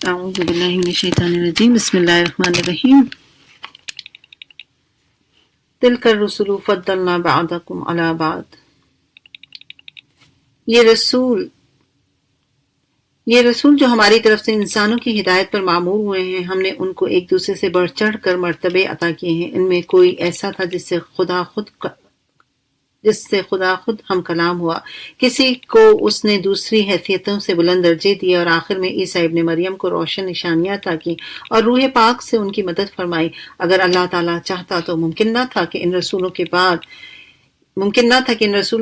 اعوذ باللہ من الشیطان الرجیم بسم اللہ الرحمن الرحیم تلک الرسل فضلنا بعضکم علی بعض. یہ رسول جو ہماری طرف سے انسانوں کی ہدایت پر معمور ہوئے ہیں، ہم نے ان کو ایک دوسرے سے بڑھ چڑھ کر مرتبے عطا کیے ہیں. ان میں کوئی ایسا تھا جس سے خدا خود ہم کلام ہوا، کسی کو اس نے دوسری حیثیتوں سے بلند درجے دیے، اور آخر میں عیسیٰ ابن مریم کو روشن نشانیاں عطا کی اور روح پاک سے ان کی مدد فرمائی. اگر اللہ تعالیٰ چاہتا تو ممکن نہ تھا کہ ان رسولوں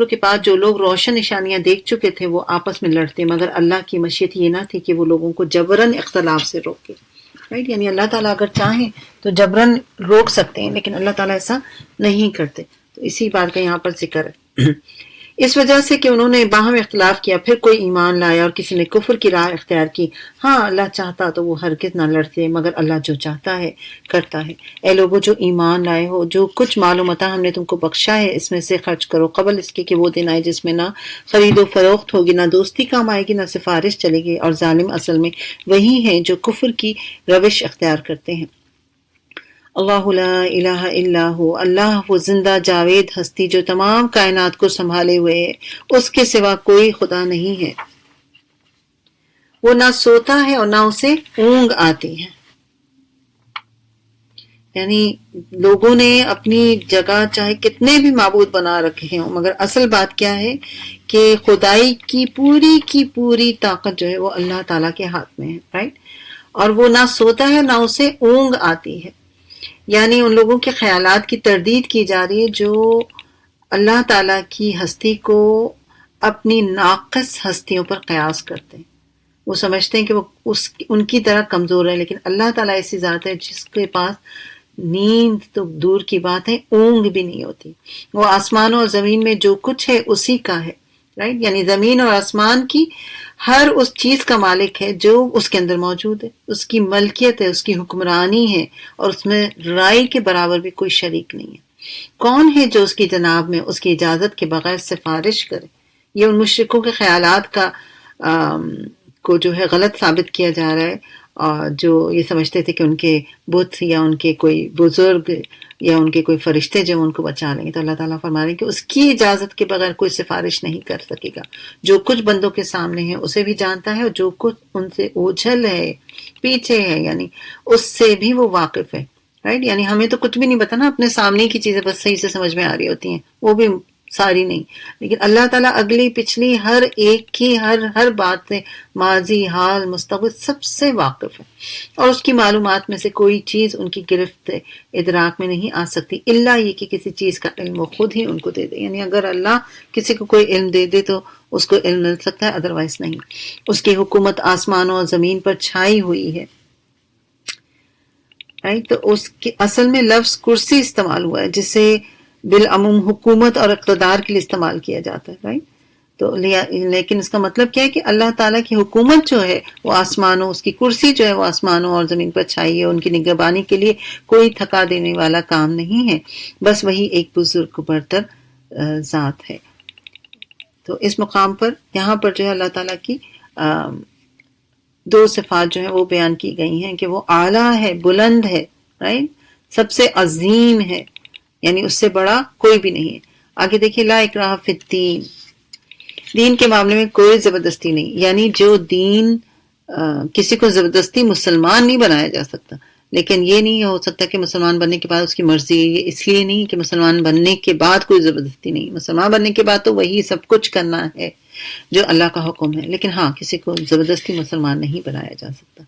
کے بعد جو لوگ روشن نشانیاں دیکھ چکے تھے وہ آپس میں لڑتے، مگر اللہ کی مشیت یہ نہ تھی کہ وہ لوگوں کو جبراً اختلاف سے روکے. رائٹ، یعنی اللہ تعالیٰ اگر چاہیں تو جبراً روک سکتے ہیں، لیکن اللہ تعالیٰ ایسا نہیں کرتے. تو اسی بات کا یہاں پر ذکر ہے. اس وجہ سے کہ انہوں نے باہم اختلاف کیا، پھر کوئی ایمان لایا اور کسی نے کفر کی راہ اختیار کی. ہاں، اللہ چاہتا تو وہ ہرگز نہ لڑتے، مگر اللہ جو چاہتا ہے کرتا ہے. اے لوگو جو ایمان لائے ہو، جو کچھ مال و متاع ہم نے تم کو بخشا ہے اس میں سے خرچ کرو، قبل اس کے کہ وہ دن آئے جس میں نہ خرید و فروخت ہوگی، نہ دوستی کام آئے گی، نہ سفارش چلے گی. اور ظالم اصل میں وہی ہیں جو کفر کی روش اختیار کرتے ہیں. اللہ لا الہ الا ہو، اللہ وہ زندہ جاوید ہستی جو تمام کائنات کو سنبھالے ہوئے ہے، اس کے سوا کوئی خدا نہیں ہے. وہ نہ سوتا ہے اور نہ اسے اونگ آتی ہے. یعنی لوگوں نے اپنی جگہ چاہے کتنے بھی معبود بنا رکھے ہوں، مگر اصل بات کیا ہے کہ خدائی کی پوری طاقت جو ہے وہ اللہ تعالیٰ کے ہاتھ میں ہے. رائٹ، اور وہ نہ سوتا ہے نہ اسے اونگ آتی ہے. یعنی ان لوگوں کے خیالات کی تردید کی جا رہی ہے جو اللہ تعالیٰ کی ہستی کو اپنی ناقص ہستیوں پر قیاس کرتے ہیں. وہ سمجھتے ہیں کہ وہ ان کی طرح کمزور ہے، لیکن اللہ تعالیٰ ایسی ذات ہے جس کے پاس نیند تو دور کی بات ہے، اونگ بھی نہیں ہوتی. وہ آسمانوں اور زمین میں جو کچھ ہے اسی کا ہے. رائٹ، یعنی زمین اور آسمان کی ہر اس چیز کا مالک ہے جو اس کے اندر موجود ہے، اس کی ملکیت ہے، اس کی حکمرانی ہے، اور اس میں رائے کے برابر بھی کوئی شریک نہیں ہے. کون ہے جو اس کی جناب میں اس کی اجازت کے بغیر سفارش کرے؟ یہ ان مشرکوں کے خیالات کو جو ہے غلط ثابت کیا جا رہا ہے، اور جو یہ سمجھتے تھے کہ ان کے بت یا ان کے کوئی بزرگ یا ان کے کوئی فرشتے جو ان کو بچا لیں گے. تو اللہ تعالیٰ فرما رہے ہیں کہ اس کی اجازت کے بغیر کوئی سفارش نہیں کر سکے گا. جو کچھ بندوں کے سامنے ہے اسے بھی جانتا ہے، اور جو کچھ ان سے اوجھل ہے، پیچھے ہے، یعنی اس سے بھی وہ واقف ہے. رائٹ، یعنی ہمیں تو کچھ بھی نہیں پتا نا، اپنے سامنے کی چیزیں بس صحیح سے سمجھ میں آ رہی ہوتی ہیں، وہ بھی ساری نہیں، لیکن اللہ تعالیٰ اگلی پچھلی ہر ایک کی ہر بات سے، ماضی، حال، مستقبل سب سے واقف ہے. اور اس کی معلومات میں سے کوئی چیز ان کی گرفت ادراک میں نہیں آ سکتی، الا یہ کہ کسی چیز کا علم وہ خود ہی ان کو دے دے. یعنی اگر اللہ کسی کو کوئی علم دے دے تو اس کو علم مل سکتا ہے، ادروائز نہیں. اس کی حکومت آسمانوں اور زمین پر چھائی ہوئی ہے. تو اس کے اصل میں لفظ کرسی استعمال ہوا ہے، جسے بالعموم حکومت اور اقتدار کے لیے استعمال کیا جاتا ہے. رائٹ، تو لیکن اس کا مطلب کیا ہے کہ اللہ تعالیٰ کی حکومت جو ہے وہ آسمانوں، اس کی کرسی جو ہے وہ آسمانوں اور زمین پر چھائی ہے. ان کی نگہبانی کے لیے کوئی تھکا دینے والا کام نہیں ہے، بس وہی ایک بزرگ برتر ذات ہے. تو اس مقام پر یہاں پر جو ہے اللہ تعالیٰ کی دو صفات جو ہیں وہ بیان کی گئی ہیں کہ وہ اعلیٰ ہے، بلند ہے، رائٹ، سب سے عظیم ہے، یعنی اس سے بڑا کوئی بھی نہیں ہے. آگے دیکھیے، لا اکراہ فی الدین، دین کے معاملے میں کوئی زبردستی نہیں. یعنی جو دین کسی کو زبردستی مسلمان نہیں بنایا جا سکتا، لیکن یہ نہیں ہو سکتا کہ مسلمان بننے کے بعد اس کی مرضی. یہ اس لیے نہیں کہ مسلمان بننے کے بعد کوئی زبردستی نہیں، مسلمان بننے کے بعد تو وہی سب کچھ کرنا ہے جو اللہ کا حکم ہے، لیکن ہاں کسی کو زبردستی مسلمان نہیں بنایا جا سکتا.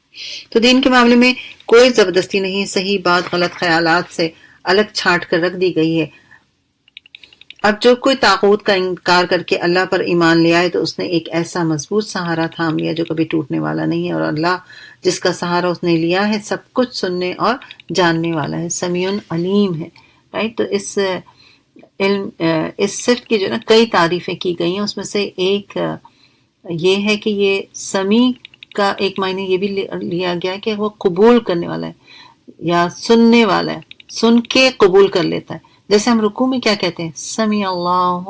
تو دین کے معاملے میں کوئی زبردستی نہیں، صحیح بات غلط خیالات سے الگ چھانٹ کر رکھ دی گئی ہے. اب جو کوئی طاغوت کا انکار کر کے اللہ پر ایمان لے آئے تو اس نے ایک ایسا مضبوط سہارا تھام لیا جو کبھی ٹوٹنے والا نہیں ہے. اور اللہ جس کا سہارا اس نے لیا ہے سب کچھ سننے اور جاننے والا ہے، سمیع علیم ہے. رائٹ، تو اس صفت کی جو نا کئی تعریفیں کی گئی ہیں، اس میں سے ایک یہ ہے کہ یہ سمیع کا ایک معنی یہ بھی لیا گیا ہے کہ وہ قبول کرنے والا ہے یا سننے والا ہے، سن کے قبول کر لیتا ہے. جیسے ہم رکوع میں کیا کہتے ہیں، سمیع اللہ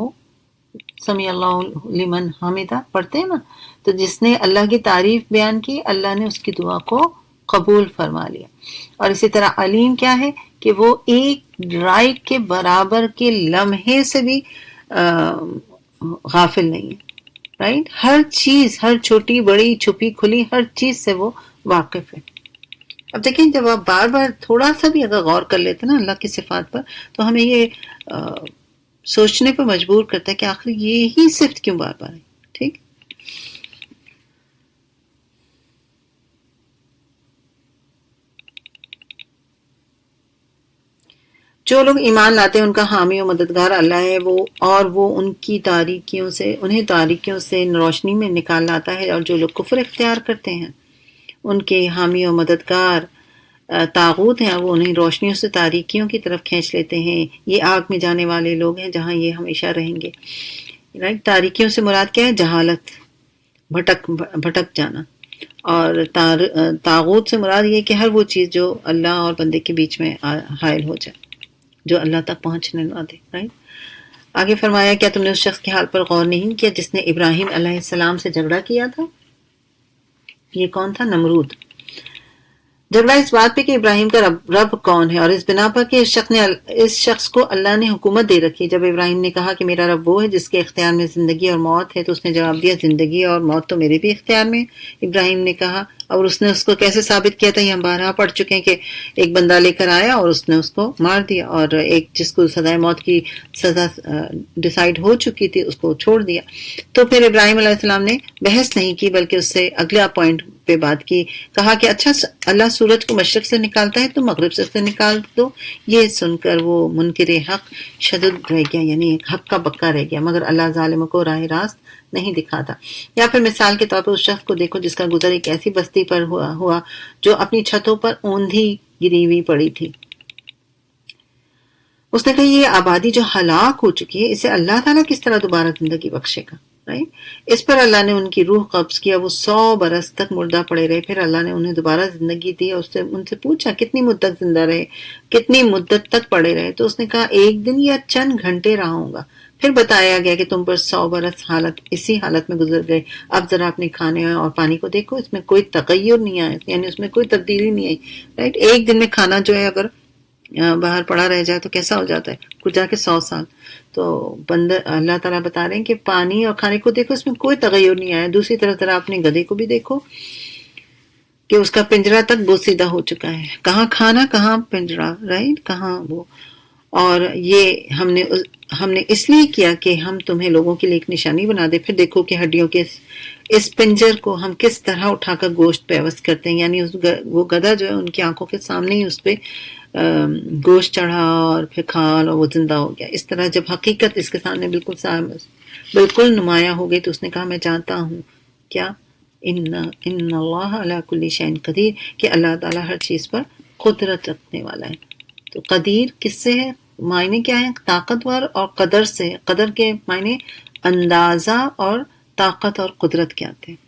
سمیع اللہ لمن حمیدہ پڑھتے ہیں نا، تو جس نے اللہ کی تعریف بیان کی اللہ نے اس کی دعا کو قبول فرما لیا. اور اسی طرح علیم کیا ہے کہ وہ ایک رائٹ کے برابر کے لمحے سے بھی غافل نہیں ہے. رائٹ، ہر چیز، ہر چھوٹی بڑی چھپی کھلی ہر چیز سے وہ واقف ہے. اب دیکھیں جب آپ بار بار تھوڑا سا بھی اگر غور کر لیتے نا اللہ کی صفات پر، تو ہمیں یہ سوچنے پر مجبور کرتا ہے کہ آخر یہی صفت کیوں بار بار ہے. ٹھیک، جو لوگ ایمان لاتے ہیں ان کا حامی و مددگار اللہ ہے، وہ ان کی تاریکیوں سے، انہیں تاریکیوں سے روشنی میں نکال لاتا ہے. اور جو لوگ کفر اختیار کرتے ہیں ان کے حامی و مددگار طاغوت ہیں، وہ انہیں روشنیوں سے تاریکیوں کی طرف کھینچ لیتے ہیں. یہ آگ میں جانے والے لوگ ہیں جہاں یہ ہمیشہ رہیں گے. رائٹ، تاریکیوں سے مراد کیا ہے؟ جہالت، بھٹک جانا. اور طاغوت سے مراد یہ کہ ہر وہ چیز جو اللہ اور بندے کے بیچ میں حائل ہو جائے، جو اللہ تک پہنچنے نہ دے. رائٹ، آگے فرمایا کیا تم نے اس شخص کے حال پر غور نہیں کیا جس نے ابراہیم علیہ السلام سے جھگڑا کیا تھا؟ یہ کون تھا؟ نمرود. جھگڑا اس بات پہ کہ ابراہیم کا رب کون ہے، اور اس بنا پر کہ اس شخص کو اللہ نے حکومت دے رکھی. جب ابراہیم نے کہا کہ میرا رب وہ ہے جس کے اختیار میں زندگی اور موت ہے، تو اس نے جواب دیا زندگی اور موت تو میرے بھی اختیار میں. ابراہیم نے کہا، اور اس نے اس کو کیسے ثابت کیا تھا؟ یہ ہم بارہا پڑھ چکے ہیں کہ ایک بندہ لے کر آیا اور اس نے اس کو مار دیا، اور ایک جس کو سزائے موت کی سزا ڈیسائیڈ ہو چکی تھی اس کو چھوڑ دیا. تو پھر ابراہیم علیہ السلام نے بحث نہیں کی بلکہ اس سے اگلا پوائنٹ پہ بات کی. کہا کہ اچھا اللہ سورج کو مشرق سے نکالتا ہے تو مغرب سے نکال دو. یہ سن کر وہ منکر حق شدد رہ گیا، یعنی حق کا بکا رہ گیا، مگر اللہ ظالم کو راہ راست نہیں دکھاتا. یا پھر مثال کے طور پر اس شخص کو دیکھو جس کا گزر ایک ایسی بستی پر ہوا جو اپنی چھتوں پر اوندھی گری ہوئی پڑی تھی. اس نے کہا یہ آبادی جو ہلاک ہو چکی ہے اسے اللہ تعالیٰ کس طرح دوبارہ زندگی بخشے گا. اس پر اللہ نے ان کی روح قبض کیا، وہ 100 برس تک مردہ پڑے رہے. پھر اللہ نے انہیں دوبارہ زندگی دی اور ان سے پوچھا کتنی مدت زندہ رہے، کتنی مدت تک پڑے رہے. تو اس نے کہا ایک دن یا چند گھنٹے رہا ہوں گا. پھر بتایا گیا کہ تم پر 100 برس اسی حالت میں گزر گئے. اب ذرا اپنے کھانے اور پانی کو دیکھو، اس میں کوئی تغیر نہیں آیا، یعنی اس میں کوئی تبدیلی نہیں آئی. رائٹ، ایک دن میں کھانا جو ہے اگر باہر پڑا رہ جائے تو کیسا ہو جاتا ہے، کچھ جا کے 100 سال. تو اللہ تعالیٰ بتا رہے ہیں کہ پانی اور کھانے کو دیکھو، اس میں کوئی تغیر نہیں آیا. دوسری طرف ذرا اپنے گدھے کو بھی دیکھو کہ اس کا پنجرا تک بوسیدہ ہو چکا ہے. کہاں کھانا، کہاں پنجرا، رائٹ، کہاں وہ. اور یہ ہم نے اس لیے کیا کہ ہم تمہیں لوگوں کے لیے ایک نشانی بنا دے. پھر دیکھو کہ ہڈیوں کے اس پنجر کو ہم کس طرح اٹھا کر گوشت پہ عوض کرتے ہیں. یعنی وہ گدھا جو ہے ان کی آنکھوں کے سامنے ہی اس پہ گوشت چڑھا اور پھر کھال اور وہ زندہ ہو گیا. اس طرح جب حقیقت اس کے سامنے بالکل نمایاں ہو گئی تو اس نے کہا میں جانتا ہوں کیا ان اللہ علی کل شیء قدیر، کہ اللہ تعالیٰ ہر چیز پر قدرت رکھنے والا ہے. تو قدیر کس سے ہے؟ معنی کیا ہے؟ طاقتور، اور قدر سے. قدر کے معنی اندازہ اور طاقت اور قدرت کے آتے ہیں.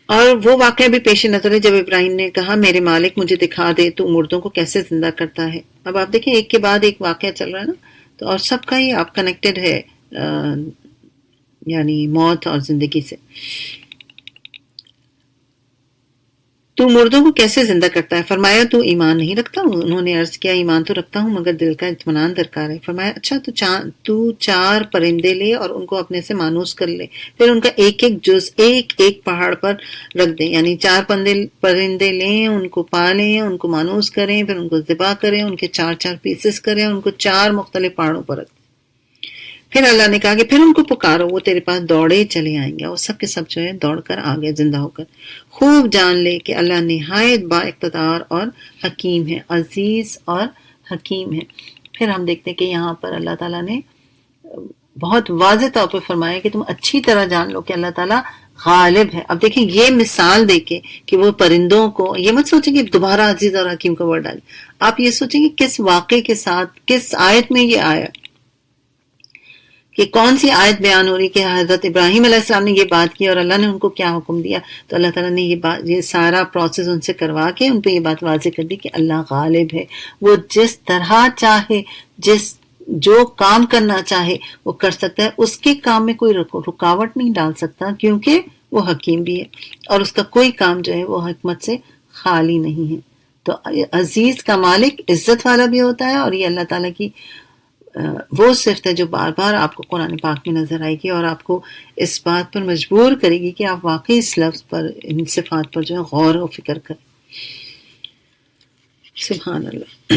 اور وہ واقعہ بھی پیش نظر ہے جب ابراہیم نے کہا میرے مالک مجھے دکھا دے تو مردوں کو کیسے زندہ کرتا ہے. اب آپ دیکھیں ایک کے بعد ایک واقعہ چل رہا ہے نا، تو اور سب کا ہی آپ کنیکٹڈ ہے یعنی موت اور زندگی سے. تو مردوں کو کیسے زندہ کرتا ہے؟ فرمایا تو ایمان نہیں رکھتا ہوں. انہوں نے عرض کیا ایمان تو رکھتا ہوں مگر دل کا اطمینان درکار ہے. فرمایا اچھا تو 4 پرندے لے اور ان کو اپنے سے مانوس کر لے، پھر ان کا ایک جز ایک پہاڑ پر رکھ دیں. یعنی 4 پرندے لیں، ان کو پالیں، ان کو مانوس کریں، پھر ان کو ذبح کریں، ان کے 4 پیسز کریں، ان کو 4 مختلف پہاڑوں پر رکھ دیں. پھر اللہ نے کہا کہ پھر ان کو پکارو، وہ تیرے پاس دوڑے چلے آئیں گے. اور سب کے سب جو ہے دوڑ کر آ گئے زندہ ہو کر. خوب جان لے کہ اللہ نہایت با اقتدار اور حکیم ہے، عزیز اور حکیم ہے. پھر ہم دیکھتے ہیں کہ یہاں پر اللہ تعالیٰ نے بہت واضح طور پر فرمایا کہ تم اچھی طرح جان لو کہ اللہ تعالیٰ غالب ہے. اب دیکھیں یہ مثال دے کے کہ وہ پرندوں کو، یہ مت سوچیں کہ دوبارہ عزیز اور حکیم کا ورڈ ڈالیں. آپ یہ سوچیں کہ کس واقعے کے ساتھ کس آیت میں یہ آیا، کہ کون سی آیت بیان ہو رہی کہ حضرت ابراہیم علیہ السلام نے یہ بات کی اور اللہ نے ان کو کیا حکم دیا. تو اللہ تعالیٰ نے یہ سارا پروسیس ان سے کروا کے ان پہ یہ بات واضح کر دی کہ اللہ غالب ہے. وہ جس طرح چاہے، جو کام کرنا چاہے وہ کر سکتا ہے، اس کے کام میں کوئی رکاوٹ نہیں ڈال سکتا، کیونکہ وہ حکیم بھی ہے اور اس کا کوئی کام جو ہے وہ حکمت سے خالی نہیں ہے۔ تو عزیز کا مالک عزت والا بھی ہوتا ہے، اور یہ اللہ تعالیٰ کی وہ صفت ہے جو بار بار آپ کو قرآن پاک میں نظر آئے گی اور آپ کو اس بات پر مجبور کرے گی کہ آپ واقعی اس لفظ پر، ان صفات پر جو ہے غور و فکر کریں۔ سبحان اللہ۔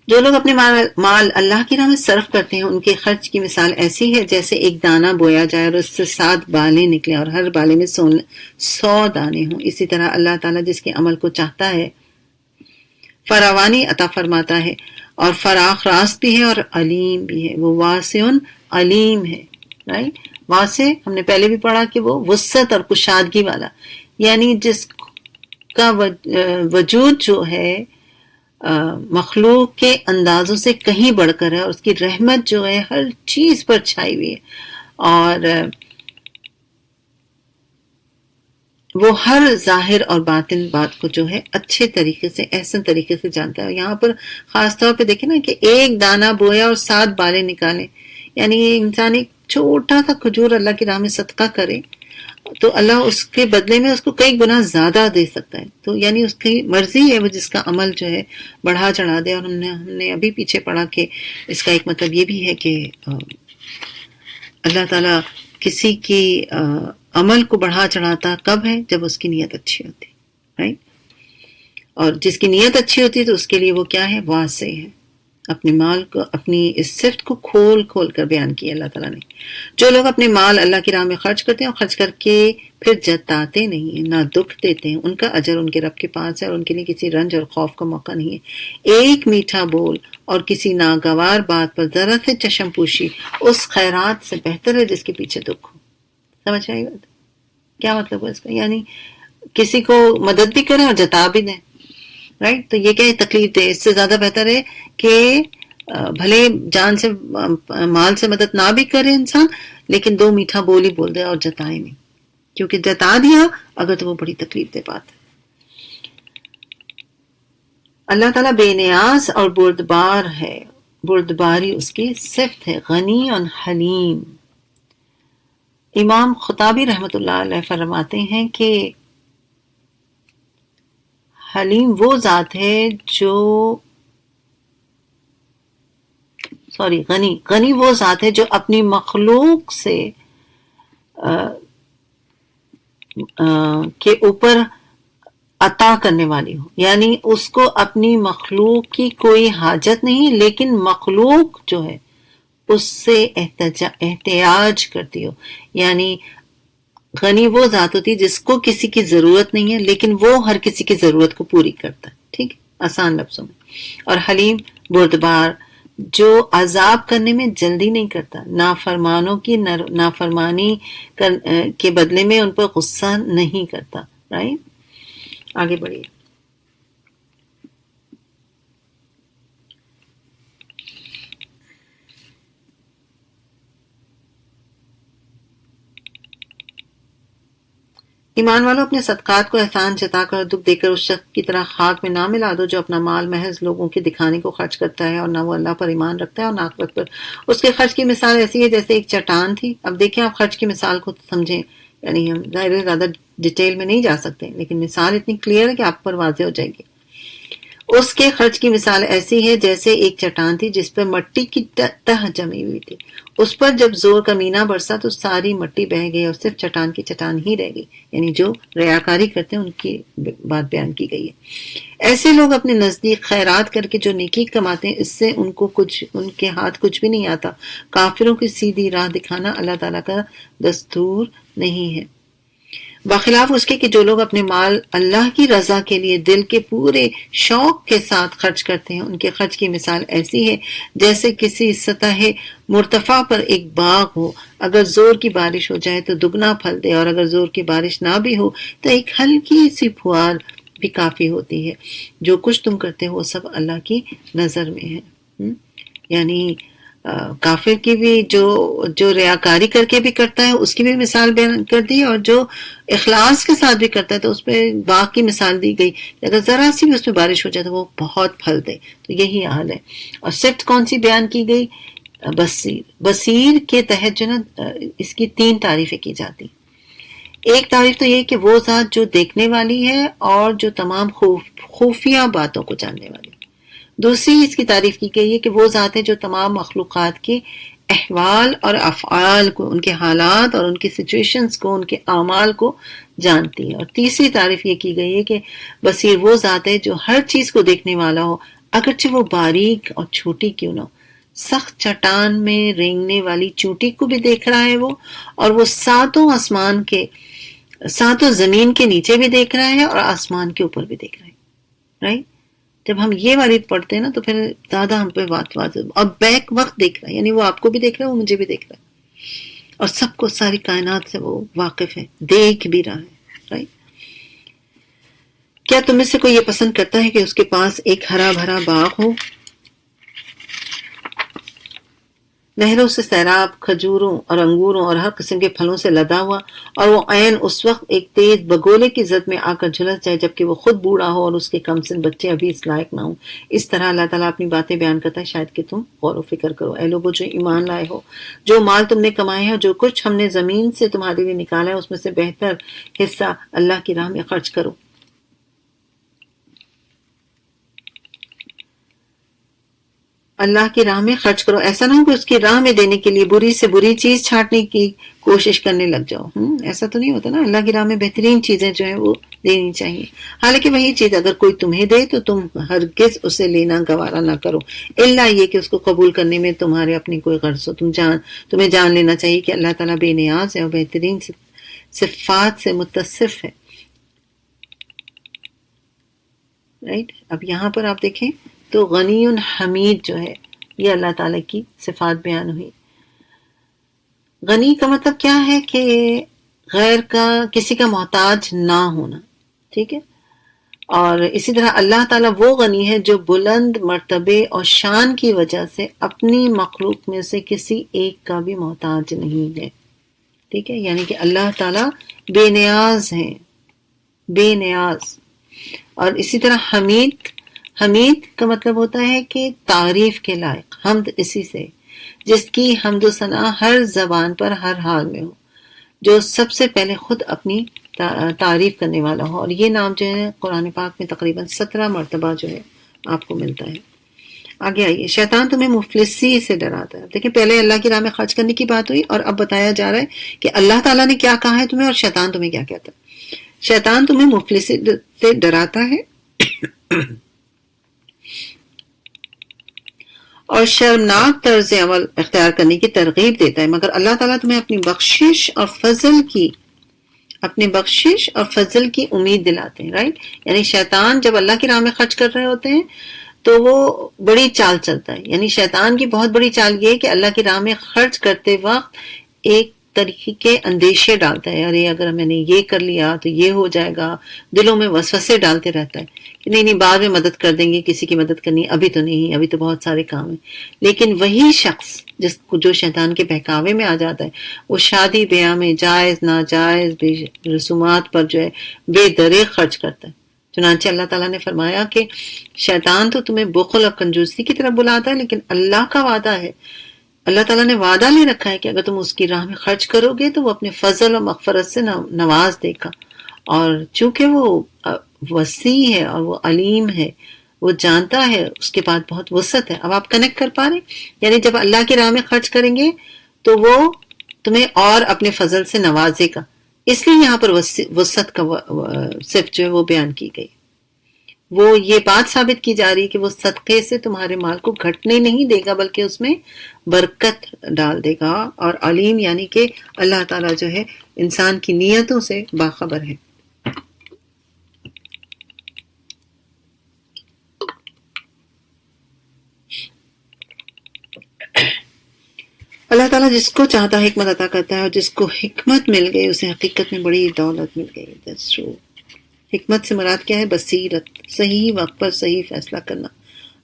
جو لوگ اپنے مال اللہ کی راہ میں صرف کرتے ہیں، ان کے خرچ کی مثال ایسی ہے جیسے ایک دانہ بویا جائے اور اس سے 7 بالیں نکلیں اور ہر بالے میں 100 دانے ہوں۔ اسی طرح اللہ تعالیٰ جس کے عمل کو چاہتا ہے فراوانی عطا فرماتا ہے، اور فراخ راست بھی ہے اور علیم بھی ہے۔ وہ واسع علیم ہے، رائٹ؟ واسع ہم نے پہلے بھی پڑھا کہ وہ وسعت اور کشادگی والا، یعنی جس کا وجود جو ہے مخلوق کے اندازوں سے کہیں بڑھ کر ہے، اور اس کی رحمت جو ہے ہر چیز پر چھائی ہوئی ہے، اور وہ ہر ظاہر اور باطن بات کو جو ہے اچھے طریقے سے، احسن طریقے سے جانتا ہے۔ یہاں پر خاص طور پہ دیکھیں نا کہ ایک دانہ بویا اور 7 بالیں نکالیں، یعنی انسان ایک چھوٹا سا کھجور اللہ کی راہ میں صدقہ کرے تو اللہ اس کے بدلے میں اس کو کئی گنا زیادہ دے سکتا ہے۔ تو یعنی اس کی مرضی ہے وہ جس کا عمل جو ہے بڑھا چڑھا دے۔ اور ہم نے ابھی پیچھے پڑھا کہ اس کا ایک مطلب یہ بھی ہے کہ اللہ تعالیٰ کسی کی عمل کو بڑھا چڑھاتا کب ہے؟ جب اس کی نیت اچھی ہوتی، رائٹ؟ اور جس کی نیت اچھی ہوتی ہے تو اس کے لیے وہ کیا ہے؟ واسع ہے۔ اپنے مال کو، اپنی اس صفت کو کھول کھول کر بیان کیا اللہ تعالیٰ نے۔ جو لوگ اپنے مال اللہ کی راہ میں خرچ کرتے ہیں اور خرچ کر کے پھر جتاتے نہیں ہیں، نہ دکھ دیتے ہیں، ان کا اجر ان کے رب کے پاس ہے اور ان کے لیے کسی رنج اور خوف کا موقع نہیں ہے۔ ایک میٹھا بول اور کسی ناگوار بات پر ذرا سے چشم پوشی اس خیرات سے بہتر ہے جس کے پیچھے دکھ ہو۔ سمجھ آئی بات؟ کیا مطلب ہے اس کا؟ یعنی کسی کو مدد بھی کریں اور جتا بھی دیں، رائٹ؟ تو یہ کیا ہے؟ تکلیف دے، اس سے زیادہ بہتر ہے کہ بھلے جان سے مال سے مدد نہ بھی کرے انسان، لیکن 2 میٹھا بول ہی بول دے اور جتائے نہیں، کیونکہ جتا دیا اگر تو وہ بڑی تکلیف دے بات ہے۔ اللہ تعالیٰ بے نیاز اور بردبار ہے، بردباری اس کی صفت ہے، غنی اور حلیم۔ امام خطابی رحمۃ اللہ علیہ فرماتے ہیں کہ حلیم وہ ذات ہے جو غنی وہ ذات ہے جو اپنی مخلوق سے کے اوپر عطا کرنے والی ہو، یعنی اس کو اپنی مخلوق کی کوئی حاجت نہیں، لیکن مخلوق جو ہے اس سے احتیاج کرتی ہو۔ یعنی غنی وہ ذات ہوتی ہے جس کو کسی کی ضرورت نہیں ہے، لیکن وہ ہر کسی کی ضرورت کو پوری کرتا ہے، ٹھیک ہے، آسان لفظوں میں۔ اور حلیم بردبار جو عذاب کرنے میں جلدی نہیں کرتا، نافرمانوں کی نافرمانی کے بدلے میں ان پر غصہ نہیں کرتا، رائٹ؟ آگے بڑھیے۔ ایمان والوں اپنے صدقات کو احسان جتا کر، دکھ دے کر اس شخص کی طرح خاک میں نہ ملا دو جو اپنا مال محض لوگوں کے دکھانے کو خرچ کرتا ہے اور نہ وہ اللہ پر ایمان رکھتا ہے اور نہ آخرت پر۔ اس کے خرچ کی مثال ایسی ہے جیسے ایک چٹان تھی۔ اب دیکھیں آپ خرچ کی مثال کو سمجھیں، یعنی ہم ظاہر زیادہ ڈیٹیل میں نہیں جا سکتے، لیکن مثال اتنی کلیئر ہے کہ آپ پر واضح ہو جائے گی۔ اس کے خرچ کی مثال ایسی ہے جیسے ایک چٹان تھی جس پر مٹی کی تہ جمی ہوئی تھی۔ اس پر جب زور کا مینا برسا تو ساری مٹی بہہ گئی اور صرف چٹان کی چٹان ہی رہ گئی۔ یعنی جو ریاکاری کرتے ہیں ان کی بات بیان کی گئی ہے۔ ایسے لوگ اپنے نزدیک خیرات کر کے جو نیکی کماتے ہیں، اس سے ان کے ہاتھ کچھ بھی نہیں آتا۔ کافروں کی سیدھی راہ دکھانا اللہ تعالیٰ کا دستور نہیں ہے، بخلاف اس کے کہ جو لوگ اپنے مال اللہ کی رضا کے لیے دل کے پورے شوق کے ساتھ خرچ کرتے ہیں، ان کے خرچ کی مثال ایسی ہے جیسے کسی سطح مرتفع پر ایک باغ ہو، اگر زور کی بارش ہو جائے تو دگنا پھل دے، اور اگر زور کی بارش نہ بھی ہو تو ایک ہلکی سی پھوار بھی کافی ہوتی ہے۔ جو کچھ تم کرتے ہو وہ سب اللہ کی نظر میں ہے۔ یعنی کافر کی بھی جو ریاکاری کر کے بھی کرتا ہے اس کی بھی مثال بیان کر دی، اور جو اخلاص کے ساتھ بھی کرتا ہے تو اس پہ باغ کی مثال دی گئی، اگر ذرا سی بھی اس میں بارش ہو جائے تو وہ بہت پھل دے، تو یہی حال ہے۔ اور صفت کون سی بیان کی گئی؟ بصیر۔ بصیر کے تحت جو نا اس کی 3 تعریفیں کی جاتی۔ ایک تعریف تو یہ کہ وہ ذات جو دیکھنے والی ہے اور جو تمام خفیہ باتوں کو جاننے والی ہے۔ دوسری اس کی تعریف کی گئی ہے کہ وہ ذات ہے جو تمام مخلوقات کے احوال اور افعال کو، ان کے حالات اور ان کی سچویشنز کو، ان کے اعمال کو جانتی ہے۔ اور تیسری تعریف یہ کی گئی ہے کہ بصیر وہ ذات ہے جو ہر چیز کو دیکھنے والا ہو، اگرچہ وہ باریک اور چھوٹی کیوں نہ ہو۔ سخت چٹان میں رینگنے والی چونٹی کو بھی دیکھ رہا ہے وہ، اور وہ ساتوں زمین کے نیچے بھی دیکھ رہا ہے اور آسمان کے اوپر بھی دیکھ رہا ہے، رائٹ؟ جب ہم یہ والی پڑھتے ہیں نا تو پھر زیادہ ہم پہ بات اور بیک وقت دیکھ رہا ہے، یعنی وہ آپ کو بھی دیکھ رہا ہے، وہ مجھے بھی دیکھ رہا ہے، اور سب کو ساری کائنات سے وہ واقف ہے، دیکھ بھی رہا ہے، رائٹ؟ کیا تم میں سے کوئی یہ پسند کرتا ہے کہ اس کے پاس ایک ہرا بھرا باغ ہو، نہروں سے سیراب، کھجوروں اور انگوروں اور ہر قسم کے پھلوں سے لدا ہوا، اور وہ عین اس وقت ایک تیز بگولے کی زد میں آ کر جھلس جائے جبکہ وہ خود بوڑھا ہو اور اس کے کم سن بچے ابھی اس لائق نہ ہوں۔ اس طرح اللہ تعالیٰ اپنی باتیں بیان کرتا ہے شاید کہ تم غور و فکر کرو۔ اے لوگو جو ایمان لائے ہو، جو مال تم نے کمائے ہیں اور جو کچھ ہم نے زمین سے تمہارے لیے نکالا ہے اس میں سے بہتر حصہ اللہ کی راہ میں خرچ کرو۔ اللہ کی راہ میں خرچ کرو، ایسا نہ ہو کہ اس کی راہ میں دینے کے لیے بری سے بری چیز چھانٹنے کی کوشش کرنے لگ جاؤ۔ ایسا تو نہیں ہوتا نا، اللہ کی راہ میں بہترین چیزیں جو ہیں وہ دینی چاہیے۔ حالانکہ وہی چیز اگر کوئی تمہیں دے تو تم ہرگز اسے لینا گوارا نہ کرو، الا یہ کہ اس کو قبول کرنے میں تمہارے اپنی کوئی غرض ہو۔ تمہیں جان لینا چاہیے کہ اللہ تعالیٰ بے نیاز ہے اور بہترین صفات سے متصف ہے، رائٹ؟ اب یہاں پر آپ دیکھیں تو غنی حمید جو ہے یہ اللہ تعالیٰ کی صفات بیان ہوئی۔ غنی کا مطلب کیا ہے کہ غیر کا، کسی کا محتاج نہ ہونا، ٹھیک ہے؟ اور اسی طرح اللہ تعالیٰ وہ غنی ہے جو بلند مرتبے اور شان کی وجہ سے اپنی مخلوق میں سے کسی ایک کا بھی محتاج نہیں ہے، ٹھیک ہے؟ یعنی کہ اللہ تعالیٰ بے نیاز ہیں، بے نیاز۔ اور اسی طرح حمید کا مطلب ہوتا ہے کہ تعریف کے لائق، حمد اسی سے، جس کی حمد و ثنا ہر زبان پر ہر حال میں ہو، جو سب سے پہلے خود اپنی تعریف کرنے والا ہو۔ اور یہ نام جو ہے قرآن پاک میں تقریباً 17 مرتبہ جو ہے آپ کو ملتا ہے۔ آگے آئیے، شیطان تمہیں مفلسی سے ڈراتا ہے۔ دیکھیں پہلے اللہ کی راہ میں خرچ کرنے کی بات ہوئی، اور اب بتایا جا رہا ہے کہ اللہ تعالیٰ نے کیا کہا ہے تمہیں اور شیطان تمہیں کیا کہتا ہے۔ شیطان تمہیں مفلسی سے ڈراتا ہے اور شرمناک طرز عمل اختیار کرنے کی ترغیب دیتا ہے، مگر اللہ تعالیٰ تمہیں اپنی بخشش اور فضل کی امید دلاتے ہیں، رائٹ؟ یعنی شیطان جب اللہ کی راہ میں خرچ کر رہے ہوتے ہیں تو وہ بڑی چال چلتا ہے، یعنی شیطان کی بہت بڑی چال یہ ہے کہ اللہ کی راہ میں خرچ کرتے وقت ایک طریقے کے اندیشے ڈالتا ہے، ارے اگر میں نے یہ کر لیا تو یہ ہو جائے گا، دلوں میں وسوسے ڈالتے رہتا ہے کہ نہیں بعد میں مدد کر دیں گے، کسی کی مدد کرنی ابھی تو نہیں، ابھی تو بہت سارے کام ہیں۔ لیکن وہی شخص جو شیطان کے بہکاوے میں آ جاتا ہے، وہ شادی بیاہ میں جائز ناجائز رسومات پر جو ہے بے دریغ خرچ کرتا ہے۔ چنانچہ اللہ تعالیٰ نے فرمایا کہ شیطان تو تمہیں بخل اور کنجوسی کی طرف بلاتا ہے، لیکن اللہ کا وعدہ ہے، اللہ تعالیٰ نے وعدہ لے رکھا ہے کہ اگر تم اس کی راہ میں خرچ کرو گے تو وہ اپنے فضل اور مغفرت سے نواز دے گا، اور چونکہ وہ وسیع ہے اور وہ علیم ہے، وہ جانتا ہے، اس کے بعد بہت وسعت ہے۔ اب آپ کنیکٹ کر پا رہے ہیں؟ یعنی جب اللہ کی راہ میں خرچ کریں گے تو وہ تمہیں اور اپنے فضل سے نوازے گا، اس لیے یہاں پر وسعت کا صرف جو ہے وہ بیان کی گئی۔ وہ یہ بات ثابت کی جا رہی ہے کہ وہ صدقے سے تمہارے مال کو گھٹنے نہیں دے گا بلکہ اس میں برکت ڈال دے گا، اور علیم یعنی کہ اللہ تعالیٰ جو ہے انسان کی نیتوں سے باخبر ہے۔ اللہ تعالیٰ جس کو چاہتا ہے حکمت عطا کرتا ہے، اور جس کو حکمت مل گئی اسے حقیقت میں بڑی دولت مل گئی۔ That's true۔ حکمت سے مراد کیا ہے؟ بصیرت، صحیح وقت پر صحیح فیصلہ کرنا،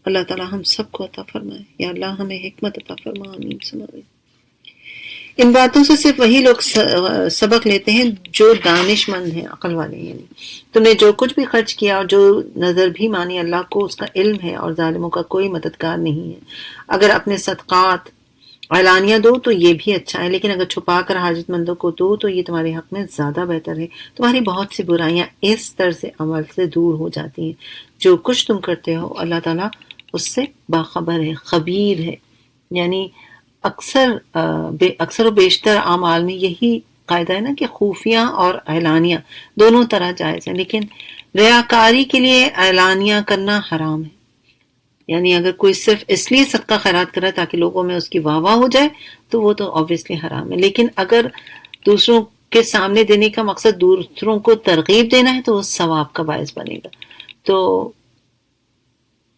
اللہ تعالیٰ ہم سب کو عطا فرمائے. یا اللہ ہمیں حکمت عطا فرما. آمین سماوی. ان باتوں سے صرف وہی لوگ سبق لیتے ہیں جو دانش مند ہیں، عقل والے. یعنی تم نے جو کچھ بھی خرچ کیا اور جو نظر بھی مانی، اللہ کو اس کا علم ہے اور ظالموں کا کوئی مددگار نہیں ہے. اگر اپنے صدقات اعلانیہ دو تو یہ بھی اچھا ہے، لیکن اگر چھپا کر حاجت مندوں کو دو تو یہ تمہارے حق میں زیادہ بہتر ہے. تمہاری بہت سی برائیاں اس طرز عمل سے دور ہو جاتی ہیں. جو کچھ تم کرتے ہو اللہ تعالیٰ اس سے باخبر ہے، خبیر ہے. یعنی اکثر و بیشتر اعمال میں یہی قاعدہ ہے نا کہ خفیہ اور اعلانیہ دونوں طرح جائز ہے، لیکن ریاکاری کے لیے اعلانیہ کرنا حرام ہے. یعنی اگر کوئی صرف اس لیے صدقہ خیرات کرے تاکہ لوگوں میں اس کی واہ واہ ہو جائے تو وہ تو obviously حرام ہے. لیکن اگر دوسروں کے سامنے دینے کا مقصد دوسروں کو ترغیب دینا ہے تو وہ ثواب کا باعث بنے گا. تو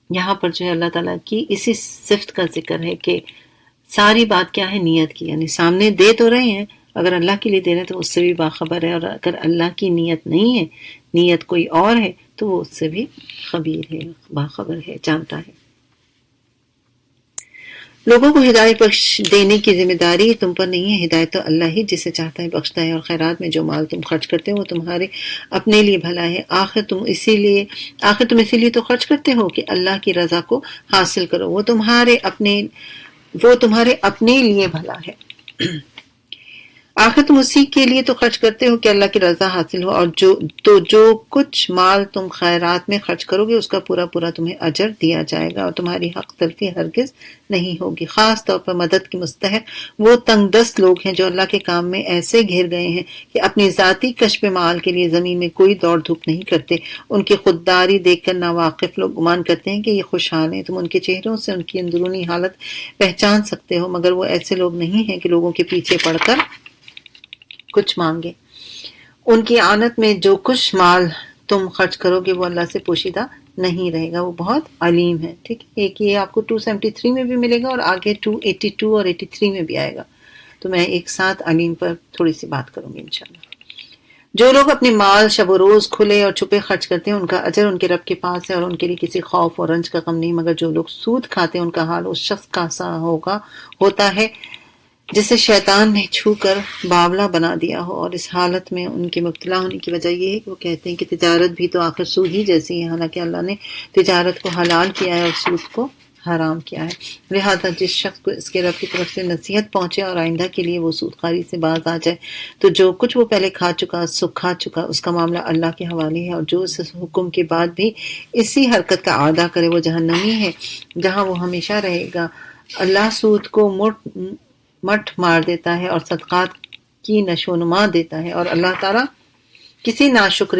یہاں پر جو ہے اللہ تعالیٰ کی اسی صفت کا ذکر ہے کہ ساری بات کیا ہے، نیت کی. یعنی سامنے دے تو رہے ہیں، اگر اللہ کے لیے دے رہے ہیں تو اس سے بھی باخبر ہے، اور اگر اللہ کی نیت نہیں ہے، نیت کوئی اور ہے، تو وہ اس سے بھی خبیر ہے، باخبر ہے، جانتا ہے. لوگوں کو ہدایت بخش دینے کی ذمہ داری تم پر نہیں ہے. ہدایت تو اللہ ہی جسے چاہتا ہے بخشتا ہے، اور خیرات میں جو مال تم خرچ کرتے ہو وہ تمہارے اپنے لیے بھلا ہے. آخر تم اسی لیے تو خرچ کرتے ہو کہ اللہ کی رضا کو حاصل کرو. وہ تمہارے اپنے لیے بھلا ہے. آخر تم اسی کے لیے تو خرچ کرتے ہو کہ اللہ کی رضا حاصل ہو. اور جو کچھ مال تم خیرات میں خرچ کرو گے اس کا پورا پورا تمہیں اجر دیا جائے گا، اور تمہاری حق تلفی ہرگز نہیں ہوگی. خاص طور پر مدد کی مستحق وہ تنگ دست لوگ ہیں جو اللہ کے کام میں ایسے گھر گئے ہیں کہ اپنی ذاتی کشف مال کے لیے زمین میں کوئی دوڑ دھوپ نہیں کرتے. ان کی خودداری دیکھ کر ناواقف لوگ گمان کرتے ہیں کہ یہ خوشحال ہیں. تم ان کے چہروں سے ان کی اندرونی حالت پہچان سکتے ہو، مگر وہ ایسے لوگ نہیں ہیں کہ لوگوں کے پیچھے پڑ کر کچھ مانگے. ان کی آنت میں جو کچھ مال تم خرچ کرو گے وہ اللہ سے پوشیدہ نہیں رہے گا. وہ بہت علیم ہے. ٹھیک ہے، ایک یہ آپ کو 273 میں بھی ملے گا اور آگے 282 اور 83 میں بھی آئے گا. تو میں ایک ساتھ علیم پر تھوڑی سی بات کروں گی انشاءاللہ. جو لوگ اپنے مال شب و روز کھلے اور چھپے خرچ کرتے ہیں ان کا اجر ان کے رب کے پاس ہے، اور ان کے لیے کسی خوف اور رنج کا غم نہیں. مگر جو لوگ سود کھاتے ہیں ان کا حال اس شخص کا سا ہوتا ہے جسے شیطان نے چھو کر باولا بنا دیا ہو. اور اس حالت میں ان کے مبتلا ہونے کی وجہ یہ ہے کہ وہ کہتے ہیں کہ تجارت بھی تو آخر سود ہی جیسی ہے، حالانکہ اللہ نے تجارت کو حلال کیا ہے اور سود کو حرام کیا ہے. لہذا جس شخص کو اس کے رب کی طرف سے نصیحت پہنچے اور آئندہ کے لیے وہ سودخواری سے باز آ جائے تو جو کچھ وہ پہلے کھا چکا اس کا معاملہ اللہ کے حوالے ہے. اور جو اس حکم کے بعد بھی اسی حرکت کا اعادہ کرے وہ جہنمی ہے، جہاں وہ ہمیشہ رہے گا. اللہ سود کو مٹ مار دیتا ہے اور صدقات کی نشو نما دیتا ہے، اور اللہ تعالیٰ کسی ناشکر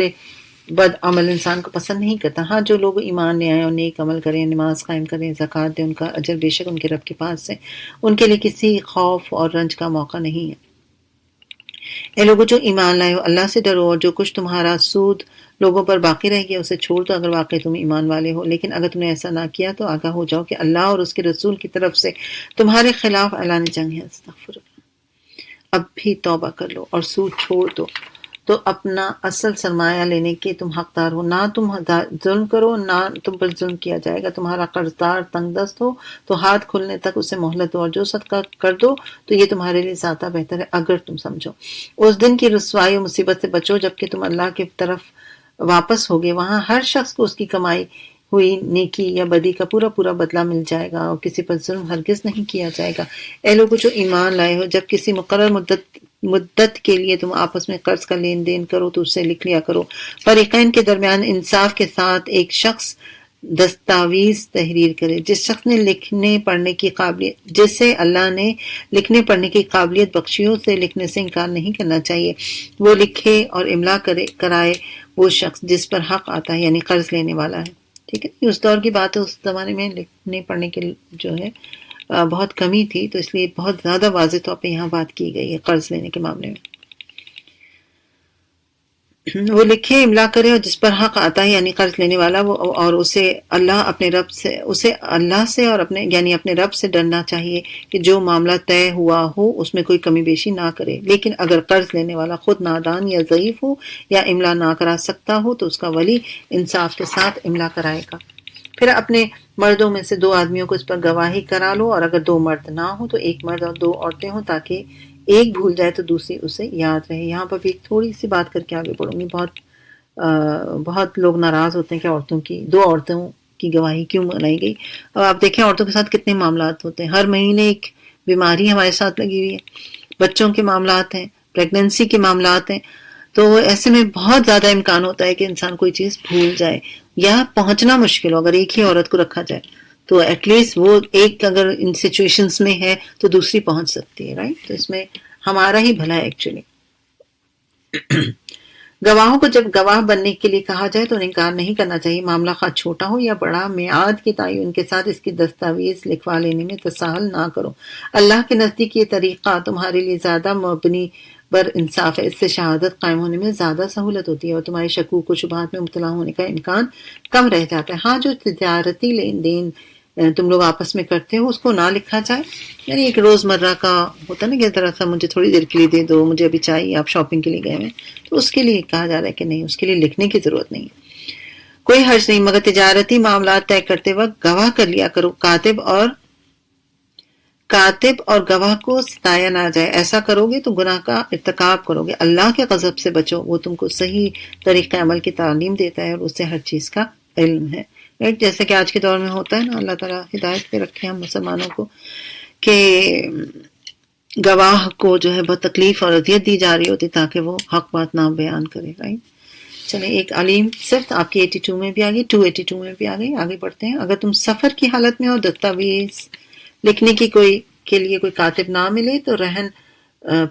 بد عمل انسان کو پسند نہیں کرتا. ہاں جو لوگ ایمان لے آئیں اور نیک عمل کریں، نماز قائم کریں، زکوٰۃ دیں، ان کا اجر بے شک ان کے رب کے پاس سے ان کے لیے کسی خوف اور رنج کا موقع نہیں ہے. اے لوگوں جو ایمان لائے ہو، اللہ سے ڈرو، اور جو کچھ تمہارا سود لوگوں پر باقی رہ گیا اسے چھوڑ دو اگر واقعی تم ایمان والے ہو. لیکن اگر تم نے ایسا نہ کیا تو آگاہ ہو جاؤ کہ اللہ اور اس کے رسول کی طرف سے تمہارے خلاف اعلان جنگ ہے. استغفر اللہ. اب بھی توبہ کر لو اور سود چھوڑ دو تو اپنا اصل سرمایہ لینے کے تم حقدار ہو. نہ تم ظلم کرو، نہ تم پر ظلم کیا جائے گا. تمہارا قرض دار تنگ دست ہو تو ہاتھ کھلنے تک اسے مہلت دو، اور جو صدقہ کر دو تو یہ تمہارے لیے زیادہ بہتر ہے اگر تم سمجھو. اس دن کی رسوائی و مصیبت سے بچو جبکہ تم اللہ کی طرف واپس ہوگے. وہاں ہر شخص کو اس کی کمائی ہوئی نیکی یا بدی کا پورا پورا بدلہ مل جائے گا، اور کسی پر ظلم ہرگز نہیں کیا جائے گا. اے لوگوں جو ایمان لائے ہو، جب کسی مقرر مدت کے لیے تم آپس میں قرض کا لین دین کرو تو اسے لکھ لیا کرو. فریقین کے درمیان انصاف کے ساتھ ایک شخص دستاویز تحریر کرے. جس شخص نے جسے اللہ نے لکھنے پڑھنے کی قابلیت بخشی ہو اسے لکھنے سے انکار نہیں کرنا چاہیے. وہ لکھے اور املا کرائے وہ شخص جس پر حق آتا ہے، یعنی قرض لینے والا ہے. ٹھیک ہے، اس دور کی بات ہے، اس زمانے میں لکھنے پڑھنے کے جو ہے بہت کمی تھی، تو اس لیے بہت زیادہ واضح طور پہ یہاں بات کی گئی ہے قرض لینے کے معاملے میں. وہ لکھے املا کرے اور جس پر حق آتا ہے یعنی قرض لینے والا وہ، اور اسے اللہ سے اور اپنے رب سے ڈرنا چاہیے کہ جو معاملہ طے ہوا ہو اس میں کوئی کمی بیشی نہ کرے. لیکن اگر قرض لینے والا خود نادان یا ضعیف ہو یا املا نہ کرا سکتا ہو تو اس کا ولی انصاف کے ساتھ املا کرائے گا. پھر اپنے مردوں میں سے 2 آدمیوں کو اس پر گواہی کرا لو، اور اگر 2 مرد نہ ہوں تو 1 مرد اور 2 عورتیں ہوں، تاکہ ایک بھول جائے تو دوسری اسے یاد رہے۔ یہاں پر بھی ایک تھوڑی سی بات کر کے آگے بڑھوں گی۔ بہت لوگ ناراض ہوتے ہیں کہ 2 عورتوں کی گواہی کیوں بنائی گئی۔ اب آپ دیکھیں عورتوں کے ساتھ کتنے معاملات ہوتے ہیں، ہر مہینے ایک بیماری ہمارے ساتھ لگی ہوئی ہے، بچوں کے معاملات ہیں، پریگننسی کے معاملات ہیں، تو ایسے میں بہت زیادہ امکان ہوتا ہے کہ انسان کوئی چیز بھول جائے یا پہنچنا مشکل ہو۔ اگر ایک ہی عورت کو رکھا جائے تو ایٹ لیسٹ وہ ایک اگر ان سچویشنز میں ہے تو دوسری پہنچ سکتی ہے، رائٹ؟ تو اس میں ہمارا ہی بھلا ہے ایکچولی۔ گواہوں کو جب گواہ بننے کے لیے کہا جائے تو انکار نہیں کرنا چاہیے، معاملہ خواہ چھوٹا ہو یا بڑا۔ میعاد کے تعین کے ساتھ اس کی دستاویز لکھوا لینے میں تساہل نہ کرو۔ اللہ کے نزدیک یہ طریقہ تمہارے لیے زیادہ مبنی بر انصاف ہے، اس سے شہادت قائم ہونے میں زیادہ سہولت ہوتی ہے اور تمہارے شکوک و شبہات میں مبتلا ہونے کا امکان کم رہ جاتا ہے۔ ہاں، جو تجارتی لین دین تم لوگ آپس میں کرتے ہو اس کو نہ لکھا جائے، یعنی ایک روزمرہ کا ہوتا ہے نا کہ ذرا سا مجھے تھوڑی دیر کے لیے دے دو، مجھے ابھی چاہیے، آپ شاپنگ کے لیے گئے ہیں تو اس کے لیے کہا جا رہا ہے کہ نہیں، اس کے لیے لکھنے کی ضرورت نہیں ہے۔ کوئی حرج نہیں، مگر تجارتی معاملات طے کرتے وقت گواہ کر لیا کرو۔ کاتب اور گواہ کو ستایا نہ جائے، ایسا کرو گے تو گناہ کا ارتکاب کرو گے۔ اللہ کے غضب سے بچو، وہ تم کو صحیح طریقہ عمل کی تعلیم دیتا ہے اور اس سے ہر چیز کا علم ہے۔ جیسے کہ آج کے دور میں ہوتا ہے نا، اللہ تعالیٰ ہدایت پہ رکھے ہم مسلمانوں کو، کہ گواہ کو جو ہے بہت تکلیف اور اذیت دی جا رہی ہوتی تاکہ وہ حق بات نہ بیان کرے، رائٹ؟ چلیں، ایک علیم صرف آپ کی 82 میں بھی آ گئی، 282 میں بھی آ گئی۔ آگے بڑھتے ہیں۔ اگر تم سفر کی حالت میں ہو، دستاویز لکھنے کی کے لیے کوئی کاتب نہ ملے تو رہن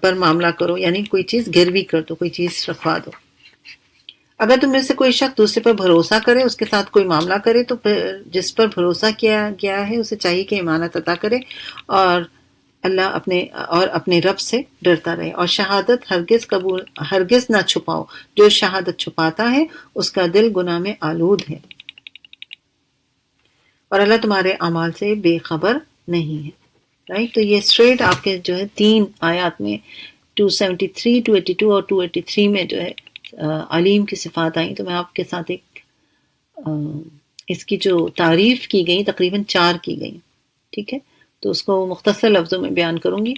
پر معاملہ کرو، یعنی کوئی چیز گروی کر دو، کوئی چیز رکھوا دو۔ اگر تم میں سے کوئی شخص دوسرے پر بھروسہ کرے، اس کے ساتھ کوئی معاملہ کرے، تو پھر جس پر بھروسہ کیا گیا ہے اسے چاہیے کہ امانت عطا کرے اور اپنے رب سے ڈرتا رہے، اور شہادت ہرگز نہ چھپاؤ۔ جو شہادت چھپاتا ہے اس کا دل گناہ میں آلود ہے، اور اللہ تمہارے اعمال سے بے خبر نہیں ہے، رائٹ؟ تو یہ اسٹریٹ آپ کے جو ہے 3 آیات میں 273، 282 اور 283 میں جو ہے علیم کی صفات آئیں۔ تو میں آپ کے ساتھ اس کی جو تعریف کی گئی تقریباً 4 کی گئی، ٹھیک ہے؟ تو اس کو مختصر لفظوں میں بیان کروں گی۔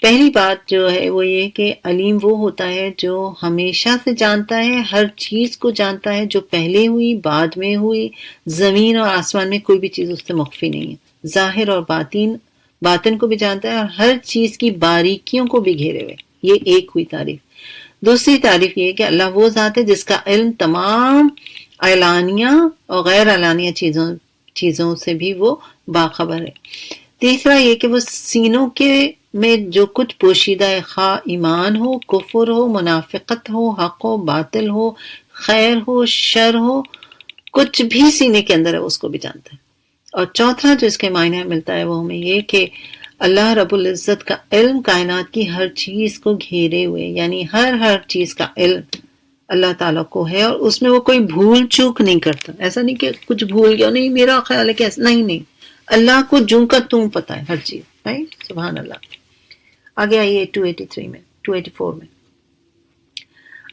پہلی بات جو ہے وہ یہ کہ علیم وہ ہوتا ہے جو ہمیشہ سے جانتا ہے، ہر چیز کو جانتا ہے، جو پہلے ہوئی، بعد میں ہوئی، زمین اور آسمان میں کوئی بھی چیز اس سے مخفی نہیں ہے، ظاہر اور باطن کو بھی جانتا ہے، اور ہر چیز کی باریکیوں کو بھی گھیرے ہوئے۔ یہ ایک ہوئی تعریف۔ دوسری تعریف یہ کہ اللہ وہ ذات ہے جس کا علم تمام اعلانیہ اور غیر اعلانیہ چیزوں سے بھی وہ باخبر ہے۔ تیسرا یہ کہ وہ سینوں میں جو کچھ پوشیدہ ہے، خواہ ایمان ہو، کفر ہو، منافقت ہو، حق ہو، باطل ہو، خیر ہو، شر ہو، کچھ بھی سینے کے اندر ہے اس کو بھی جانتا ہے۔ اور چوتھا جو اس کے معنی ملتا ہے وہ ہمیں یہ کہ اللہ رب العزت کا علم کائنات کی ہر چیز کو گھیرے ہوئے، یعنی ہر چیز کا علم اللہ تعالیٰ کو ہے، اور اس میں وہ کوئی بھول چوک نہیں کرتا۔ ایسا نہیں کہ کچھ بھول گیا، نہیں میرا خیال ہے کہ ایسا نہیں، اللہ کو جوں کا توں پتا ہے ہر چیز، رائٹ؟ سبحان اللہ۔ آگے آئیے 283 میں، 284 میں۔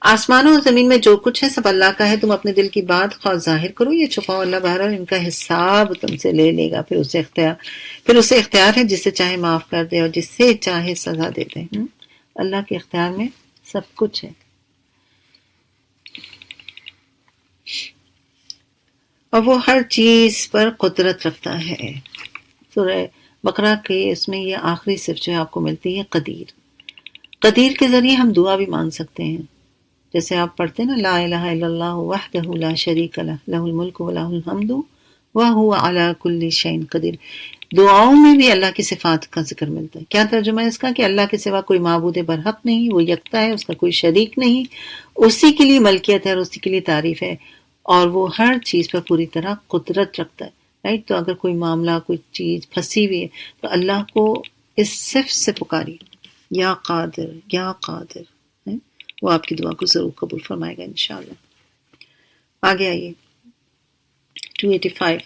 آسمانوں اور زمین میں جو کچھ ہے سب اللہ کا ہے، تم اپنے دل کی بات خواہ ظاہر کرو یا چھپاؤ، اللہ بہرحال ان کا حساب تم سے لے لے گا۔ پھر اسے اختیار ہے، جسے چاہے معاف کر دے اور جسے چاہے سزا دے دے۔ اللہ کے اختیار میں سب کچھ ہے۔ اور وہ ہر چیز پر قدرت رکھتا ہے۔ سورہ بقرہ کے اس میں یہ آخری صفت جو ہے آپ کو ملتی ہے قدیر کے ذریعے ہم دعا بھی مانگ سکتے ہیں، جیسے آپ پڑھتے ہیں نا، لا الہ الا اللہ وحدہ لا شریک لہ لہ الملک ولہ الحمد وہو علی کل شیء قدیر۔ دعاؤں میں بھی اللہ کی صفات کا ذکر ملتا ہے۔ کیا ترجمہ ہے اس کا؟ کہ اللہ کے سوا کوئی معبود برحق نہیں، وہ یکتا ہے، اس کا کوئی شریک نہیں، اسی کے لیے ملکیت ہے اور اسی کے لیے تعریف ہے، اور وہ ہر چیز پر پوری طرح قدرت رکھتا ہے، رائٹ؟ تو اگر کوئی معاملہ، کوئی چیز پھنسی ہوئی ہے تو اللہ کو اس صفت سے پکاری، یا قادر، یا قادر، وہ آپ کی دعا کو ضرور قبول فرمائے گا انشاءاللہ۔ آگے آئیے 285۔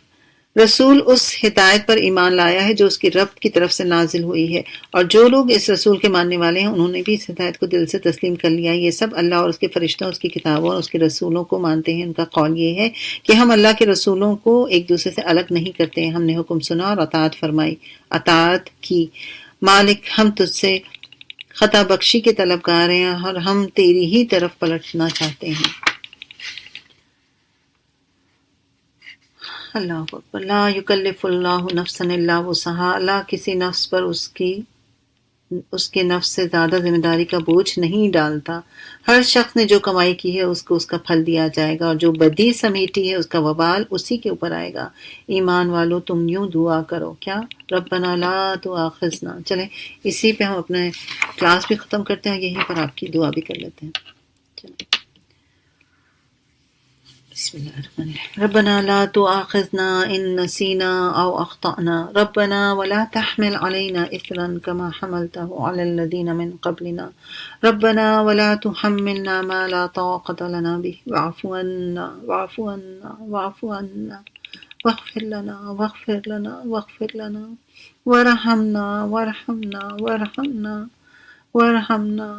رسول اس ہدایت پر ایمان لایا ہے جو اس کی رب کی طرف سے نازل ہوئی ہے، اور جو لوگ اس رسول کے ماننے والے ہیں انہوں نے بھی اس ہدایت کو دل سے تسلیم کر لیا ہے۔ یہ سب اللہ اور اس کے فرشتوں، اس کی کتابوں اور اس کے رسولوں کو مانتے ہیں۔ ان کا قول یہ ہے کہ ہم اللہ کے رسولوں کو ایک دوسرے سے الگ نہیں کرتے ہیں۔ ہم نے حکم سنا اور اطاعت فرمائی، اطاعت کی۔ مالک ہم تجھ سے خطا بخشی کے طلبگار ہیں اور ہم تیری ہی طرف پلٹنا چاہتے ہیں۔ اللہ اکبر۔ لا یکلف اللہ نفسا الا وسعها، اللہ کسی نفس پر اس کے نفس سے زیادہ ذمہ داری کا بوجھ نہیں ڈالتا۔ ہر شخص نے جو کمائی کی ہے اس کو اس کا پھل دیا جائے گا، اور جو بدی سمیٹی ہے اس کا وبال اسی کے اوپر آئے گا۔ ایمان والو تم یوں دعا کرو، کیا؟ ربنا لا تؤاخذنا۔ چلیں اسی پہ ہم اپنے کلاس بھی ختم کرتے ہیں، یہیں پر آپ کی دعا بھی کر لیتے ہیں۔ چلیں بسم اللہ الرحمن الرحیم۔ ربنا لا تؤاخذنا ان نسینا او اخطأنا، ربنا ولا تحمل علينا اثرا كما حملته على الذين من قبلنا، ربنا ولا تحملنا ما لا طاقة لنا به، واعف عنا واعف عنا واعف عنا واغفر لنا واغفر لنا واغفر لنا وارحمنا وارحمنا وارحمنا وارحمنا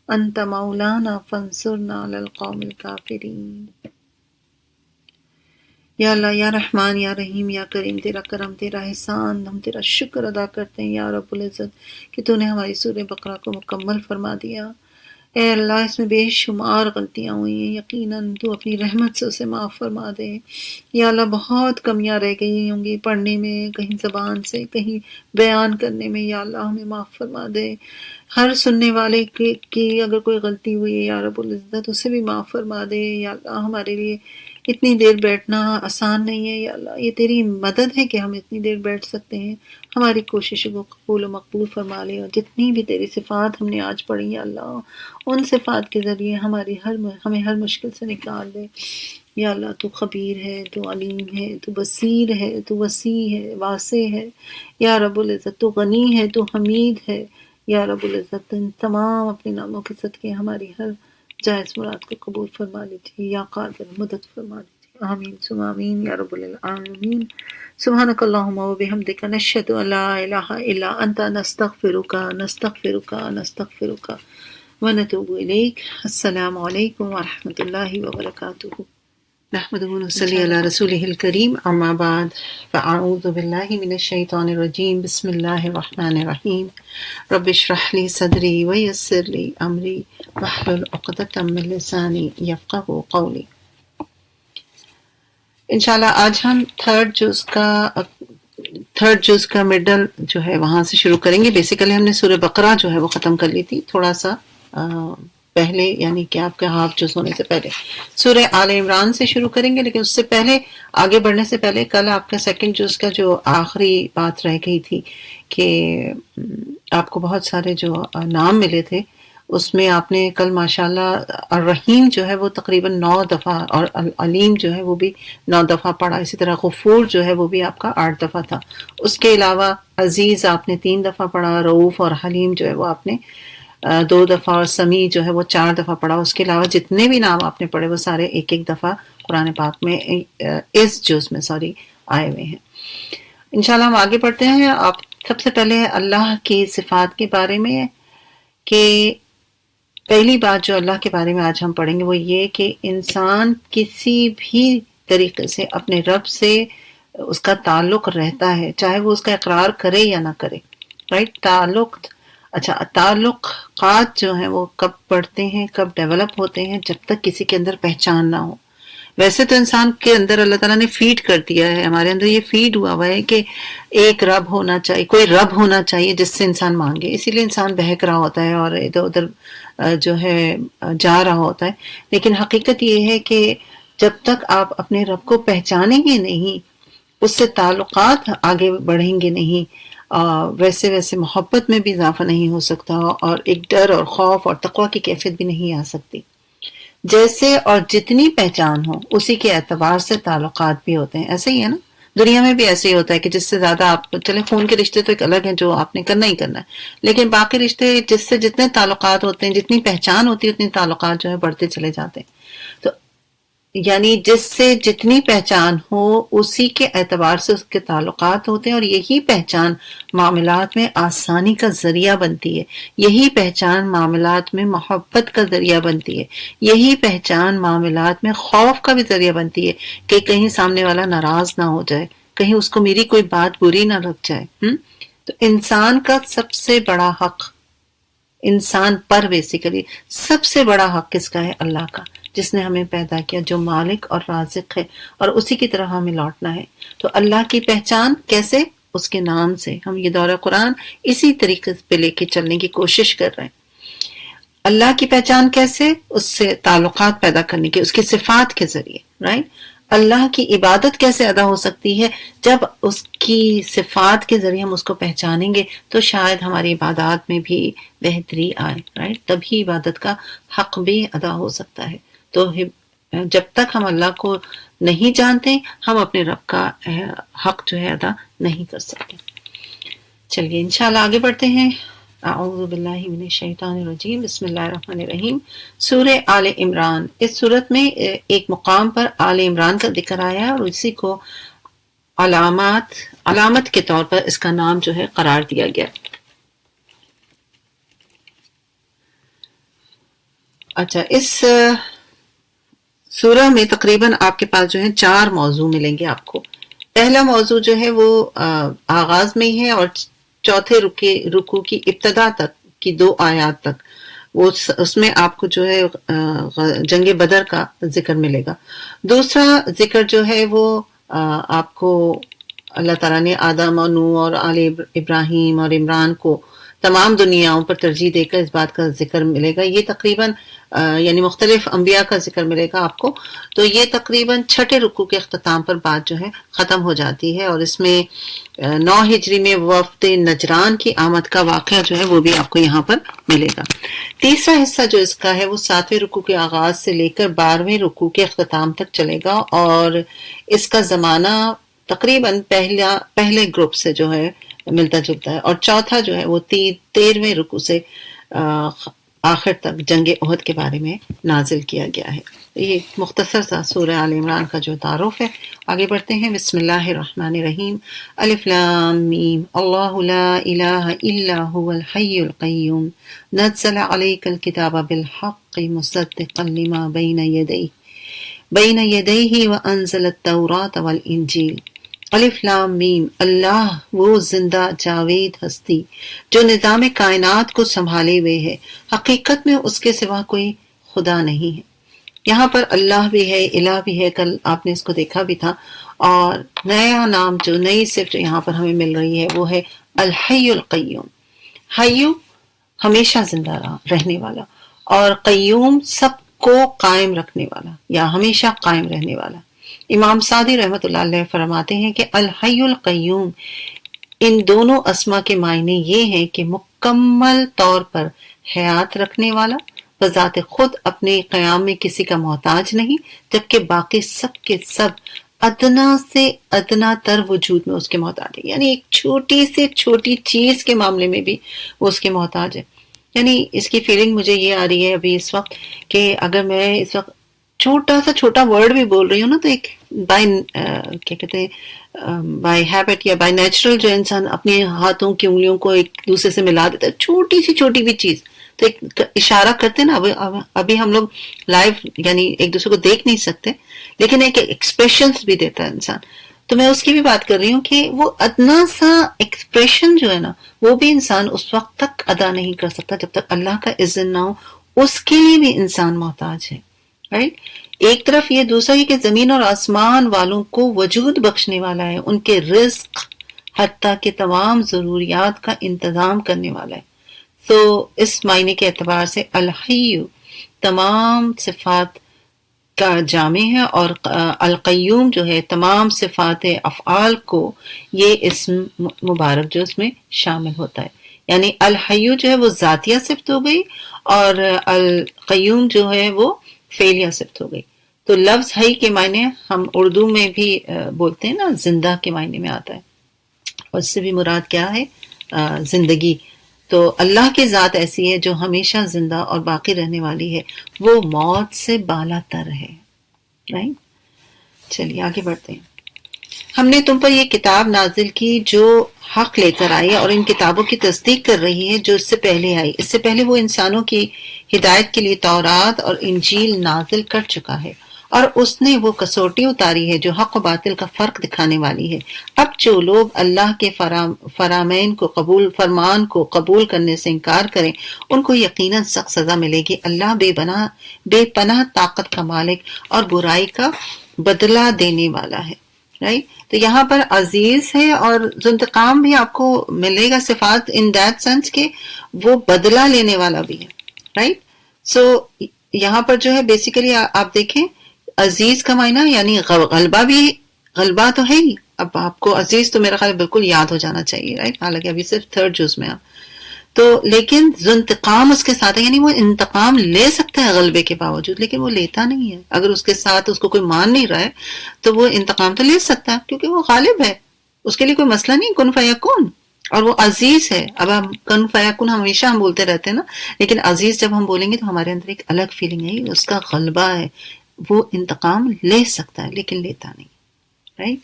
انت مولانا فانصرنا على القوم الكافرين۔ یا اللہ، یا رحمان، یا رحیم، یا کریم، تیرا کرم، تیرا احسان، ہم تیرا شکر ادا کرتے ہیں یا رب العزت کہ تو نے ہماری سورہ بقرہ کو مکمل فرما دیا۔ اے اللہ، اس میں بے شمار غلطیاں ہوئی ہیں، یقیناً تو اپنی رحمت سے اسے معاف فرما دے۔ یا اللہ، بہت کمیاں رہ گئی ہوں گی پڑھنے میں، کہیں زبان سے، کہیں بیان کرنے میں، یا اللہ ہمیں معاف فرما دے۔ ہر سننے والے کی اگر کوئی غلطی ہوئی ہے یا رب العزت اسے بھی معاف فرما دے۔ یا اللہ، ہمارے لیے اتنی دیر بیٹھنا آسان نہیں ہے، یا اللہ یہ تیری مدد ہے کہ ہم اتنی دیر بیٹھ سکتے ہیں۔ ہماری کوششوں کو قبول و مقبول فرما لے، اور جتنی بھی تیری صفات ہم نے آج پڑھی یا اللہ، ان صفات کے ذریعے ہمیں ہر مشکل سے نکال دے۔ یا اللہ تو خبیر ہے، تو علیم ہے، تو بصیر ہے، تو وسیع ہے، واسع ہے۔ یا رب العزت تو غنی ہے، تو حمید ہے۔ یا رب العزت ان تمام اپنے ناموں کے صدقے ہماری ہر جائز مراد کو قبول فرما لیجیے، یا قادر مدد فرما لیجیے۔ آمین ثم آمین یا رب العالمین۔ سبحانک اللہم و بحمدک، نشہد ان لا الہ الا انت، نستغفرک نستغفرک نستغفرک ونتوب الیک۔ السلام علیکم ورحمۃ اللہ وبرکاتہ۔ نحمدہ ونصلی علی رسولہ الکریم، اما بعد فاعوذ باللہ من الشیطان الرجیم، بسم اللہ الرحمن الرحیم۔ رب اشرح لی صدری ویسر لی امری واحلل عقدۃ من لسانی یفقہوا قولی۔ انشاءاللہ آج ہم تھرڈ جز کا مڈل جو ہے وہاں سے شروع کریں گے۔ بیسیکلی ہم نے سورہ بقرہ جو ہے وہ ختم کر لی تھی تھوڑا سا پہلے، یعنی کہ آپ کا ہاف جز ہونے سے پہلے۔ سورہ آل عمران سے شروع کریں گے، لیکن اس سے پہلے آگے بڑھنے سے پہلے کل آپ کا سیکنڈ جز کا جو آخری بات رہ گئی تھی کہ آپ کو بہت سارے جو نام ملے تھے اس میں آپ نے کل ماشاءاللہ الرحیم جو ہے وہ تقریباً 9 دفعہ، اور العلیم جو ہے وہ بھی 9 دفعہ پڑھا۔ اسی طرح غفور جو ہے وہ بھی آپ کا 8 دفعہ تھا۔ اس کے علاوہ عزیز آپ نے 3 دفعہ پڑھا، رؤوف اور حلیم جو ہے وہ آپ نے 2 دفعہ، اور سمیع جو ہے وہ 4 دفعہ پڑھا۔ اس کے علاوہ جتنے بھی نام آپ نے پڑھے وہ سارے ایک ایک دفعہ قرآن پاک میں اس جز میں آئے ہوئے ہیں۔ انشاءاللہ ہم آگے بڑھتے ہیں۔ آپ سب سے پہلے اللہ کی صفات کے بارے میں، کہ پہلی بات جو اللہ کے بارے میں آج ہم پڑھیں گے وہ یہ کہ انسان کسی بھی طریقے سے اپنے رب سے اس کا تعلق رہتا ہے، چاہے وہ اس کا اقرار کرے یا نہ کرے، رائٹ؟ تعلقات جو ہیں وہ کب بڑھتے ہیں، کب ڈیولپ ہوتے ہیں؟ جب تک کسی کے اندر پہچان نہ ہو۔ ویسے تو انسان کے اندر اللہ تعالیٰ نے فیڈ کر دیا ہے، ہمارے اندر یہ فیڈ ہوا ہے کہ ایک رب ہونا چاہیے، کوئی رب ہونا چاہیے جس سے انسان مانگے، اسی لیے انسان بہک رہا ہوتا ہے اور ادھر ادھر جو ہے جا رہا ہوتا ہے۔ لیکن حقیقت یہ ہے کہ جب تک آپ اپنے رب کو پہچانیں گے نہیں، اس سے تعلقات آگے بڑھیں گے نہیں، ویسے محبت میں بھی اضافہ نہیں ہو سکتا، اور ایک ڈر اور خوف اور تقوی کی کیفیت بھی نہیں آ سکتی۔ جیسے اور جتنی پہچان ہو اسی کے اعتبار سے تعلقات بھی ہوتے ہیں، ایسے ہی ہے نا؟ دنیا میں بھی ایسے ہی ہوتا ہے کہ جس سے زیادہ آپ، چلے خون کے رشتے تو ایک الگ ہیں جو آپ نے کرنا ہی کرنا ہے، لیکن باقی رشتے جس سے جتنے تعلقات ہوتے ہیں، جتنی پہچان ہوتی ہے اتنی تعلقات جو ہے بڑھتے چلے جاتے ہیں۔ تو یعنی جس سے جتنی پہچان ہو اسی کے اعتبار سے اس کے تعلقات ہوتے ہیں، اور یہی پہچان معاملات میں آسانی کا ذریعہ بنتی ہے، یہی پہچان معاملات میں محبت کا ذریعہ بنتی ہے، یہی پہچان معاملات میں خوف کا بھی ذریعہ بنتی ہے کہ کہیں سامنے والا ناراض نہ ہو جائے، کہیں اس کو میری کوئی بات بری نہ لگ جائے۔ تو انسان کا سب سے بڑا حق، انسان پر بیسیکلی سب سے بڑا حق کس کا ہے؟ اللہ کا، جس نے ہمیں پیدا کیا، جو مالک اور رازق ہے، اور اسی کی طرح ہمیں لوٹنا ہے۔ تو اللہ کی پہچان کیسے؟ اس کے نام سے۔ ہم یہ دورہ قرآن اسی طریقے پہ لے کے چلنے کی کوشش کر رہے ہیں۔ اللہ کی پہچان کیسے؟ اس سے تعلقات پیدا کرنے کے، اس کی صفات کے ذریعے، رائٹ؟ اللہ کی عبادت کیسے ادا ہو سکتی ہے؟ جب اس کی صفات کے ذریعے ہم اس کو پہچانیں گے تو شاید ہماری عبادات میں بھی بہتری آئے، رائٹ؟ تبھی عبادت کا حق بھی ادا ہو سکتا ہے۔ تو جب تک ہم اللہ کو نہیں جانتے، ہم اپنے رب کا حق جو ہے ادا نہیں کر سکتے۔ چلیے انشاءاللہ آگے بڑھتے ہیں۔ اعوذ باللہ من الشیطان الرجیم، بسم اللہ الرحمن الرحیم۔ سورہ آل عمران، اس صورت میں ایک مقام پر آل عمران کا ذکر آیا ہے اور اسی کو علامت کے طور پر اس کا نام جو ہے قرار دیا گیا۔ اچھا، اس سورہ میں تقریباً آپ کے پاس جو ہے 4 موضوع ملیں گے آپ کو۔ پہلا موضوع جو ہے وہ آغاز میں ہی ہے، اور چوتھے رکوع کی ابتدا تک کی 2 آیات تک، وہ اس میں آپ کو جو ہے جنگ بدر کا ذکر ملے گا۔ دوسرا ذکر جو ہے وہ آپ کو اللہ تعالیٰ نے آدم اور نوح اور آل ابراہیم اور عمران کو تمام دنیاؤں پر ترجیح دے کر اس بات کا ذکر ملے گا۔ یہ تقریباً یعنی مختلف انبیاء کا ذکر ملے گا آپ کو۔ تو یہ تقریباً 6 رکوع کے اختتام پر بات جو ہے ختم ہو جاتی ہے، اور اس میں 9 ہجری میں وفد نجران کی آمد کا واقعہ جو ہے وہ بھی آپ کو یہاں پر ملے گا۔ تیسرا حصہ جو اس کا ہے وہ 7ویں رکوع کے آغاز سے لے کر 12ویں رکوع کے اختتام تک چلے گا، اور اس کا زمانہ تقریباً پہلے گروپ سے جو ہے ملتا جلتا ہے، اور چوتھا جو ہے وہ 13ویں رکوع سے آخر تک جنگ احد کے بارے میں نازل کیا گیا ہے۔ یہ مختصر سا سورہ آل عمران کا جو تعارف ہے۔ آگے بڑھتے ہیں۔ بسم اللہ الرحمن الرحیم۔ الف لام میم، اللہ لا الہ الا هو الحی القیوم نزل علیک الکتاب بالحق مصدقا لما بین یدیہ وانزل التوراۃ والانجیل۔ الف لام میم، اللہ وہ زندہ جاوید ہستی جو نظام کائنات کو سنبھالے ہوئے ہے، حقیقت میں اس کے سوا کوئی خدا نہیں ہے۔ یہاں پر اللہ بھی ہے، الہ بھی ہے، کل آپ نے اس کو دیکھا بھی تھا، اور نیا نام جو نئی صفت جو یہاں پر ہمیں مل رہی ہے وہ ہے الحی القیوم۔ حیو ہمیشہ زندہ رہنے والا، اور قیوم سب کو قائم رکھنے والا یا ہمیشہ قائم رہنے والا۔ امام سعدی رحمۃ اللہ علیہ فرماتے ہیں کہ الحی القیوم، ان دونوں اسما کے معنی یہ ہیں کہ مکمل طور پر حیات رکھنے والا، بذات خود اپنے قیام میں کسی کا محتاج نہیں، جبکہ باقی سب کے سب ادنا سے ادنا تر وجود میں اس کے محتاج ہے، یعنی ایک چھوٹی سے چھوٹی چیز کے معاملے میں بھی وہ اس کے محتاج ہے۔ یعنی اس کی فیلنگ مجھے یہ آ رہی ہے ابھی اس وقت کہ اگر میں اس وقت چھوٹا سا چھوٹا ورڈ بھی بول رہی ہوں نا، تو ایک کیا کہتے ہیں بائی ہیبٹ یا بائی نیچرل جو انسان اپنے ہاتھوں کی انگلیوں کو ایک دوسرے سے ملا دیتا ہے، چھوٹی سی چھوٹی بھی چیز تو ایک اشارہ کرتے نا۔ ابھی ہم لوگ لائیو یعنی ایک دوسرے کو دیکھ نہیں سکتے، لیکن ایک ایکسپریشنز بھی دیتا ہے انسان۔ تو میں اس کی بھی بات کر رہی ہوں کہ وہ ادنا سا ایکسپریشن جو ہے نا، وہ بھی انسان اس وقت تک ادا نہیں کر سکتا جب تک اللہ کا اذن نہ ہو، اس کے لیے بھی انسان محتاج ہے، رائٹ؟ ایک طرف یہ، دوسرا یہ کہ زمین اور آسمان والوں کو وجود بخشنے والا ہے، ان کے رزق حتیٰ کہ تمام ضروریات کا انتظام کرنے والا ہے۔ تو اس معنی کے اعتبار سے الحی تمام صفات کا جامع ہے، اور القیوم جو ہے تمام صفات افعال کو یہ اسم مبارک جو اس میں شامل ہوتا ہے۔ یعنی الحیو جو ہے وہ ذاتیہ صفت ہو گئی، اور القیوم جو ہے وہ فعلیہ صفت ہو گئی۔ تو لفظ حی کے معنی ہم اردو میں بھی بولتے ہیں نا، زندہ کے معنی میں آتا ہے، اور اس سے بھی مراد کیا ہے؟ زندگی۔ تو اللہ کی ذات ایسی ہے جو ہمیشہ زندہ اور باقی رہنے والی ہے، وہ موت سے بالا تر ہے، رائٹ. چلیے آگے بڑھتے ہیں. ہم نے تم پر یہ کتاب نازل کی جو حق لے کر آئی اور ان کتابوں کی تصدیق کر رہی ہے جو اس سے پہلے آئی. اس سے پہلے وہ انسانوں کی ہدایت کے لیے تورات اور انجیل نازل کر چکا ہے اور اس نے وہ کسوٹی اتاری ہے جو حق و باطل کا فرق دکھانے والی ہے. اب جو لوگ اللہ کے فرمان کو قبول کرنے سے انکار کریں ان کو یقیناً سخت سزا ملے گی. اللہ بے پناہ طاقت کا مالک اور برائی کا بدلہ دینے والا ہے. رائٹ. تو یہاں پر عزیز ہے اور ذوالانتقام بھی آپ کو ملے گا صفات ان دیٹ سینس کہ وہ بدلہ لینے والا بھی ہے. رائٹ. سو یہاں پر جو ہے بیسیکلی آپ دیکھیں عزیز کا معنی یعنی غلبہ تو ہے ہی. اب آپ کو عزیز تو میرا خیال بالکل یاد ہو جانا چاہیے. رائٹ. حالانکہ ابھی صرف تھرڈ جز میں تو لیکن ذوالانتقام اس کے ساتھ ہے یعنی وہ انتقام لے سکتا ہے غلبے کے باوجود لیکن وہ لیتا نہیں ہے. اگر اس کے ساتھ اس کو کوئی مان نہیں رہا ہے تو وہ انتقام تو لے سکتا ہے کیونکہ وہ غالب ہے. اس کے لیے کوئی مسئلہ نہیں. کن فیکون. اور وہ عزیز ہے. اب ہم کن فیکون ہمیشہ ہم بولتے رہتے ہیں نا لیکن عزیز جب ہم بولیں گے تو ہمارے اندر ایک الگ فیلنگ ہے. اس کا غلبہ ہے. وہ انتقام لے سکتا ہے لیکن لیتا نہیں. رائٹ.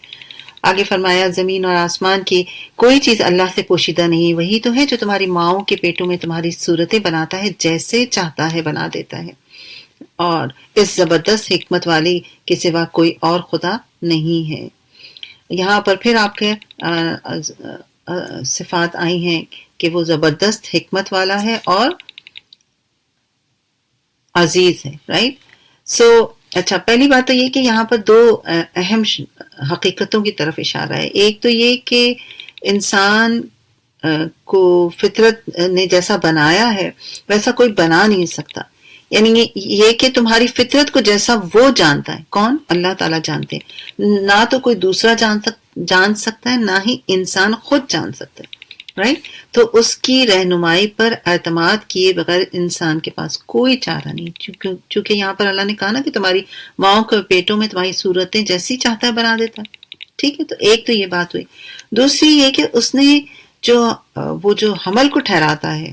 آگے فرمایا زمین اور آسمان کی کوئی چیز اللہ سے پوشیدہ نہیں. وہی تو ہے جو تمہاری ماؤں کے پیٹوں میں تمہاری صورتیں بناتا ہے جیسے چاہتا ہے بنا دیتا ہے اور اس زبردست حکمت والی کے سوا کوئی اور خدا نہیں ہے. یہاں پر پھر آپ کے صفات آئی ہیں کہ وہ زبردست حکمت والا ہے اور عزیز ہے. رائٹ. سو اچھا پہلی بات تو یہ کہ یہاں پر دو اہم حقیقتوں کی طرف اشارہ ہے. ایک تو یہ کہ انسان کو فطرت نے جیسا بنایا ہے ویسا کوئی بنا نہیں سکتا. یعنی یہ کہ تمہاری فطرت کو جیسا وہ جانتا ہے. کون؟ اللہ تعالیٰ جانتے ہیں. نہ تو کوئی دوسرا جان سکتا ہے نہ ہی انسان خود جان سکتا ہے. رائٹ. تو اس کی رہنمائی پر اعتماد کیے بغیر انسان کے پاس کوئی چارہ نہیں. چونکہ یہاں پر اللہ نے کہا نا کہ تمہاری ماؤں کے پیٹوں میں تمہاری صورتیں جیسی چاہتا ہے بنا دیتا ہے. ٹھیک ہے. تو ایک تو یہ بات ہوئی. دوسری یہ کہ اس نے وہ جو حمل کو ٹھہراتا ہے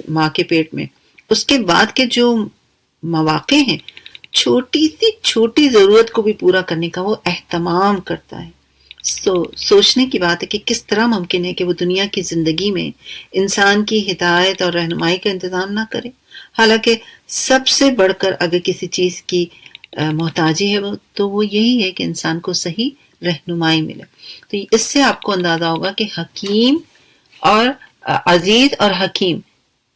ماں کے پیٹ میں اس کے بعد کے جو مواقع ہیں چھوٹی سی چھوٹی ضرورت کو بھی پورا کرنے کا وہ اہتمام کرتا ہے. سوچنے کی بات ہے کہ کس طرح ممکن ہے کہ وہ دنیا کی زندگی میں انسان کی ہدایت اور رہنمائی کا انتظام نہ کرے. حالانکہ سب سے بڑھ کر اگر کسی چیز کی محتاجی ہے تو وہ یہی ہے کہ انسان کو صحیح رہنمائی ملے. تو اس سے آپ کو اندازہ ہوگا کہ حکیم اور عزیز اور حکیم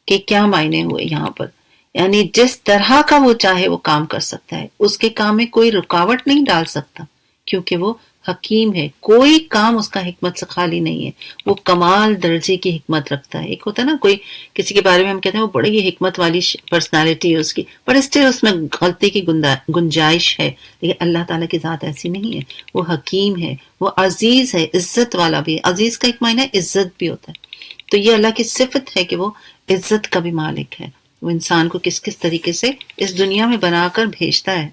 کے کیا معنی ہوئے یہاں پر. یعنی جس طرح کا وہ چاہے وہ کام کر سکتا ہے. اس کے کام میں کوئی رکاوٹ نہیں ڈال سکتا کیونکہ وہ حکیم ہے. کوئی کام اس کا حکمت سے خالی نہیں ہے. وہ کمال درجے کی حکمت رکھتا ہے. ایک ہوتا ہے نا کوئی کسی کے بارے میں ہم کہتے ہیں وہ بڑی ہی حکمت والی پرسنالٹی ہے اس کی پر اس میں غلطی کی گنجائش ہے. لیکن اللہ تعالیٰ کی ذات ایسی نہیں ہے. وہ حکیم ہے. وہ عزیز ہے. عزت والا بھی ہے. عزیز کا ایک معنی عزت بھی ہوتا ہے. تو یہ اللہ کی صفت ہے کہ وہ عزت کا بھی مالک ہے. وہ انسان کو کس کس طریقے سے اس دنیا میں بنا کر بھیجتا ہے.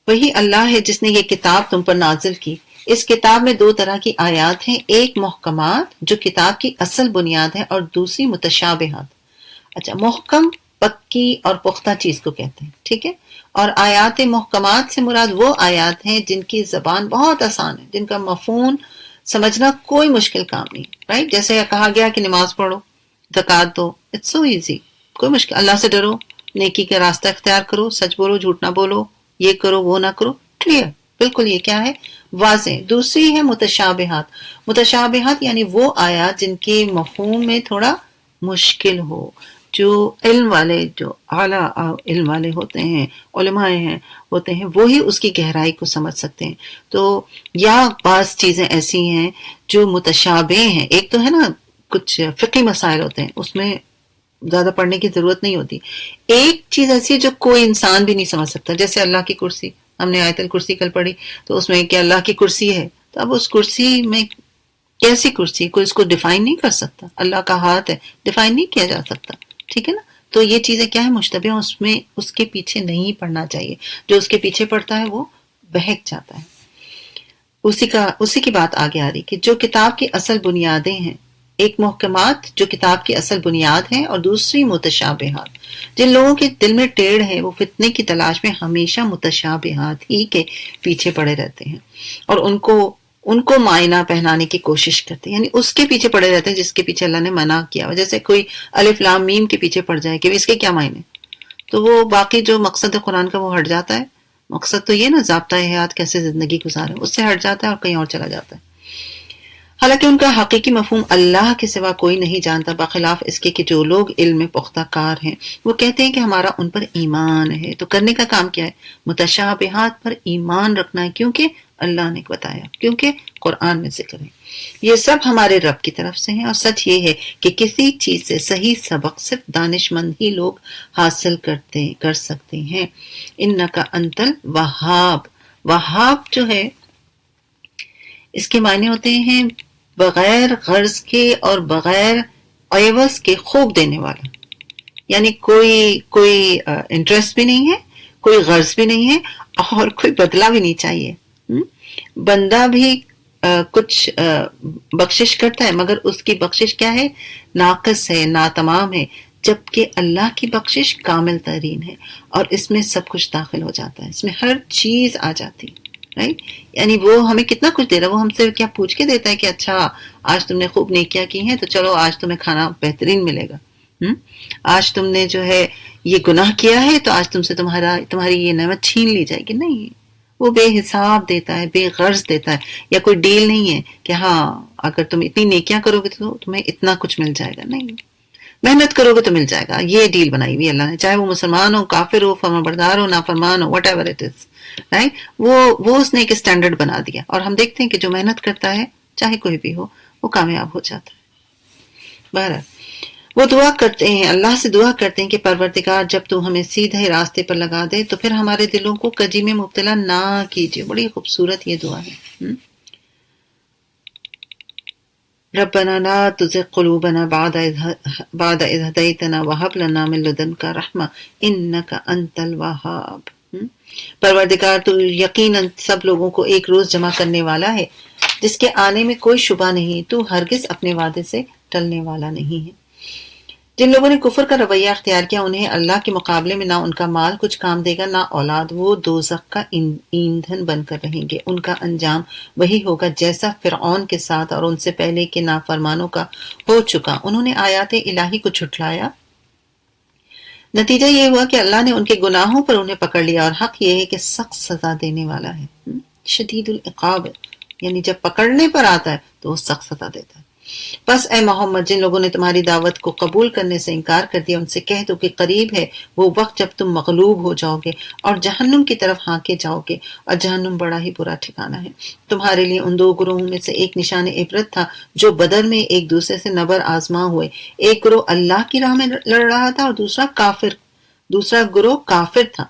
وہی اللہ ہے جس نے یہ کتاب تم پر نازل کی. اس کتاب میں دو طرح کی آیات ہیں. ایک محکمات جو کتاب کی اصل بنیاد ہے اور دوسری متشابہات. اچھا محکم پکی اور پختہ چیز کو کہتے ہیں. ٹھیک ہے. اور آیات محکمات سے مراد وہ آیات ہیں جن کی زبان بہت آسان ہے جن کا مفہوم سمجھنا کوئی مشکل کام نہیں. رائٹ. جیسے کہا گیا کہ نماز پڑھو زکوٰۃ دو. It's so easy. کوئی مشکل. اللہ سے ڈرو نیکی کا راستہ اختیار کرو سچ بولو جھوٹ نہ بولو یہ کرو وہ نہ کرو. کلیئر. بالکل. یہ کیا ہے؟ واضح. دوسری ہے متشابہات. متشابہات یعنی وہ آیات جن کے مفہوم میں تھوڑا مشکل ہو. جو علم والے جو اعلیٰ علم والے ہوتے ہیں علماء ہوتے ہیں وہی اس کی گہرائی کو سمجھ سکتے ہیں. تو یا بعض چیزیں ایسی ہیں جو متشابہ ہیں. ایک تو ہے نا کچھ فقہی مسائل ہوتے ہیں اس میں زیادہ پڑھنے کی ضرورت نہیں ہوتی. ایک چیز ایسی ہے جو کوئی انسان بھی نہیں سمجھ سکتا. جیسے اللہ کی کرسی. ہم نے آیت الکرسی کل پڑھی تو اس میں کہ اللہ کی کرسی ہے. تو اب اس کرسی میں کیسی کرسی کوئی اس کو ڈیفائن نہیں کر سکتا. اللہ کا ہاتھ ہے ڈیفائن نہیں کیا جا سکتا. ٹھیک ہے نا. تو یہ چیزیں کیا ہے مشتبہ. اس میں اس کے پیچھے نہیں پڑھنا چاہیے. جو اس کے پیچھے پڑتا ہے وہ بہک جاتا ہے. اسی کی بات آگے آ رہی کہ جو کتاب کی اصل بنیادیں ہیں ایک محکمات جو کتاب کی اصل بنیاد ہیں، اور دوسری متشابہات. جن لوگوں کے دل میں ٹیڑھ ہے وہ فتنے کی تلاش میں ہمیشہ متشابہات ہی کے پیچھے پڑے رہتے ہیں، اور ان کو معنی پہنانے کی کوشش کرتے ہیں، یعنی اس کے پیچھے پڑے رہتے ہیں جس کے پیچھے اللہ نے منع کیا. جیسے کوئی الف لام میم کے پیچھے پڑ جائے کہ اس کے کیا معنی، تو وہ باقی جو مقصد ہے قرآن کا وہ ہٹ جاتا ہے. مقصد تو یہ نا ضابطۂ حیات کیسے زندگی گزارے، اس سے ہٹ جاتا ہے اور کہیں اور چلا جاتا ہے. حالانکہ ان کا حقیقی مفہوم اللہ کے سوا کوئی نہیں جانتا، بخلاف اس کے کہ جو لوگ علم میں پختہ کار ہیں وہ کہتے ہیں کہ ہمارا ان پر ایمان ہے. تو کرنے کا کام کیا ہے؟ متشابہات پر ایمان رکھنا ہے، کیونکہ اللہ نے بتایا، کیونکہ قرآن میں ذکر ہے. یہ سب ہمارے رب کی طرف سے ہیں، اور سچ یہ ہے کہ کسی چیز سے صحیح سبق صرف دانش مند ہی لوگ حاصل کر سکتے ہیں. انک انت الوہاب. وہاب جو ہے اس کے معنی ہوتے ہیں بغیر غرض کے اور بغیر عوض کے خوب دینے والا. یعنی کوئی انٹرسٹ بھی نہیں ہے، کوئی غرض بھی نہیں ہے، اور کوئی بدلہ بھی نہیں چاہیے. بندہ بھی کچھ بخشش کرتا ہے، مگر اس کی بخشش کیا ہے؟ ناقص ہے، ناتمام ہے، جبکہ اللہ کی بخشش کامل ترین ہے، اور اس میں سب کچھ داخل ہو جاتا ہے، اس میں ہر چیز آ جاتی ہے. رائٹ؟ یعنی وہ ہمیں کتنا کچھ دے رہا ہے. وہ ہم سے کیا پوچھ کے دیتا ہے کہ اچھا آج تم نے خوب نیکیاں کی ہیں تو چلو آج تمہیں کھانا بہترین ملے گا، آج تم نے جو ہے یہ گناہ کیا ہے تو آج تم سے تمہاری یہ نعمت چھین لی جائے گی. نہیں، وہ بے حساب دیتا ہے، بے غرض دیتا ہے. یا کوئی ڈیل نہیں ہے کہ ہاں اگر تم اتنی نیکیاں کرو گے تو تمہیں اتنا کچھ مل جائے گا. نہیں، محنت کرو گے تو مل جائے گا. یہ ڈیل بنائی ہوئی اللہ نے، چاہے وہ مسلمان ہو، کافر ہو، فرمانبردار ہو، نافرمان ہو، whatever it is. Right? وہ اس نے ایک اسٹینڈرڈ بنا دیا، اور ہم دیکھتے ہیں کہ جو محنت کرتا ہے چاہے کوئی بھی ہو وہ کامیاب ہو جاتا ہے. بہرحال وہ دعا کرتے ہیں، اللہ سے دعا کرتے ہیں کہ پروردگار جب تو ہمیں سیدھے راستے پر لگا دے تو پھر ہمارے دلوں کو کجی میں مبتلا نہ کیجیے. بڑی خوبصورت یہ دعا ہے. ربنا لا تزغ قلوبنا بعد إذ هديتنا وهب لنا من لدنك رحمة إنك أنت الوهاب. پروردگار تو یقیناً سب لوگوں کو ایک روز جمع کرنے والا ہے جس کے آنے میں کوئی شبہ نہیں، تو ہرگز اپنے وعدے سے ٹلنے والا نہیں ہے. جن لوگوں نے کفر کا رویہ اختیار کیا انہیں اللہ کے مقابلے میں نہ ان کا مال کچھ کام دے گا نہ اولاد. وہ دوزخ کا ایندھن بن کر رہیں گے. ان کا انجام وہی ہوگا جیسا فرعون کے ساتھ اور ان سے پہلے کے نافرمانوں کا ہو چکا. انہوں نے آیات الہی کو جھٹلایا، نتیجہ یہ ہوا کہ اللہ نے ان کے گناہوں پر انہیں پکڑ لیا، اور حق یہ ہے کہ سخت سزا دینے والا ہے. شدید العقاب، یعنی جب پکڑنے پر آتا ہے تو وہ سخت سزا دیتا ہے. بس اے محمد جن لوگوں نے تمہاری دعوت کو قبول کرنے سے انکار کر دیا ان سے کہہ دو کہ قریب ہے وہ وقت جب تم مغلوب ہو جاؤ گے اور جہنم کی طرف ہانکے جاؤ گے، اور جہنم بڑا ہی برا ٹھکانہ ہے. تمہارے لیے ان دو گروہوں میں سے ایک نشان عبرت تھا جو بدر میں ایک دوسرے سے نبر آزما ہوئے. ایک گروہ اللہ کی راہ میں لڑ رہا تھا اور دوسرا گروہ کافر تھا.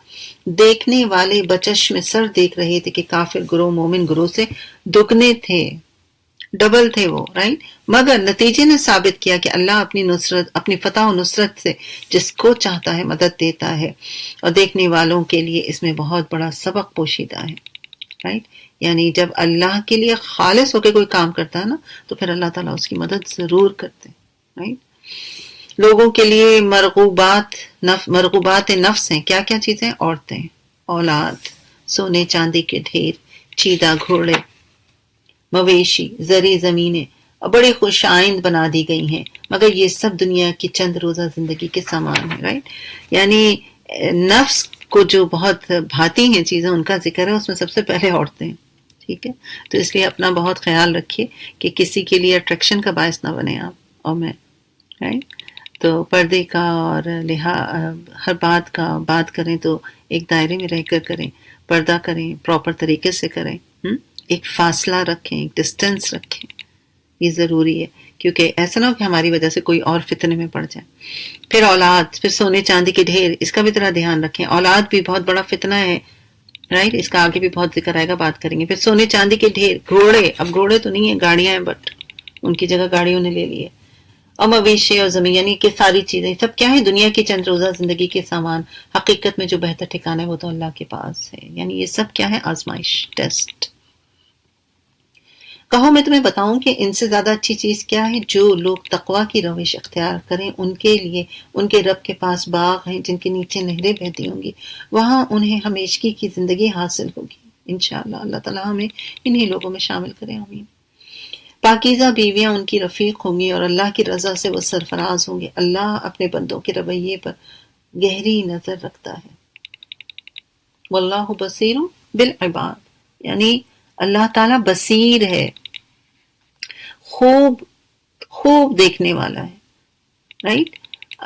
دیکھنے والے بچش میں سر دیکھ رہے تھے کہ کافر گروہ مومن گروہ سے دگنے تھے، ڈبل تھے وہ. رائٹ؟ مگر نتیجے نے ثابت کیا کہ اللہ اپنی فتح و نصرت سے جس کو چاہتا ہے مدد دیتا ہے، اور دیکھنے والوں کے لیے اس میں بہت بڑا سبق پوشیدہ ہے. رائٹ؟ یعنی جب اللہ کے لیے خالص ہو کے کوئی کام کرتا ہے نا تو پھر اللہ تعالیٰ اس کی مدد ضرور کرتے ہیں. رائٹ؟ لوگوں کے لیے مرغوبات نفس ہیں. کیا کیا چیزیں؟ عورتیں، اولاد، سونے چاندی کے ڈھیر، چیدہ گھوڑے، مویشی، زرعی زمینیں بڑی خوش آئند بنا دی گئی ہیں، مگر یہ سب دنیا کی چند روزہ زندگی کے سامان ہیں. رائٹ؟ یعنی نفس کو جو بہت بھاتی ہیں چیزیں ان کا ذکر ہے، اس میں سب سے پہلے عورتیں. ٹھیک ہے؟ تو اس لیے اپنا بہت خیال رکھیے کہ کسی کے لیے اٹریکشن کا باعث نہ بنے آپ اور میں. رائٹ؟ تو پردے کا اور ہر بات کا بات کریں تو ایک دائرے میں رہ کر کریں، پردہ کریں، پراپر طریقے سے کریں، ایک فاصلہ رکھیں، ایک ڈسٹنس رکھیں. یہ ضروری ہے کیونکہ ایسا نہ ہو کہ ہماری وجہ سے کوئی اور فتنے میں پڑ جائے. پھر اولاد، پھر سونے چاندی کے ڈھیر، اس کا بھی ذرا دھیان رکھیں. اولاد بھی بہت بڑا فتنہ ہے. رائٹ؟ اس کا آگے بھی بہت ذکر آئے گا، بات کریں گے. پھر سونے چاندی کے ڈھیر، گھوڑے، اب گھوڑے تو نہیں ہیں، گاڑیاں ہیں، بٹ ان کی جگہ گاڑیوں نے لے لی ہے. اور مویشی اور زمین، یعنی کہ ساری چیزیں سب کیا ہے؟ دنیا کی چند روزہ زندگی کے سامان. حقیقت میں جو بہتر ٹھکانہ ہے وہ تو اللہ کے پاس ہے. یعنی یہ سب کیا ہے؟ آزمائش، ٹیسٹ. کہو میں تمہیں بتاؤں کہ ان سے زیادہ اچھی چیز کیا ہے؟ جو لوگ تقوی کی روش اختیار کریں ان کے لیے ان کے رب کے پاس باغ ہیں جن کے نیچے نہریں بہتی ہوں گی، وہاں انہیں ہمیشگی کی زندگی حاصل ہوگی۔ انشاءاللہ اللہ تعالیٰ ہمیں انہی لوگوں میں شامل کریں، آمین۔ پاکیزہ بیویاں ان کی رفیق ہوں گی اور اللہ کی رضا سے وہ سرفراز ہوں گے۔ اللہ اپنے بندوں کے رویے پر گہری نظر رکھتا ہے۔ واللہ بصیر بالعباد، یعنی اللہ تعالیٰ بصیر ہے، خوب خوب دیکھنے والا ہے، رائٹ؟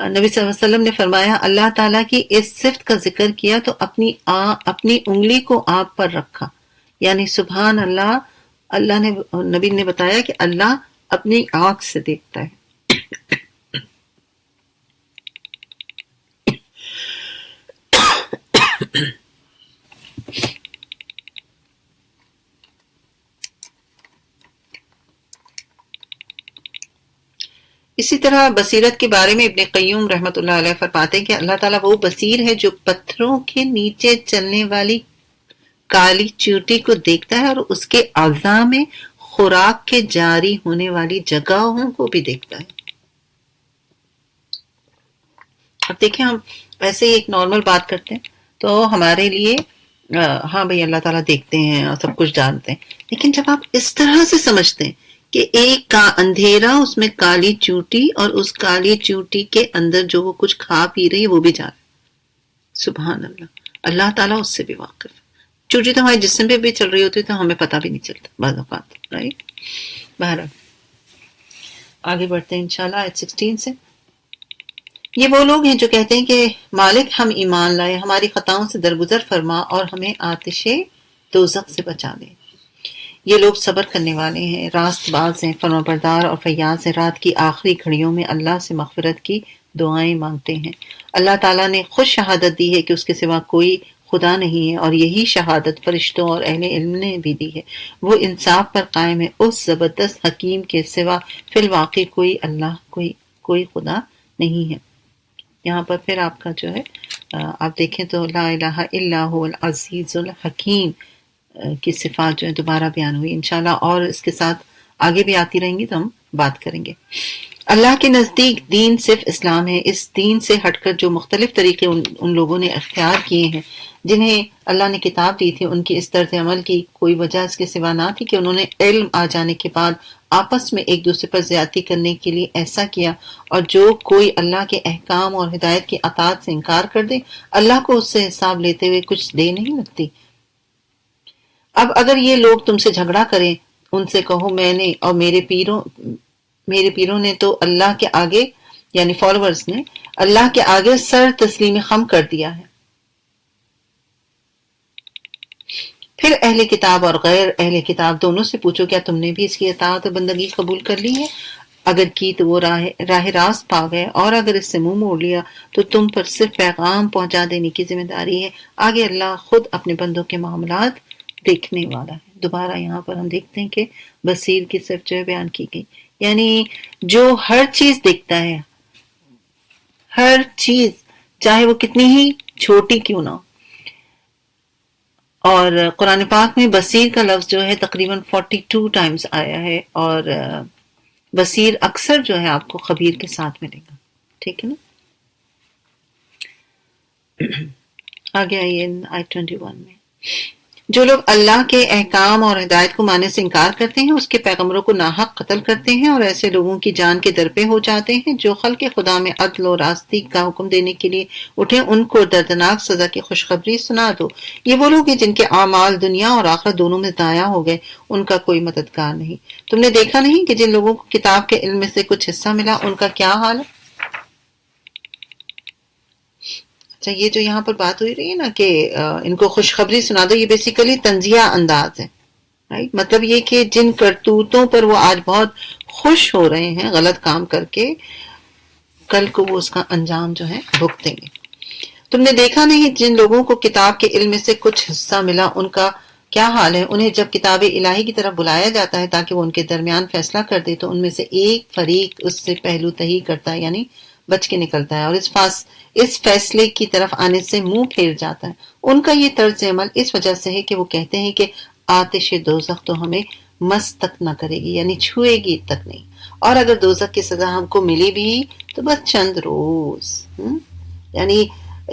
نبی صلی اللہ علیہ وسلم نے فرمایا اللہ تعالیٰ کی اس صفت کا ذکر کیا تو اپنی انگلی کو آپ پر رکھا، یعنی سبحان اللہ۔ اللہ نے نبی نے بتایا کہ اللہ اپنی آنکھ سے دیکھتا ہے۔ اسی طرح بصیرت کے بارے میں ابن قیوم رحمۃ اللہ علیہ فرماتے ہیں کہ اللہ تعالیٰ وہ بصیر ہے جو پتھروں کے نیچے چلنے والی کالی چیوٹی کو دیکھتا ہے اور اس کے اعضاء میں خوراک کے جاری ہونے والی جگہوں کو بھی دیکھتا ہے۔ اب دیکھیں ہم ایسے ہی ایک نارمل بات کرتے ہیں تو ہمارے لیے ہاں بھئی اللہ تعالیٰ دیکھتے ہیں اور سب کچھ جانتے ہیں، لیکن جب آپ اس طرح سے سمجھتے ہیں کہ ایک کا اندھیرا اس میں کالی چوٹی اور اس کالی چوٹی کے اندر جو وہ کچھ کھا پی رہی ہے وہ بھی جا رہا ہے، سبحان اللہ، اللہ تعالیٰ اس سے بھی واقف ہے۔ چوٹی تو ہمارے جسم پہ بھی چل رہی ہوتی ہے تو ہمیں پتہ بھی نہیں چلتا بعض اوقات، رائٹ؟ بہرحال آگے بڑھتے ہیں انشاءاللہ آیت 16 سے۔ یہ وہ لوگ ہیں جو کہتے ہیں کہ مالک ہم ایمان لائے، ہماری خطاؤں سے درگزر فرما اور ہمیں آتش دوزخ سے بچا دے۔ یہ لوگ صبر کرنے والے ہیں، راست باز ہیں، فرمانبردار اور فیاض ہیں، رات کی آخری گھڑیوں میں اللہ سے مغفرت کی دعائیں مانگتے ہیں۔ اللہ تعالیٰ نے خود شہادت دی ہے کہ اس کے سوا کوئی خدا نہیں ہے، اور یہی شہادت فرشتوں اور اہل علم نے بھی دی ہے۔ وہ انصاف پر قائم ہے، اس زبردست حکیم کے سوا فی الواقع کوئی خدا نہیں ہے۔ یہاں پر پھر آپ کا جو ہے آپ دیکھیں تو لا الہ الا هو العزیز الحکیم کی صفات جو ہے دوبارہ بیان ہوئی انشاءاللہ، اور اس کے ساتھ آگے بھی آتی رہیں گی تو ہم بات کریں گے۔ اللہ کے نزدیک دین صرف اسلام ہے۔ اس دین سے ہٹ کر جو مختلف طریقے ان لوگوں نے اختیار کیے ہیں جنہیں اللہ نے کتاب دی تھی، ان کی اس طرز عمل کی کوئی وجہ اس کے سوا نہ تھی کہ انہوں نے علم آ جانے کے بعد آپس میں ایک دوسرے پر زیادتی کرنے کے لیے ایسا کیا، اور جو کوئی اللہ کے احکام اور ہدایت کی اطاعت سے انکار کر دے اللہ کو اس سے حساب لیتے ہوئے کچھ دیر نہیں لگتی۔ اب اگر یہ لوگ تم سے جھگڑا کریں ان سے کہو میں نے اور میرے پیروں نے تو اللہ کے آگے، یعنی فالوورز نے اللہ کے آگے سر تسلیم خم کر دیا ہے۔ پھر اہل کتاب اور غیر اہل کتاب دونوں سے پوچھو کیا تم نے بھی اس کی اطاعت اور بندگی قبول کر لی ہے؟ اگر کی تو وہ راہ راست پا گئے، اور اگر اس سے منہ موڑ لیا تو تم پر صرف پیغام پہنچا دینے کی ذمہ داری ہے۔ آگے اللہ خود اپنے بندوں کے معاملات دیکھنے والا ہے۔ دوبارہ یہاں پر ہم دیکھتے ہیں کہ بصیر کی صرف جو ہے بیان کی گئی، یعنی جو ہر چیز دیکھتا ہے، ہر چیز چاہے وہ کتنی ہی چھوٹی کیوں نہ ہو۔ اور قرآن پاک میں بصیر کا لفظ جو ہے تقریباً 42 ٹائمز آیا ہے، اور بصیر اکثر جو ہے آپ کو خبیر کے ساتھ ملے گا، ٹھیک ہے نا؟ آگے آئیے آیت 21 میں۔ جو لوگ اللہ کے احکام اور ہدایت کو ماننے سے انکار کرتے ہیں، اس کے پیغمبروں کو ناحق قتل کرتے ہیں اور ایسے لوگوں کی جان کے درپے ہو جاتے ہیں جو خلق خدا میں عدل و راستی کا حکم دینے کے لیے اٹھیں، ان کو دردناک سزا کی خوشخبری سنا دو۔ یہ وہ لوگ ہیں جن کے اعمال دنیا اور آخرت دونوں میں ضائع ہو گئے، ان کا کوئی مددگار نہیں۔ تم نے دیکھا نہیں کہ جن لوگوں کو کتاب کے علم میں سے کچھ حصہ ملا ان کا کیا حال ہے؟ اچھا، یہ جو یہاں پر بات ہوئی رہی ہے نا کہ ان کو خوشخبری سنا دو، یہ بیسیکلی تنزیہ انداز ہے، رائٹ؟ مطلب یہ کہ جن کرتوتوں پر وہ آج بہت خوش ہو رہے ہیں غلط کام کر کے، کل کو وہ اس کا انجام جو ہے بھگتیں گے۔ تم نے دیکھا نہیں جن لوگوں کو کتاب کے علم میں سے کچھ حصہ ملا ان کا کیا حال ہے؟ انہیں جب کتاب الہی کی طرف بلایا جاتا ہے تاکہ وہ ان کے درمیان فیصلہ کر دے تو ان میں سے ایک فریق اس سے پہلو تہی کرتا ہے، یعنی بچ کے نکلتا ہے، اور اس فیصلے کی طرف آنے سے منہ پھیر جاتا ہے۔ ان کا یہ طرز عمل اس وجہ سے ہے کہ وہ کہتے ہیں کہ آتش دوزخ تو ہمیں مس تک نہ کرے گی، یعنی چھوئے گی تک نہیں. اور اگر دوزخ کی سزا ہم کو ملی بھی تو بس چند روز. یعنی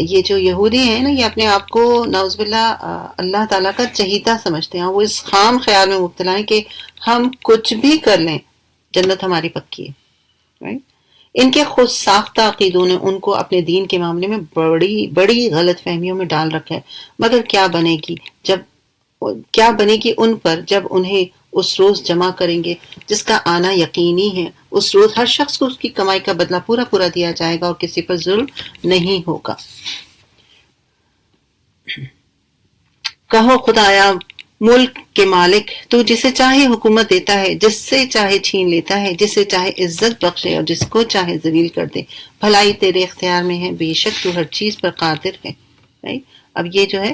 یہ جو یہودی ہیں نا، یہ اپنے آپ کو نعوذ باللہ اللہ تعالیٰ کا چہیتا سمجھتے ہیں. وہ اس خام خیال میں مبتلا ہیں کہ ہم کچھ بھی کر لیں جنت ہماری پکی ہے. ان کے خود ساختہ عقیدوں نے ان کو اپنے دین کے معاملے میں بڑی بڑی غلط فہمیوں میں ڈال رکھا ہے. مگر کیا بنے گی ان پر جب انہیں اس روز جمع کریں گے جس کا آنا یقینی ہے. اس روز ہر شخص کو اس کی کمائی کا بدلہ پورا پورا دیا جائے گا اور کسی پر ظلم نہیں ہوگا. کہو خدایا ملک کے مالک، تو جسے چاہے حکومت دیتا ہے، جس سے چاہے چھین لیتا ہے، جسے چاہے عزت بخشے اور جس کو چاہے ذلیل کر دے. بھلائی تیرے اختیار میں ہے، بے شک تو ہر چیز پر قادر ہے. اب یہ جو ہے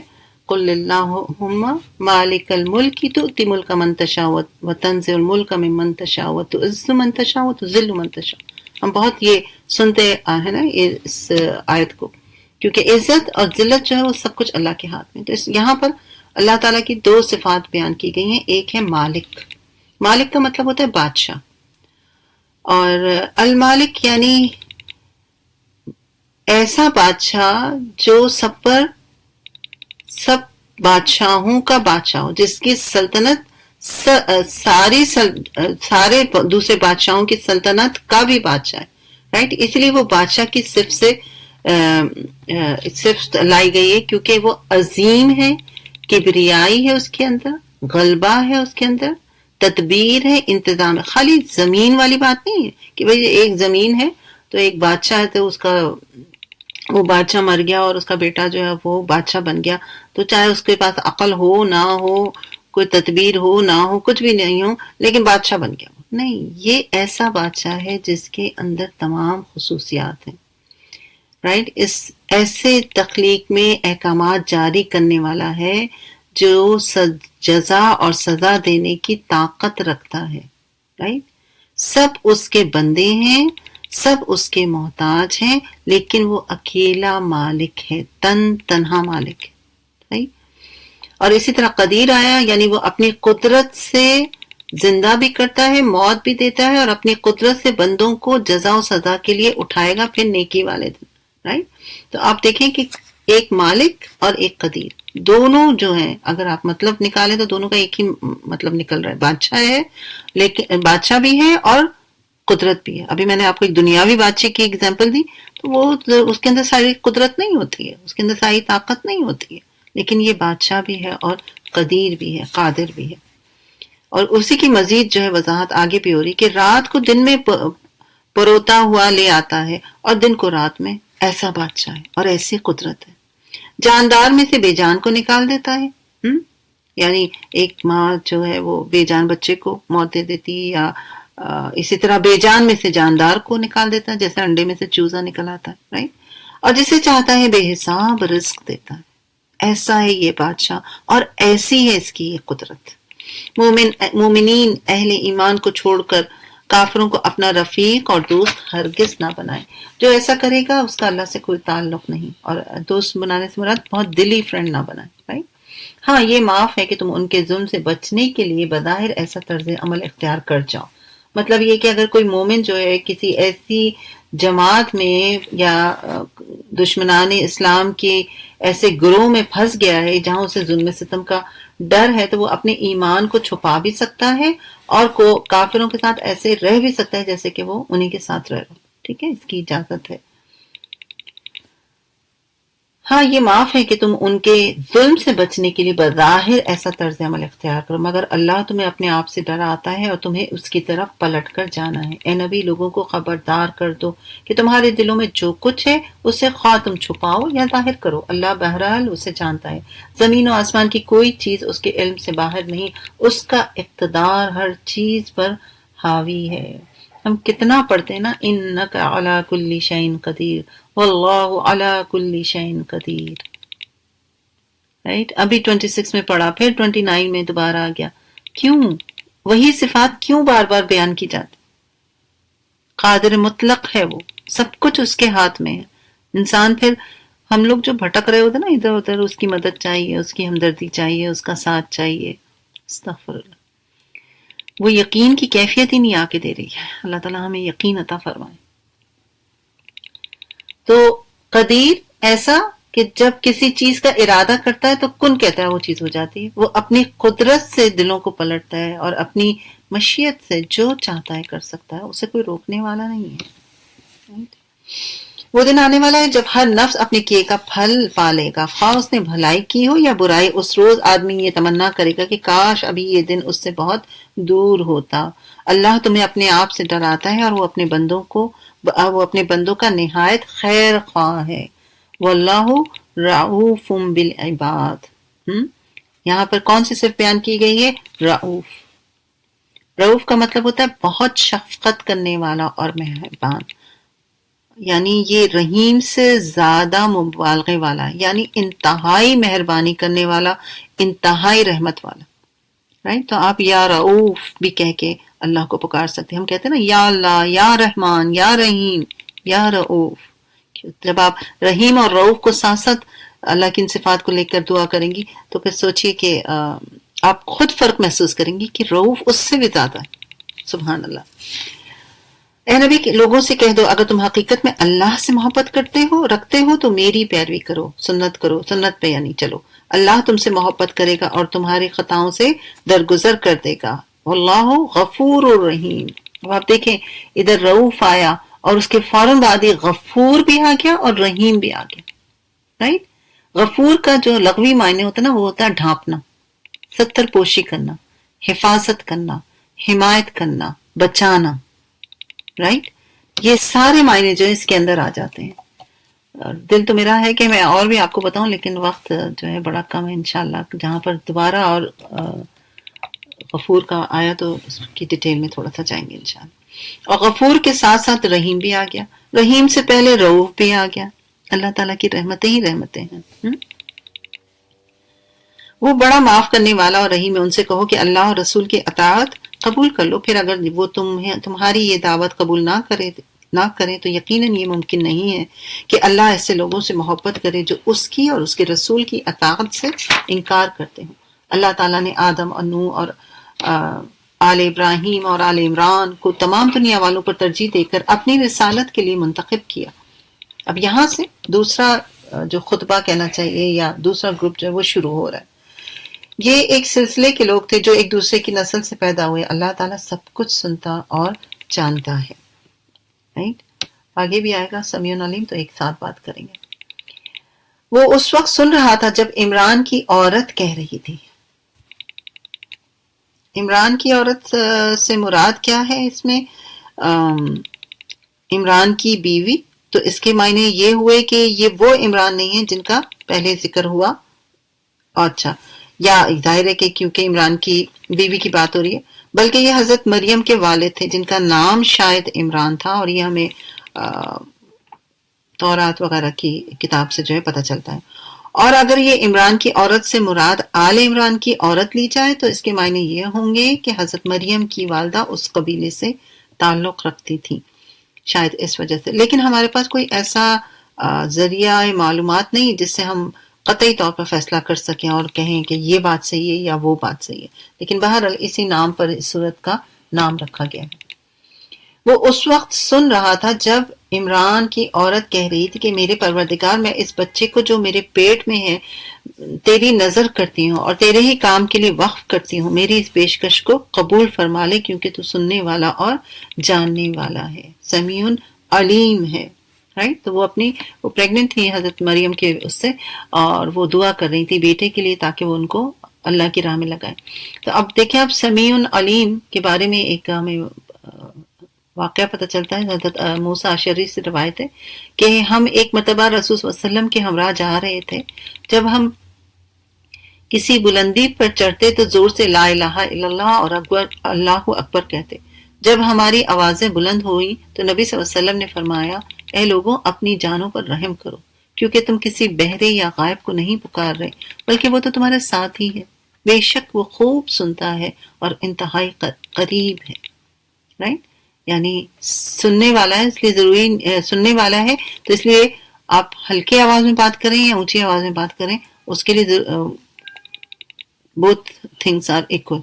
قل اللہم مالک الملک تؤتی ملک من تشاء وتنزع الملک ممن تشاء وتعز من تشاء وتذل من تشاء. ہم بہت یہ سنتے ہیں نا اس آیت کو، کیونکہ عزت اور ذلت جو ہے وہ سب کچھ اللہ کے ہاتھ میں. تو یہاں پر اللہ تعالیٰ کی دو صفات بیان کی گئی ہیں. ایک ہے مالک. مالک کا مطلب ہوتا ہے بادشاہ، اور المالک یعنی ایسا بادشاہ جو سب بادشاہوں کا بادشاہ ہو، جس کی سلطنت سارے دوسرے بادشاہوں کی سلطنت کا بھی بادشاہ ہے. رائٹ، اس لیے وہ بادشاہ کی صرف لائی گئی ہے کیونکہ وہ عظیم ہے، کبریائی ہے اس کے اندر، غلبہ ہے اس کے اندر، تدبیر ہے، انتظام ہے. خالی زمین والی بات نہیں ہے کہ بھئی ایک زمین ہے تو ایک بادشاہ ہے تو اس کا وہ بادشاہ مر گیا اور اس کا بیٹا جو ہے وہ بادشاہ بن گیا، تو چاہے اس کے پاس عقل ہو نہ ہو، کوئی تدبیر ہو نہ ہو، کچھ بھی نہیں ہو، لیکن بادشاہ بن گیا. نہیں، یہ ایسا بادشاہ ہے جس کے اندر تمام خصوصیات ہیں. رائٹ، اس ایسے تخلیق میں احکامات جاری کرنے والا ہے جو جزا اور سزا دینے کی طاقت رکھتا ہے. رائٹ، سب اس کے بندے ہیں، سب اس کے محتاج ہیں، لیکن وہ اکیلا مالک ہے، تنہا مالک ہے. اور اسی طرح قدیر آیا، یعنی وہ اپنی قدرت سے زندہ بھی کرتا ہے، موت بھی دیتا ہے، اور اپنی قدرت سے بندوں کو جزا و سزا کے لیے اٹھائے گا پھر نیکی والے دن. رائٹ، تو آپ دیکھیں کہ ایک مالک اور ایک قدیر، دونوں جو ہیں اگر آپ مطلب نکالیں تو دونوں کا ایک ہی مطلب نکل رہا ہے. بادشاہ ہے، لیکن بادشاہ بھی ہے اور قدرت بھی ہے. ابھی میں نے آپ کو ایک دنیاوی بادشاہ کی اگزامپل دی، تو وہ اس کے اندر ساری قدرت نہیں ہوتی ہے، اس کے اندر ساری طاقت نہیں ہوتی ہے، لیکن یہ بادشاہ بھی ہے اور قدیر بھی ہے، قادر بھی ہے. اور اسی کی مزید جو ہے وضاحت آگے بھی ہو رہی کہ رات کو دن میں پروتا ہوا لے آتا ہے اور دن کو رات میں. ایسا بادشاہ ہے اور ایسی قدرت ہے. جاندار میں سے بے جان کو نکال دیتا ہے، یعنی ایک ماں جو ہے وہ بے جان بچے کو موت دے دیتی، یا اسی طرح بے جان میں سے جاندار کو نکال دیتا ہے جیسے انڈے میں سے چوزا نکل آتا ہے. رائٹ، اور جسے چاہتا ہے بے حساب رزق دیتا ہے. ایسا ہے یہ بادشاہ اور ایسی ہے اس کی یہ قدرت. مومنین اہل ایمان کو چھوڑ کر کافروں کو اپنا رفیق اور دوست ہرگز نہ بنائے. جو ایسا کرے گا اس کا اللہ سے کوئی تعلق نہیں، اور دوست بنانے سے مراد بہت دلی فرینڈ نہ بنائے. رائٹ، ہاں یہ معاف ہے کہ تم ان کے ظلم سے بچنے کے لیے بظاہر ایسا طرز عمل اختیار کر جاؤ. مطلب یہ کہ اگر کوئی مومن جو ہے کسی ایسی جماعت میں یا دشمنان اسلام کے ایسے گروہ میں پھنس گیا ہے جہاں اسے ظلم ستم کا ڈر ہے، تو وہ اپنے ایمان کو چھپا بھی سکتا ہے اور کافروں کے ساتھ ایسے رہ بھی سکتا ہے جیسے کہ وہ انہی کے ساتھ رہ رہا. ٹھیک ہے، اس کی اجازت ہے. ہاں یہ معاف ہے کہ تم ان کے ظلم سے بچنے کے لیے بظاہر ایسا طرز عمل اختیار کرو، مگر اللہ تمہیں اپنے آپ سے ڈراتا ہے اور تمہیں اس کی طرف پلٹ کر جانا ہے. اے نبی، لوگوں کو خبردار کر دو کہ تمہارے دلوں میں جو کچھ ہے اسے خواہ تم چھپاؤ یا ظاہر کرو، اللہ بہرحال اسے جانتا ہے. زمین و آسمان کی کوئی چیز اس کے علم سے باہر نہیں، اس کا اقتدار ہر چیز پر حاوی ہے. ہم کتنا پڑھتے ہیں نا، انک علی کل شیء قدیر واللہ علی کل شیء قدیر. رائٹ، ابھی 26 میں پڑھا، پھر 29 میں دوبارہ آ گیا. کیوں وہی صفات کیوں بار بار بیان کی جاتی؟ قادر مطلق ہے، وہ سب کچھ اس کے ہاتھ میں ہے. انسان پھر ہم لوگ جو بھٹک رہے ہوتے نا ادھر ادھر، اس کی مدد چاہیے، اس کی ہمدردی چاہیے، اس کا ساتھ چاہیے. استغفر اللہ. وہ یقین کی کیفیت ہی نہیں آ کے دے رہی ہے. اللہ تعالیٰ ہمیں یقین عطا فرمائے. تو قدیر ایسا کہ جب کسی چیز کا ارادہ کرتا ہے تو کن کہتا ہے وہ چیز ہو جاتی ہے. وہ اپنی قدرت سے دلوں کو پلٹتا ہے اور اپنی مشیت سے جو چاہتا ہے کر سکتا ہے. اسے کوئی روکنے والا نہیں ہے. وہ دن آنے والا ہے جب ہر نفس اپنے کیے کا پھل پالے گا، خواہ اس نے بھلائی کی ہو یا برائی. اس روز آدمی یہ تمنا کرے گا کہ کاش ابھی یہ دن اس سے بہت دور ہوتا. اللہ تمہیں اپنے آپ سے ڈراتا ہے اور وہ اپنے بندوں کا نہایت خیر خواہ ہے. واللہ رعوف بالعباد. یہاں پر کون سی صرف بیان کی گئی ہے؟ رعوف. رعوف کا مطلب ہوتا ہے بہت شفقت کرنے والا اور مہربان. یعنی یہ رحیم سے زیادہ مبالغے والا ہے، یعنی انتہائی مہربانی کرنے والا، انتہائی رحمت والا. رائٹ؟ تو آپ یا رعوف بھی کہہ کے اللہ کو پکار سکتے ہیں. ہم کہتے ہیں نا یا اللہ، یا رحمان، یا رحیم، یا رعوف. جب آپ رحیم اور رعوف کو ساتھ ساتھ اللہ کی ان صفات کو لے کر دعا کریں گی تو پھر سوچئے کہ آپ خود فرق محسوس کریں گی کہ رعوف اس سے بھی زیادہ ہے. سبحان اللہ. اے نبی لوگوں سے کہہ دو اگر تم حقیقت میں اللہ سے محبت رکھتے ہو تو میری پیروی کرو، سنت پہ یعنی چلو. اللہ تم سے محبت کرے گا اور تمہاری خطاؤں سے درگزر کر دے گا. واللہ غفور الرحیم. اب آپ دیکھیں ادھر رعوف آیا اور اس کے فوراً بعد یہ غفور بھی آ گیا اور رحیم بھی آ گیا. رائٹ؟ غفور کا جو لغوی معنی ہوتا ہے نا وہ ہوتا ہے ڈھانپنا، ستر پوشی کرنا، حفاظت کرنا، حمایت کرنا، بچانا. رائٹ؟ یہ سارے معنی جو اس کے اندر آ جاتے ہیں. دل تو میرا ہے کہ میں اور بھی آپ کو بتاؤں لیکن وقت جو ہے بڑا کم ہے. انشاءاللہ جہاں پر دوبارہ اور غفور کا آیا تو اس کی ڈیٹیل میں تھوڑا سا جائیں گے انشاءاللہ. اور غفور کے ساتھ ساتھ رحیم بھی آ گیا، رحیم سے پہلے رعوف بھی آ گیا. اللہ تعالیٰ کی رحمتیں ہی رحمتیں ہیں. وہ بڑا معاف کرنے والا اور رحیم ہے. ان سے کہو کہ اللہ اور رسول کی اطاعت قبول کر لو، پھر اگر وہ تمہاری یہ دعوت قبول نہ کریں تو یقیناً یہ ممکن نہیں ہے کہ اللہ ایسے لوگوں سے محبت کرے جو اس کی اور اس کے رسول کی اطاعت سے انکار کرتے ہیں. اللہ تعالیٰ نے آدم اور نوح اور آل ابراہیم اور آل عمران کو تمام دنیا والوں پر ترجیح دے کر اپنی رسالت کے لیے منتخب کیا. اب یہاں سے دوسرا جو خطبہ کہنا چاہیے یا دوسرا گروپ جو ہے وہ شروع ہو رہا ہے. یہ ایک سلسلے کے لوگ تھے جو ایک دوسرے کی نسل سے پیدا ہوئے. اللہ تعالیٰ سب کچھ سنتا اور جانتا ہے. رائٹ؟ آگے بھی آئے گا سمیع علیم تو ایک ساتھ بات کریں گے. وہ اس وقت سن رہا تھا جب عمران کی عورت کہہ رہی تھی. عمران کی عورت سے مراد کیا ہے اس میں؟ عمران کی بیوی. تو اس کے معنی یہ ہوئے کہ یہ وہ عمران نہیں ہے جن کا پہلے ذکر ہوا. اچھا، یا ظاہر ہے کہ کیونکہ عمران کی بیوی کی بات ہو رہی ہے، بلکہ یہ حضرت مریم کے والد تھے جن کا نام شاید عمران تھا. اور یہ ہمیں تورات وغیرہ کی کتاب سے جو ہے پتہ چلتا ہے. اور اگر یہ عمران کی عورت سے مراد آل عمران کی عورت لی جائے تو اس کے معنی یہ ہوں گے کہ حضرت مریم کی والدہ اس قبیلے سے تعلق رکھتی تھی شاید اس وجہ سے. لیکن ہمارے پاس کوئی ایسا ذریعہ معلومات نہیں جس سے ہم قطعی طور پر فیصلہ کر سکیں اور کہیں کہ یہ بات صحیح ہے یا وہ بات صحیح ہے. لیکن بہرحال اسی نام پر اس صورت کا نام رکھا گیا ہے. وہ اس وقت سن رہا تھا جب عمران کی عورت کہہ رہی تھی کہ میرے پروردگار میں اس بچے کو جو میرے پیٹ میں ہے تیری نظر کرتی ہوں اور تیرے ہی کام کے لیے وقف کرتی ہوں. میری اس پیشکش کو قبول فرما لے کیونکہ تو سننے والا اور جاننے والا ہے، سمیع علیم ہے. رائٹ؟ تو وہ پریگننٹ تھی حضرت مریم کے اس سے اور وہ دعا کر رہی تھی بیٹے کے لیے تاکہ وہ ان کو اللہ کی راہ میں لگائے. تو اب دیکھیں اب سمیع علیم کے بارے میں ایک ہمیں واقعہ پتہ چلتا ہے. حضرت موسیٰ اشعری سے روایت ہے کہ ہم ایک مرتبہ رسول صلی اللہ علیہ وسلم کے ہمراہ جا رہے تھے. جب ہم کسی بلندی پر چڑھتے تو زور سے لا الہ الا اللہ اور اللہ اکبر کہتے. جب ہماری آوازیں بلند ہوئی تو نبی صلی اللہ علیہ وسلم نے فرمایا اے لوگوں اپنی جانوں پر رحم کرو کیونکہ تم کسی بہرے یا غائب کو نہیں پکار رہے بلکہ وہ تو تمہارے ساتھ ہی ہے. بے شک وہ خوب سنتا ہے اور انتہائی قریب ہے. رائٹ؟ یعنی سننے والا ہے، اس لیے ضروری سننے والا ہے تو اس لیے آپ ہلکے آواز میں بات کریں یا اونچی آواز میں بات کریں اس کے لیے both things are equal.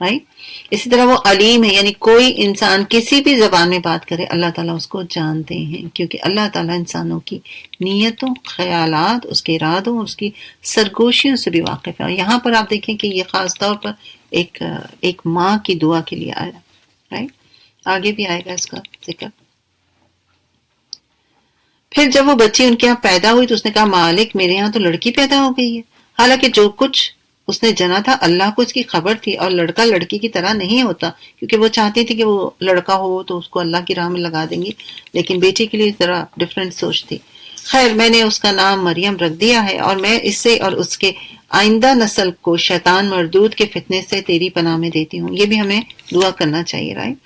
right? اسی طرح وہ علیم ہے، یعنی کوئی انسان کسی بھی زبان میں بات کرے اللہ تعالیٰ اس کو جانتے ہیں، کیونکہ اللہ تعالیٰ انسانوں کی نیتوں، خیالات، اس کے ارادوں، اس کی سرگوشیوں سے بھی واقف ہے۔ اور یہاں پر آپ دیکھیں کہ یہ خاص طور پر ایک ماں کی دعا کے لیے آیا، right? آگے بھی آئے گا اس کا ذکر۔ پھر جب وہ بچی ان کے یہاں پیدا ہوئی تو اس نے کہا مالک میرے یہاں تو لڑکی پیدا ہو گئی ہے، حالانکہ جو کچھ اس نے جنا تھا اللہ کو اس کی خبر تھی، اور لڑکا لڑکی کی طرح نہیں ہوتا، کیونکہ وہ چاہتی تھی کہ وہ لڑکا ہو تو اس کو اللہ کی راہ میں لگا دیں گی، لیکن بیٹی کے لیے ذرا ڈفرینٹ سوچ تھی۔ خیر میں نے اس کا نام مریم رکھ دیا ہے، اور میں اسے اور اس کے آئندہ نسل کو شیطان مردود کے فتنے سے تیری پناہ میں دیتی ہوں۔ یہ بھی ہمیں دعا کرنا چاہیے، رائٹ،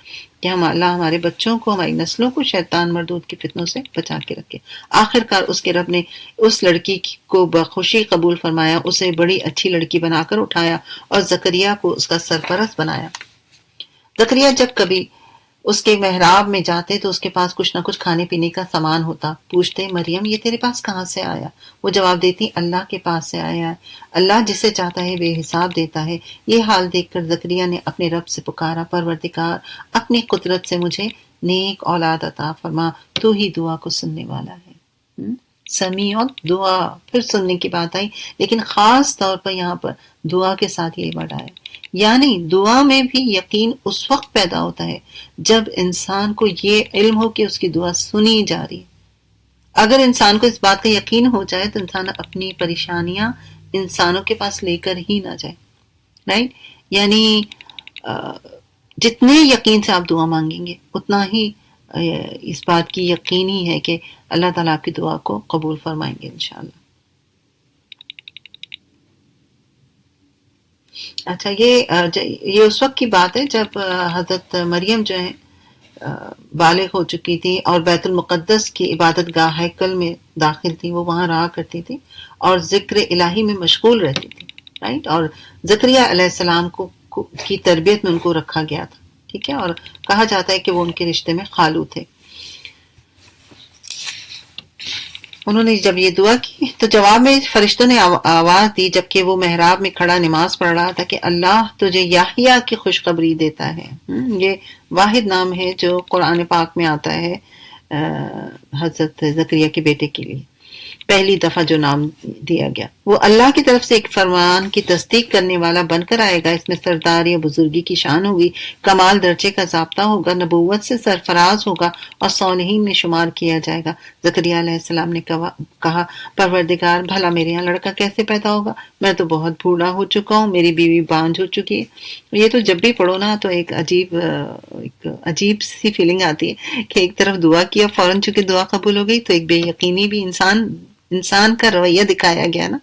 کہ اللہ ہمارے بچوں کو، ہماری نسلوں کو شیطان مردود کے فتنوں سے بچا کے رکھے۔ آخر کار اس کے رب نے اس لڑکی کو بخوشی قبول فرمایا، اسے بڑی اچھی لڑکی بنا کر اٹھایا اور زکریا کو اس کا سرپرست بنایا۔ زکریا جب کبھی اس کے محراب میں جاتے تو اس کے پاس کچھ نہ کچھ کھانے پینے کا سامان ہوتا۔ پوچھتے مریم یہ تیرے پاس کہاں سے آیا؟ وہ جواب دیتی اللہ کے پاس سے آیا ہے، اللہ جسے چاہتا ہے بے حساب دیتا ہے۔ یہ حال دیکھ کر زکریا نے اپنے رب سے پکارا، پروردگار اپنی قدرت سے مجھے نیک اولاد عطا فرما، تو ہی دعا کو سننے والا ہے۔ سمیع دعا، پھر سننے کی بات آئی، لیکن خاص طور پر یہاں پر دعا کے ساتھ یہ ورڈ آیا، یعنی دعا میں بھی یقین اس وقت پیدا ہوتا ہے جب انسان کو یہ علم ہو کہ اس کی دعا سنی جا رہی ہے۔ اگر انسان کو اس بات کا یقین ہو جائے تو انسان اپنی پریشانیاں انسانوں کے پاس لے کر ہی نہ جائے، رائٹ؟ یعنی جتنے یقین سے آپ دعا مانگیں گے اتنا ہی اس بات کی یقینی ہے کہ اللہ تعالیٰ آپ کی دعا کو قبول فرمائیں گے انشاءاللہ۔ اچھا، یہ اس وقت کی بات ہے جب حضرت مریم جو ہے بالغ ہو چکی تھی اور بیت المقدس کی عبادت گاہ ہیکل میں داخل تھی، وہ وہاں رہا کرتی تھی اور ذکر الہی میں مشغول رہتی تھی، رائٹ؟ اور زکریا علیہ السلام کی تربیت میں ان کو رکھا گیا تھا، ٹھیک ہے، اور کہا جاتا ہے کہ وہ ان کے رشتے میں خالو تھے۔ انہوں نے جب یہ دعا کی تو جواب میں فرشتوں نے آواز دی جبکہ وہ محراب میں کھڑا نماز پڑھ رہا تھا کہ اللہ تجھے یحییٰ کی خوشخبری دیتا ہے۔ یہ واحد نام ہے جو قرآن پاک میں آتا ہے حضرت زکریا کے بیٹے کے لیے، پہلی دفعہ جو نام دیا گیا۔ وہ اللہ کی طرف سے ایک فرمان کی تصدیق کرنے والا بن کر آئے گا، اس میں سردار یا بزرگی کی شان ہوگی، کمال درجے کا ضابطہ ہوگا، نبوت سے سرفراز ہوگا اور صالحین میں شمار کیا جائے گا۔ زکریا علیہ السلام نے کہا پروردگار بھلا میرے یہاں لڑکا کیسے پیدا ہوگا؟ میں تو بہت بوڑھا ہو چکا ہوں، میری بیوی بانجھ ہو چکی ہے۔ یہ تو جب بھی پڑھو نا تو ایک عجیب سی فیلنگ آتی ہے کہ ایک طرف دعا کیا، فوراً چونکہ دعا قبول ہو گئی تو ایک بے یقینی بھی انسان کا رویہ دکھایا گیا نا۔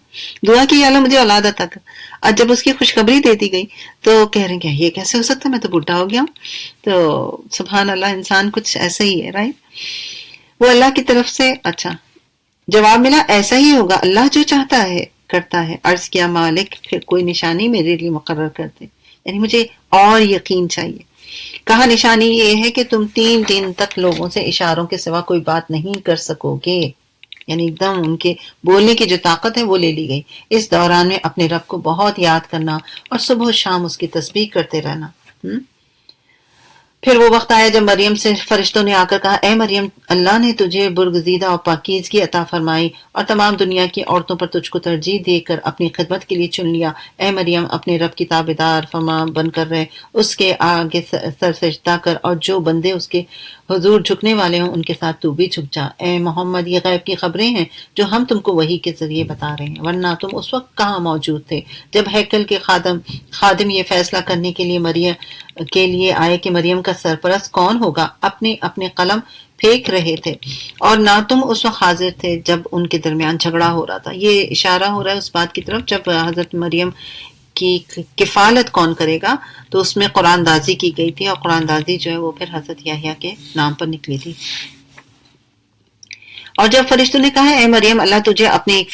دعا کی یا اللہ مجھے اولاد عطا کر، اور جب اس کی خوشخبری دے دی گئی تو کہہ رہے ہیں کہ یہ کیسے ہو سکتا ہے، میں تو بڈھا ہو گیا ہوں۔ تو سبحان اللہ، انسان کچھ ایسا ہی ہے، رائٹ؟ وہ اللہ کی طرف سے اچھا جواب ملا، ایسا ہی ہوگا، اللہ جو چاہتا ہے کرتا ہے۔ عرض کیا مالک پھر کوئی نشانی میرے لیے مقرر کر دے، یعنی مجھے اور یقین چاہیے۔ کہا نشانی یہ ہے کہ تم 3 دن تک لوگوں سے اشاروں کے سوا کوئی بات نہیں کر سکو گے، یعنی ایک دم ان کے بولنے کی جو طاقت ہے وہ لے لی گئی۔ اس دوران میں اپنے رب کو بہت یاد کرنا اور صبح و شام اس کی تسبیح کرتے رہنا۔ پھر وہ وقت آیا جب مریم سے فرشتوں نے آ کر کہا، اے مریم اللہ نے تجھے برگزیدہ اور پاکیزگی عطا فرمائی اور تمام دنیا کی عورتوں پر تجھ کو ترجیح دے کر اپنی خدمت کے لیے چن لیا۔ اے مریم اپنے رب کی تابعدار فرما بن کر رہ، اس کے آگے سر سجدہ کر اور جو بندے اس کے حضور جھکنے والے ہوں ان کے ساتھ تو بھی جھک جا۔ اے محمد یہ غیب کی خبریں ہیں جو ہم تم کو وحی کے ذریعے بتا رہے ہیں، ورنہ تم اس وقت کہاں موجود تھے جب ہیکل کے خادم یہ فیصلہ کرنے کے لیے آئے کہ مریم کا سرپرست کون ہوگا۔ اپنے قلم پھینک رہے تھے اور نہ تم اس وقت حاضر تھے جب ان کے درمیان جھگڑا ہو رہا تھا۔ یہ اشارہ ہو رہا ہے اس بات کی طرف جب حضرت مریم کی کفالت کون کرے گا، تو اس میں قرآن دازی کی گئی تھی، اور قرآن دازی جو ہے وہ پھر حضرت یحییٰ کے نام پر نکلی تھی۔ اور جب فرشتوں نے کہا اے مریم اللہ تجھے اپنے ایک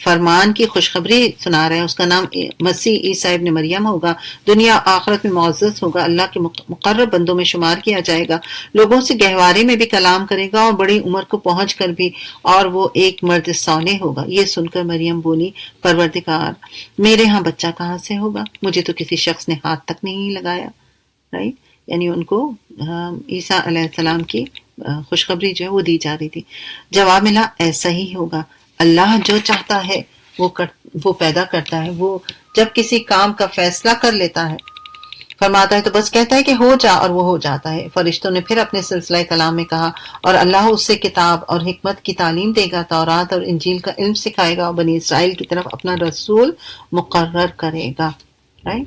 فرمان کی خوشخبری سنا رہا ہے، اس کا نام مسیح عیسیٰ ابن مریم ہوگا، دنیا آخرت میں معزز ہوگا، اللہ کے مقرب بندوں میں شمار کیا جائے گا، لوگوں سے گہوارے میں بھی کلام کرے گا اور بڑی عمر کو پہنچ کر بھی، اور وہ ایک مرد صالح ہوگا۔ یہ سن کر مریم بولی پروردگار میرے ہاں بچہ کہاں سے ہوگا، مجھے تو کسی شخص نے ہاتھ تک نہیں لگایا، رائٹ، یعنی ان کو عیسیٰ علیہ السلام کی خوشخبری جو ہے وہ دی جا رہی تھی۔ جواب ملا ایسا ہی ہوگا، اللہ جو چاہتا ہے وہ پیدا کرتا ہے، وہ جب کسی کام کا فیصلہ کر لیتا ہے فرماتا ہے تو بس کہتا ہے کہ ہو جا اور وہ ہو جاتا ہے۔ فرشتوں نے پھر اپنے سلسلہ کلام میں کہا اور اللہ اس سے کتاب اور حکمت کی تعلیم دے گا، تورات اور انجیل کا علم سکھائے گا اور بنی اسرائیل کی طرف اپنا رسول مقرر کرے گا، رائٹ۔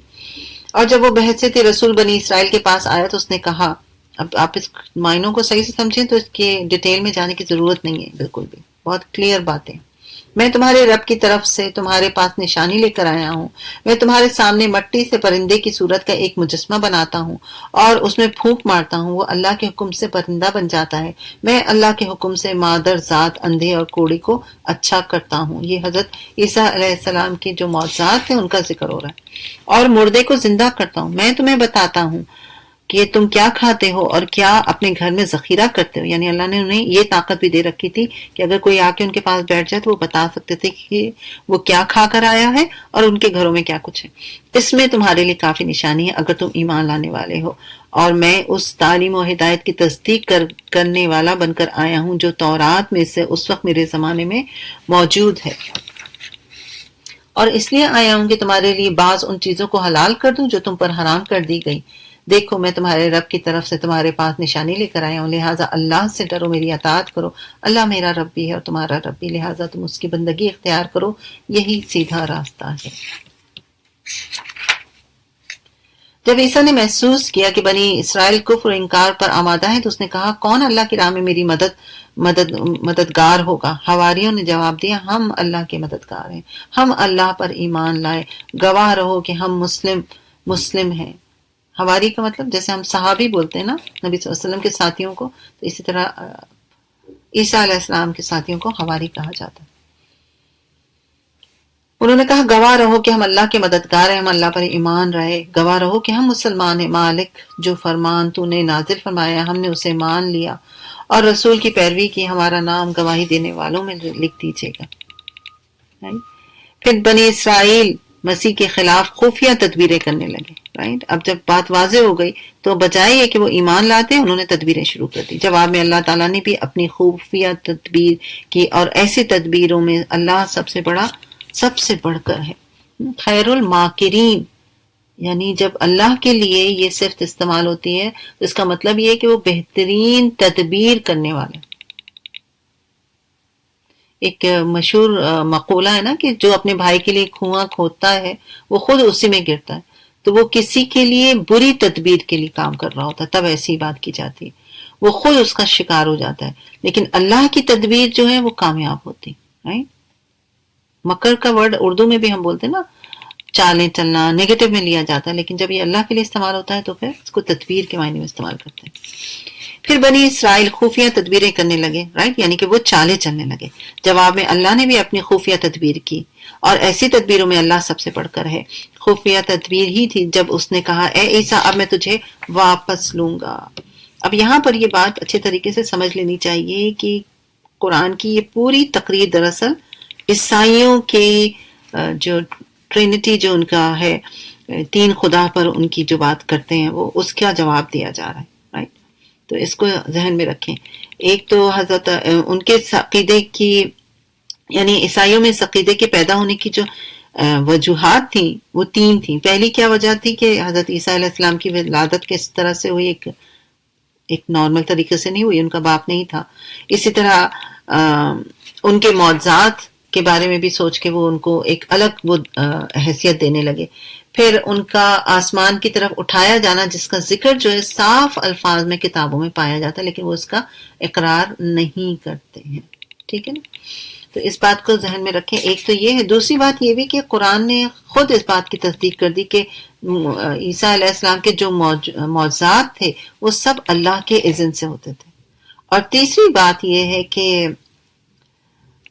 اور جب وہ بحثیت رسول بنی اسرائیل کے پاس آیا تو اس نے کہا، اب آپ اس معنوں کو صحیح سے سمجھیں تو اس کے ڈیٹیل میں جانے کی ضرورت نہیں ہے، بالکل بھی بہت کلیئر باتیں۔ میں تمہارے رب کی طرف سے تمہارے پاس نشانی لے کر آیا ہوں، میں تمہارے سامنے مٹی سے پرندے کی صورت کا ایک مجسمہ بناتا ہوں اور اس میں پھونک مارتا ہوں، وہ اللہ کے حکم سے پرندہ بن جاتا ہے، میں اللہ کے حکم سے مادر ذات اندھے اور کوڑی کو اچھا کرتا ہوں۔ یہ حضرت عیسیٰ علیہ السلام کے جو معجزات ہیں ان کا ذکر ہو رہا ہے۔ اور مردے کو زندہ کرتا ہوں، میں تمہیں بتاتا ہوں کہ تم کیا کھاتے ہو اور کیا اپنے گھر میں ذخیرہ کرتے ہو، یعنی اللہ نے انہیں یہ طاقت بھی دے رکھی تھی کہ اگر کوئی آ کے ان کے پاس بیٹھ جائے تو وہ بتا سکتے تھے کہ وہ کیا کھا کر آیا ہے اور ان کے گھروں میں کیا کچھ ہے۔ اس میں تمہارے لیے کافی نشانی ہے اگر تم ایمان لانے والے ہو، اور میں اس تعلیم و ہدایت کی تصدیق کرنے والا بن کر آیا ہوں جو تورات میں سے اس وقت میرے زمانے میں موجود ہے، اور اس لیے آیا ہوں کہ تمہارے لیے بعض ان چیزوں کو حلال کر دوں جو تم پر حرام کر دی گئی۔ دیکھو میں تمہارے رب کی طرف سے تمہارے پاس نشانی لے کر آیا ہوں، لہٰذا اللہ سے ڈرو، میری اطاعت کرو، اللہ میرا رب بھی ہے اور تمہارا رب بھی، لہٰذا تم اس کی بندگی اختیار کرو، یہی سیدھا راستہ ہے۔ جب عیسیٰ نے محسوس کیا کہ بنی اسرائیل کفر و انکار پر آمادہ ہے تو اس نے کہا کون اللہ کی راہ میں میری مددگار ہوگا؟ حواریوں نے جواب دیا ہم اللہ کے مددگار ہیں، ہم اللہ پر ایمان لائے، گواہ رہو کہ ہم مسلم ہیں۔ حواری کا مطلب جیسے ہم صحابی بولتے ہیں نا نبی صلی اللہ علیہ وسلم کے ساتھیوں کو، تو اسی طرح عیسیٰ علیہ السلام کے ساتھیوں کو حواری کہا جاتا ہے۔ انہوں نے کہا گواہ رہو کہ ہم اللہ کے مددگار ہیں، ہم اللہ پر ایمان رہے، گواہ رہو کہ ہم مسلمان ہیں، مالک جو فرمان تو نے نازل فرمایا ہم نے اسے مان لیا اور رسول کی پیروی کی، ہمارا نام گواہی دینے والوں میں لکھ دیجیے گا۔ پھر بنی اسرائیل مسیح کے خلاف خفیہ تدبیریں کرنے لگے، رائٹ۔ اب جب بات واضح ہو گئی تو بجائے یہ کہ وہ ایمان لاتے انہوں نے تدبیریں شروع کر دی۔ جواب میں اللہ تعالیٰ نے بھی اپنی خفیہ تدبیر کی، اور ایسی تدبیروں میں اللہ سب سے بڑھ کر ہے، خیر الماکرین، یعنی جب اللہ کے لیے یہ صفت استعمال ہوتی ہے تو اس کا مطلب یہ ہے کہ وہ بہترین تدبیر کرنے والا ہے۔ ایک مشہور مقولہ ہے نا کہ جو اپنے بھائی کے لیے کنواں کھودتا ہے وہ خود اسی میں گرتا ہے، تو وہ کسی کے لیے بری تدبیر کے لیے کام کر رہا ہوتا ہے تب ایسی بات کی جاتی ہے، وہ خود اس کا شکار ہو جاتا ہے، لیکن اللہ کی تدبیر جو ہے وہ کامیاب ہوتی ہے۔ مکر کا ورڈ اردو میں بھی ہم بولتے ہیں نا، چالیں چلنا نیگیٹو میں لیا جاتا ہے، لیکن جب یہ اللہ کے لیے استعمال ہوتا ہے تو پھر اس کو تدبیر کے معنی میں استعمال کرتے ہیں۔ پھر بنی اسرائیل خفیہ تدبیریں کرنے لگے، رائٹ، یعنی کہ وہ چالیں چلنے لگے۔ جواب میں اللہ نے بھی اپنی خفیہ تدبیر کی، اور ایسی تدبیروں میں اللہ سب سے بڑھ کر ہے۔ خفیہ تدبیر ہی تھی جب اس نے کہا اے عیسیٰ اب میں تجھے واپس لوں گا۔ اب یہاں پر یہ بات اچھے طریقے سے سمجھ لینی چاہیے کہ قرآن کی یہ پوری تقریر دراصل عیسائیوں کے جو ٹرینٹی جو ان کا ہے، تین خدا پر ان کی جو بات کرتے ہیں وہ اس کا جواب دیا جا رہا ہے، رائٹ۔ تو اس کو ذہن میں رکھیں۔ ایک تو حضرت ان کے عقیدے کی، یعنی عیسائیوں میں اس عقیدے کے پیدا ہونے کی جو وجوہات تھیں وہ تین تھیں۔ پہلی کیا وجہ تھی کہ حضرت عیسیٰ علیہ السلام کی ولادت کس طرح سے ہوئی، ایک نارمل طریقے سے نہیں ہوئی، ان کا باپ نہیں تھا۔ اسی طرح ان کے معجزات کے بارے میں بھی سوچ کے وہ ان کو ایک الگ وہ حیثیت دینے لگے۔ پھر ان کا آسمان کی طرف اٹھایا جانا جس کا ذکر جو ہے صاف الفاظ میں کتابوں میں پایا جاتا ہے، لیکن وہ اس کا اقرار نہیں کرتے ہیں، ٹھیک ہے نا۔ تو اس بات کو ذہن میں رکھیں۔ ایک تو یہ ہے، دوسری بات یہ بھی کہ قرآن نے خود اس بات کی تصدیق کر دی کہ عیسیٰ علیہ السلام کے جو معجزات تھے وہ سب اللہ کے اذن سے ہوتے تھے۔ اور تیسری بات یہ ہے کہ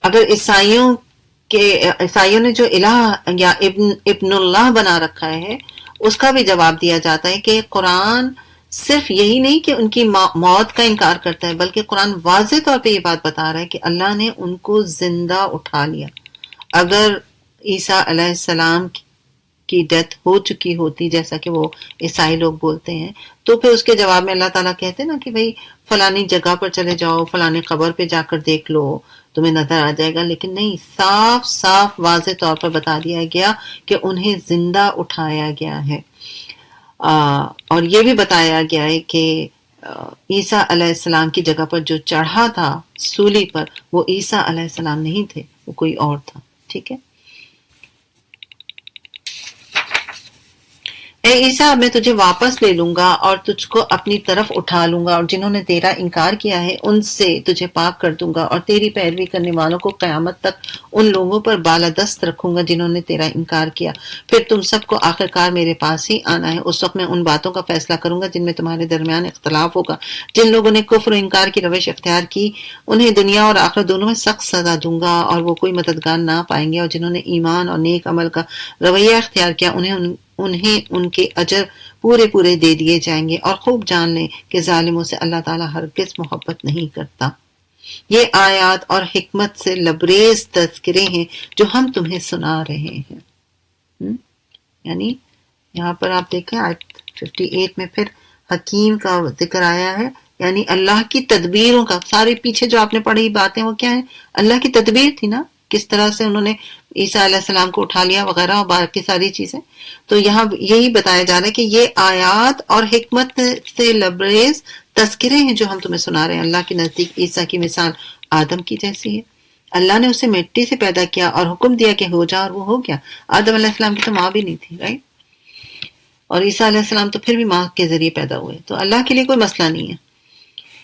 اگر عیسائیوں نے جو الہ یا ابن اللہ بنا رکھا ہے، اس کا بھی جواب دیا جاتا ہے کہ قرآن صرف یہی نہیں کہ ان کی موت کا انکار کرتا ہے، بلکہ قرآن واضح طور پہ یہ بات بتا رہا ہے کہ اللہ نے ان کو زندہ اٹھا لیا۔ اگر عیسیٰ علیہ السلام کی ڈیتھ ہو چکی ہوتی جیسا کہ وہ عیسائی لوگ بولتے ہیں، تو پھر اس کے جواب میں اللہ تعالیٰ کہتے ہیں نا کہ بھئی فلانی جگہ پر چلے جاؤ، فلانی قبر پہ جا کر دیکھ لو، تمہیں نظر آ جائے گا۔ لیکن نہیں، صاف صاف واضح طور پر بتا دیا گیا کہ انہیں زندہ اٹھایا گیا ہے۔ اور یہ بھی بتایا گیا ہے کہ عیسیٰ علیہ السلام کی جگہ پر جو چڑھا تھا سولی پر، وہ عیسیٰ علیہ السلام نہیں تھے، وہ کوئی اور تھا۔ ٹھیک ہے، اے عیسیٰ، میں تجھے واپس لے لوں گا اور تجھ کو اپنی طرف اٹھا لوں گا، اور جنہوں نے تیرا انکار کیا ہے ان سے تجھے پاک کر دوں گا، اور تیری پیروی کرنے والوں کو قیامت تک ان لوگوں پر بالادست رکھوں گا جنہوں نے تیرا انکار کیا۔ پھر تم سب کو آخرکار میرے پاس ہی آنا ہے۔ اس وقت میں ان باتوں کا فیصلہ کروں گا جن میں تمہارے درمیان اختلاف ہوگا۔ جن لوگوں نے کفر و انکار کی روش اختیار کی، انہیں دنیا اور آخرت دونوں میں سخت سزا دوں گا، اور وہ کوئی مددگار نہ پائیں گے۔ اور جنہوں نے ایمان اور نیک عمل کا رویہ اختیار کیا، انہیں ان کے اجر پورے پورے دے دیے جائیں گے۔ اور خوب جان لیں کہ ظالموں سے اللہ تعالیٰ ہرگز محبت نہیں کرتا۔ یہ آیات اور حکمت سے لبریز تذکرے ہیں جو ہم تمہیں سنا رہے ہیں۔ یعنی یہاں پر آپ دیکھیں آیت 58 میں پھر حکیم کا ذکر آیا ہے، یعنی اللہ کی تدبیروں کا۔ سارے پیچھے جو آپ نے پڑھی باتیں وہ کیا ہیں؟ اللہ کی تدبیر تھی نا، کس طرح سے انہوں نے عیسیٰ علیہ السلام کو اٹھا لیا وغیرہ اور باقی ساری چیزیں۔ تو یہاں یہی بتایا جا رہا ہے کہ یہ آیات اور حکمت سے لبریز تذکرے ہیں جو ہم تمہیں سنا رہے ہیں۔ اللہ کے نزدیک عیسیٰ کی مثال آدم کی جیسی ہے۔ اللہ نے اسے مٹی سے پیدا کیا اور حکم دیا کہ ہو جا، اور وہ ہو گیا۔ آدم علیہ السلام کی تو ماں بھی نہیں تھی، رائٹ؟ اور عیسیٰ علیہ السلام تو پھر بھی ماں کے ذریعے پیدا ہوئے، تو اللہ کے لیے کوئی مسئلہ نہیں ہے۔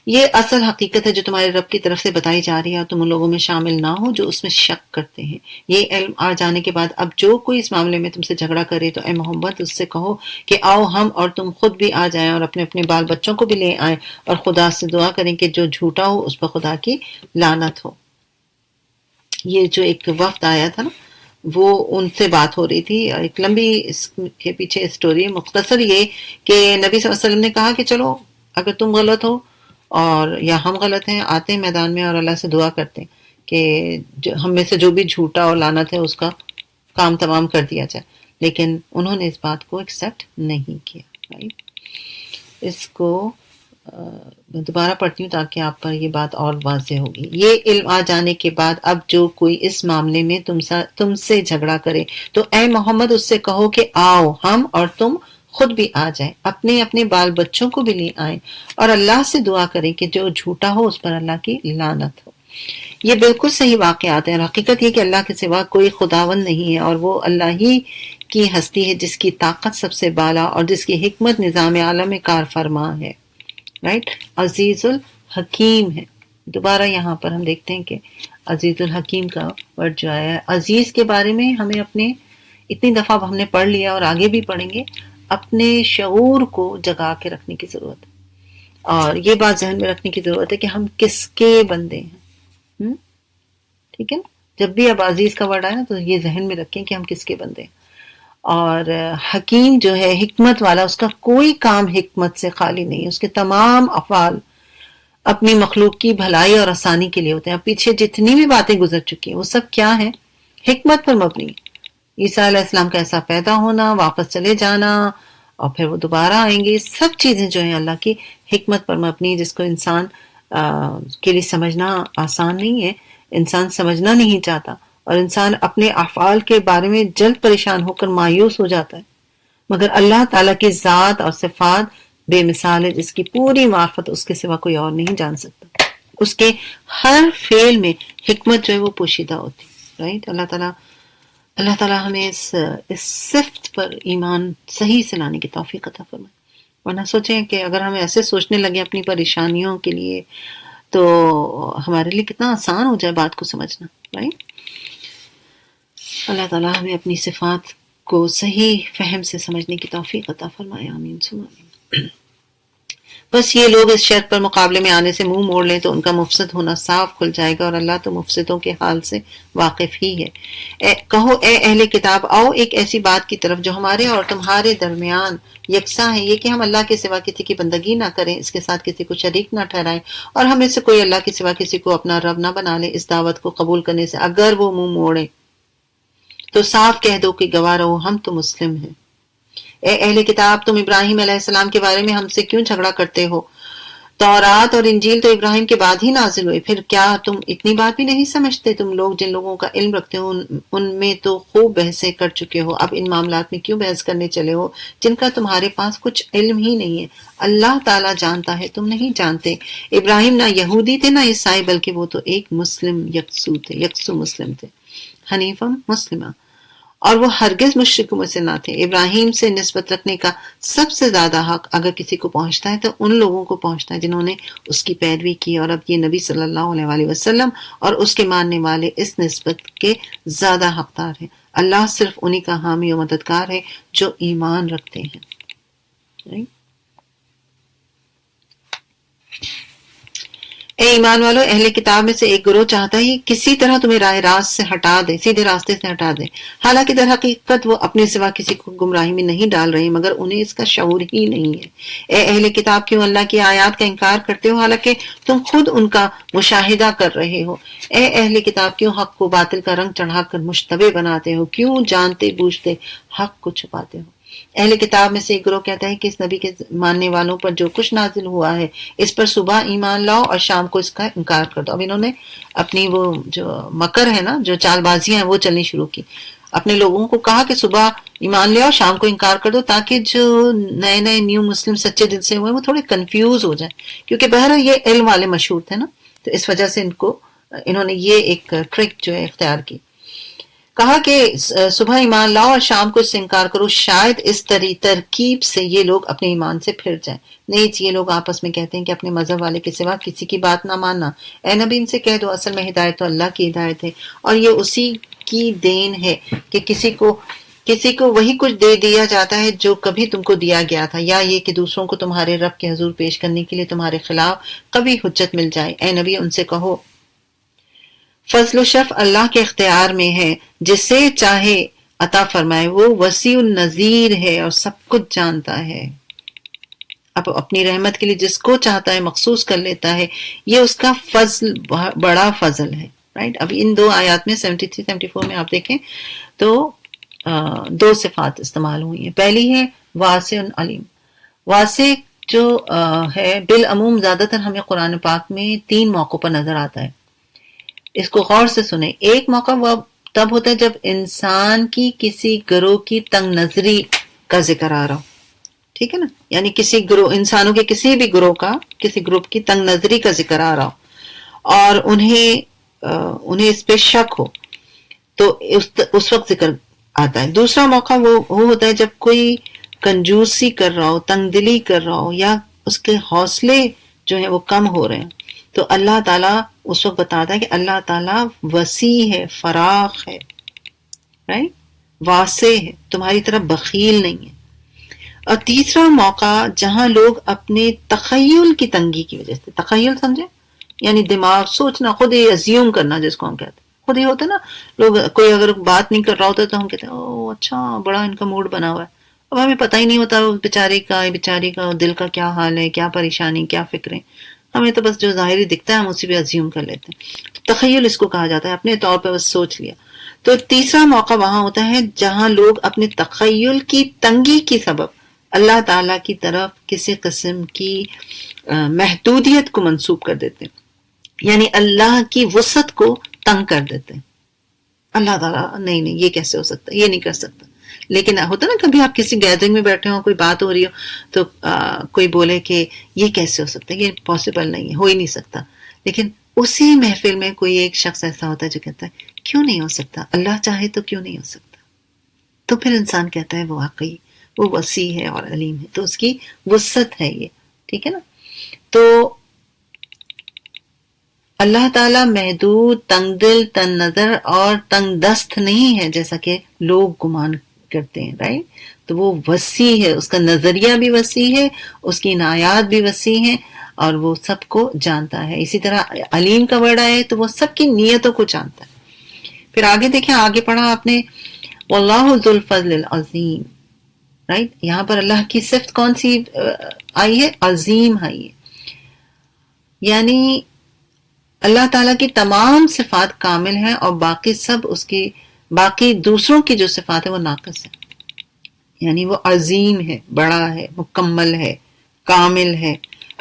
یہ اصل حقیقت ہے جو تمہارے رب کی طرف سے بتائی جا رہی ہے، اور تم ان لوگوں میں شامل نہ ہو جو اس میں شک کرتے ہیں۔ یہ علم آ جانے کے بعد اب جو کوئی اس معاملے میں تم سے جھگڑا کرے تو اے محمد اس سے کہو کہ آؤ ہم اور تم خود بھی آ جائیں اور اپنے اپنے بال بچوں کو بھی لے آئیں، اور خدا سے دعا کریں کہ جو جھوٹا ہو اس پر خدا کی لعنت ہو۔ یہ جو ایک وفد آیا تھا نا، وہ ان سے بات ہو رہی تھی، ایک لمبی اس کے پیچھے اسٹوری، مختصر یہ کہ نبی صلی اللہ علیہ وسلم نے کہا کہ چلو اگر تم غلط ہو اور یا ہم غلط ہیں، آتے ہیں میدان میں اور اللہ سے دعا کرتے ہیں کہ ہم میں سے جو بھی جھوٹا اور لعنت ہے اس کا کام تمام کر دیا جائے۔ لیکن انہوں نے اس بات کو ایکسیپٹ نہیں کیا۔ اس کو میں دوبارہ پڑھتی ہوں تاکہ آپ پر یہ بات اور واضح ہوگی۔ یہ علم آ جانے کے بعد اب جو کوئی اس معاملے میں تم سے جھگڑا کرے تو اے محمد اس سے کہو کہ آؤ ہم اور تم خود بھی آ جائیں، اپنے اپنے بال بچوں کو بھی لے آئیں، اور اللہ سے دعا کریں کہ جو جھوٹا ہو اس پر اللہ کی لعنت ہو۔ یہ بالکل صحیح واقعات ہیں، اور حقیقت یہ کہ اللہ کے سوا کوئی خداوند نہیں ہے، اور وہ اللہ ہی کی ہستی ہے جس کی طاقت سب سے بالا اور جس کی حکمت نظام عالم میں کار فرما ہے، رائٹ؟ عزیز الحکیم ہے۔ دوبارہ یہاں پر ہم دیکھتے ہیں کہ عزیز الحکیم کا ورڈ جو آیا ہے، عزیز کے بارے میں ہمیں اپنے اتنی دفعہ ہم نے پڑھ لیا اور آگے بھی پڑھیں گے، اپنے شعور کو جگا کے رکھنے کی ضرورت ہے، اور یہ بات ذہن میں رکھنے کی ضرورت ہے کہ ہم کس کے بندے ہیں۔ ٹھیک ہے نا؟ جب بھی اب عزیز کا ورڈ آئے نا تو یہ ذہن میں رکھیں کہ ہم کس کے بندے ہیں۔ اور حکیم جو ہے حکمت والا، اس کا کوئی کام حکمت سے خالی نہیں، اس کے تمام افعال اپنی مخلوق کی بھلائی اور آسانی کے لیے ہوتے ہیں۔ پیچھے جتنی بھی باتیں گزر چکی ہیں وہ سب کیا ہیں؟ حکمت پر مبنی۔ عیسیٰ علیہ السلام کا ایسا پیدا ہونا، واپس چلے جانا، اور پھر وہ دوبارہ آئیں گے، سب چیزیں جو ہیں اللہ کی حکمت پر مبنی، جس کو انسان کے لیے سمجھنا آسان نہیں ہے، انسان سمجھنا نہیں چاہتا، اور انسان اپنے افعال کے بارے میں جلد پریشان ہو کر مایوس ہو جاتا ہے۔ مگر اللہ تعالیٰ کی ذات اور صفات بے مثال ہے، جس کی پوری معرفت اس کے سوا کوئی اور نہیں جان سکتا۔ اس کے ہر فعل میں حکمت جو ہے وہ پوشیدہ ہوتی، رائٹ؟ اللہ تعالیٰ ہمیں اس صفت پر ایمان صحیح سے لانے کی توفیق عطا فرمائے۔ ورنہ سوچیں کہ اگر ہم ایسے سوچنے لگے اپنی پریشانیوں کے لیے تو ہمارے لیے کتنا آسان ہو جائے بات کو سمجھنا، رائٹ؟ اللہ تعالیٰ ہمیں اپنی صفات کو صحیح فہم سے سمجھنے کی توفیق عطا فرمائے، آمین ثم آمین۔ بس یہ لوگ اس شرط پر مقابلے میں آنے سے منہ موڑ لیں تو ان کا مفسد ہونا صاف کھل جائے گا، اور اللہ تو مفسدوں کے حال سے واقف ہی ہے۔ کہو اے اہل کتاب، آؤ ایک ایسی بات کی طرف جو ہمارے اور تمہارے درمیان یکساں ہے، یہ کہ ہم اللہ کے سوا کسی کی بندگی نہ کریں، اس کے ساتھ کسی کو شریک نہ ٹھہرائیں، اور ہمیں سے کوئی اللہ کے سوا کسی کو اپنا رب نہ بنا لے۔ اس دعوت کو قبول کرنے سے اگر وہ منہ موڑے تو صاف کہہ دو کہ گواہ رہو ہم تو مسلم ہیں۔ اے اہل کتاب، تم ابراہیم علیہ السلام کے بارے میں ہم سے کیوں جھگڑا کرتے ہو؟ تورات اور انجیل تو ابراہیم کے بعد ہی نازل ہوئے، پھر کیا تم اتنی بات بھی نہیں سمجھتے؟ تم لوگ جن لوگوں کا علم رکھتے ہو ان میں تو خوب بحثیں کر چکے ہو، اب ان معاملات میں کیوں بحث کرنے چلے ہو جن کا تمہارے پاس کچھ علم ہی نہیں ہے؟ اللہ تعالیٰ جانتا ہے، تم نہیں جانتے۔ ابراہیم نہ یہودی تھے نہ عیسائی، بلکہ وہ تو ایک مسلم یکسو مسلم تھے، حنیفم مسلمہ، اور وہ ہرگز مشرکوں میں سے نہ تھے۔ ابراہیم سے نسبت رکھنے کا سب سے زیادہ حق اگر کسی کو پہنچتا ہے تو ان لوگوں کو پہنچتا ہے جنہوں نے اس کی پیروی کی، اور اب یہ نبی صلی اللہ علیہ وآلہ وسلم اور اس کے ماننے والے اس نسبت کے زیادہ حقدار ہیں۔ اللہ صرف انہی کا حامی و مددگار ہے جو ایمان رکھتے ہیں۔ اے ایمان والو، اہل کتاب میں سے ایک گروہ چاہتا ہے کسی طرح تمہیں راہ راست سے ہٹا دے، سیدھے راستے سے ہٹا دے، حالانکہ در حقیقت وہ اپنے سوا کسی کو گمراہی میں نہیں ڈال رہے مگر انہیں اس کا شعور ہی نہیں ہے۔ اے اہل کتاب، کیوں اللہ کی آیات کا انکار کرتے ہو حالانکہ تم خود ان کا مشاہدہ کر رہے ہو؟ اے اہل کتاب، کیوں حق کو باطل کا رنگ چڑھا کر مشتبہ بناتے ہو؟ کیوں جانتے بوجھتے حق کو چھپاتے ہو؟ اہل کتاب میں سے ایک گروہ کہتا ہے کہ اس نبی کے ماننے والوں پر جو کچھ نازل ہوا ہے اس پر صبح ایمان لاؤ اور شام کو اس کا انکار کر دو۔ اب انہوں نے اپنی وہ جو مکر ہے نا، جو چال بازیاں ہیں وہ چلنی شروع کی، اپنے لوگوں کو کہا کہ صبح ایمان لے آؤ شام کو انکار کر دو، تاکہ جو نئے نئے نیو مسلم سچے دل سے ہوئے وہ تھوڑے کنفیوز ہو جائیں، کیونکہ بہرحال یہ علم والے مشہور تھے نا، تو اس وجہ سے انہوں نے یہ ایک ٹرک جو ہے اختیار کی۔ کہا کہ صبح ایمان لاؤ اور شام کو اس سے انکار کرو، شاید اس ترکیب سے یہ لوگ اپنے ایمان سے پھر جائیں۔ نیز یہ لوگ آپس میں کہتے ہیں کہ اپنے مذہب والے کے سوا کسی کی بات نہ ماننا۔ اے نبی، ان سے کہہ دو اصل میں ہدایت تو اللہ کی ہدایت ہے، اور یہ اسی کی دین ہے کہ کسی کو وہی کچھ دے دیا جاتا ہے جو کبھی تم کو دیا گیا تھا، یا یہ کہ دوسروں کو تمہارے رب کے حضور پیش کرنے کے لیے تمہارے خلاف کبھی حجت مل جائے۔ اے نبی، ان سے کہو فضل و شرف اللہ کے اختیار میں ہے، جسے چاہے عطا فرمائے، وہ وسیع النظیر ہے اور سب کچھ جانتا ہے۔ اب اپنی رحمت کے لیے جس کو چاہتا ہے مخصوص کر لیتا ہے، یہ اس کا فضل بڑا فضل ہے۔ رائٹ، اب ان دو آیات میں 73 74 میں آپ دیکھیں تو دو صفات استعمال ہوئی ہیں۔ پہلی ہے واسع علیم۔ واسع جو ہے بالعموم زیادہ تر ہمیں قرآن پاک میں 3 موقعوں پر نظر آتا ہے۔ اس کو غور سے سنیں۔ ایک موقع وہ تب ہوتا ہے جب انسان کی کسی گروہ کی تنگ نظری کا ذکر آ رہا ہو، ٹھیک ہے نا، یعنی کسی گروہ، انسانوں کے کسی بھی گروہ کا، کسی گروپ کی تنگ نظری کا ذکر آ رہا ہو اور انہیں اس پہ شک ہو، تو اس وقت ذکر آتا ہے۔ دوسرا موقع وہ ہوتا ہے جب کوئی کنجوسی کر رہا ہو، تنگ دلی کر رہا ہو، یا اس کے حوصلے جو ہیں وہ کم ہو رہے ہیں، تو اللہ تعالیٰ اس وقت بتاتا ہے کہ اللہ تعالیٰ وسیع ہے، فراخ ہے، رائٹ، واسع ہے، تمہاری طرف بخیل نہیں ہے۔ اور تیسرا موقع جہاں لوگ اپنے تخیل کی تنگی کی وجہ سے، تخیل سمجھے یعنی دماغ، سوچنا، خود ہی ازیوم کرنا جس کو ہم کہتے ہیں، خود ہی ہوتا ہے نا، لوگ کوئی اگر بات نہیں کر رہا ہوتا تو ہم کہتے ہیں او اچھا بڑا ان کا موڈ بنا ہوا ہے، اب ہمیں پتہ ہی نہیں ہوتا بیچاری کا دل کا کیا حال ہے، کیا پریشانی، کیا فکریں، ہمیں تو بس جو ظاہری دکھتا ہے ہم اسی پہ ازیوم کر لیتے ہیں۔ تخیل اس کو کہا جاتا ہے، اپنے طور پہ بس سوچ لیا۔ تو تیسرا موقع وہاں ہوتا ہے جہاں لوگ اپنے تخیل کی تنگی کی سبب اللہ تعالیٰ کی طرف کسی قسم کی محدودیت کو منسوب کر دیتے ہیں، یعنی اللہ کی وسعت کو تنگ کر دیتے ہیں۔ اللہ تعالیٰ نہیں یہ کیسے ہو سکتا، یہ نہیں کر سکتا۔ لیکن ہوتا نا کبھی آپ کسی گیدرنگ میں بیٹھے ہو، کوئی بات ہو رہی ہو تو کوئی بولے کہ یہ کیسے ہو سکتا ہے، یہ پاسبل نہیں ہے، ہو ہی نہیں سکتا، لیکن اسی محفل میں کوئی ایک شخص ایسا ہوتا ہے جو کہتا ہے کیوں نہیں ہو سکتا، اللہ چاہے تو کیوں نہیں ہو سکتا، تو پھر انسان کہتا ہے وہ واقعی وہ وسیع ہے اور علیم ہے، تو اس کی وسعت ہے یہ، ٹھیک ہے نا۔ تو اللہ تعالیٰ محدود، تنگ دل، تنگ نظر اور تنگ دست نہیں ہے جیسا کہ لوگ گمان کرتے ہیں، رائٹ۔ تو وہ وسیع ہے، اس کا نظریہ بھی وسیع ہے، اس کی عنایات بھی وسیع ہیں، اور وہ سب کو جانتا ہے. اسی طرح علیم کا ورڈ آئے تو وہ سب کی نیتوں کو جانتا ہے. پھر آگے دیکھیں، آگے پڑھا آپ نے واللہ ذو الفضل العظیم، رائٹ. یہاں پر اللہ کی صفت کون سی آئی ہے؟ عظیم آئی ہے. یعنی اللہ تعالیٰ کی تمام صفات کامل ہیں اور باقی سب اس کی، باقی دوسروں کی جو صفات ہیں وہ ناقص ہیں. یعنی وہ عظیم ہے، بڑا ہے، مکمل ہے، کامل ہے.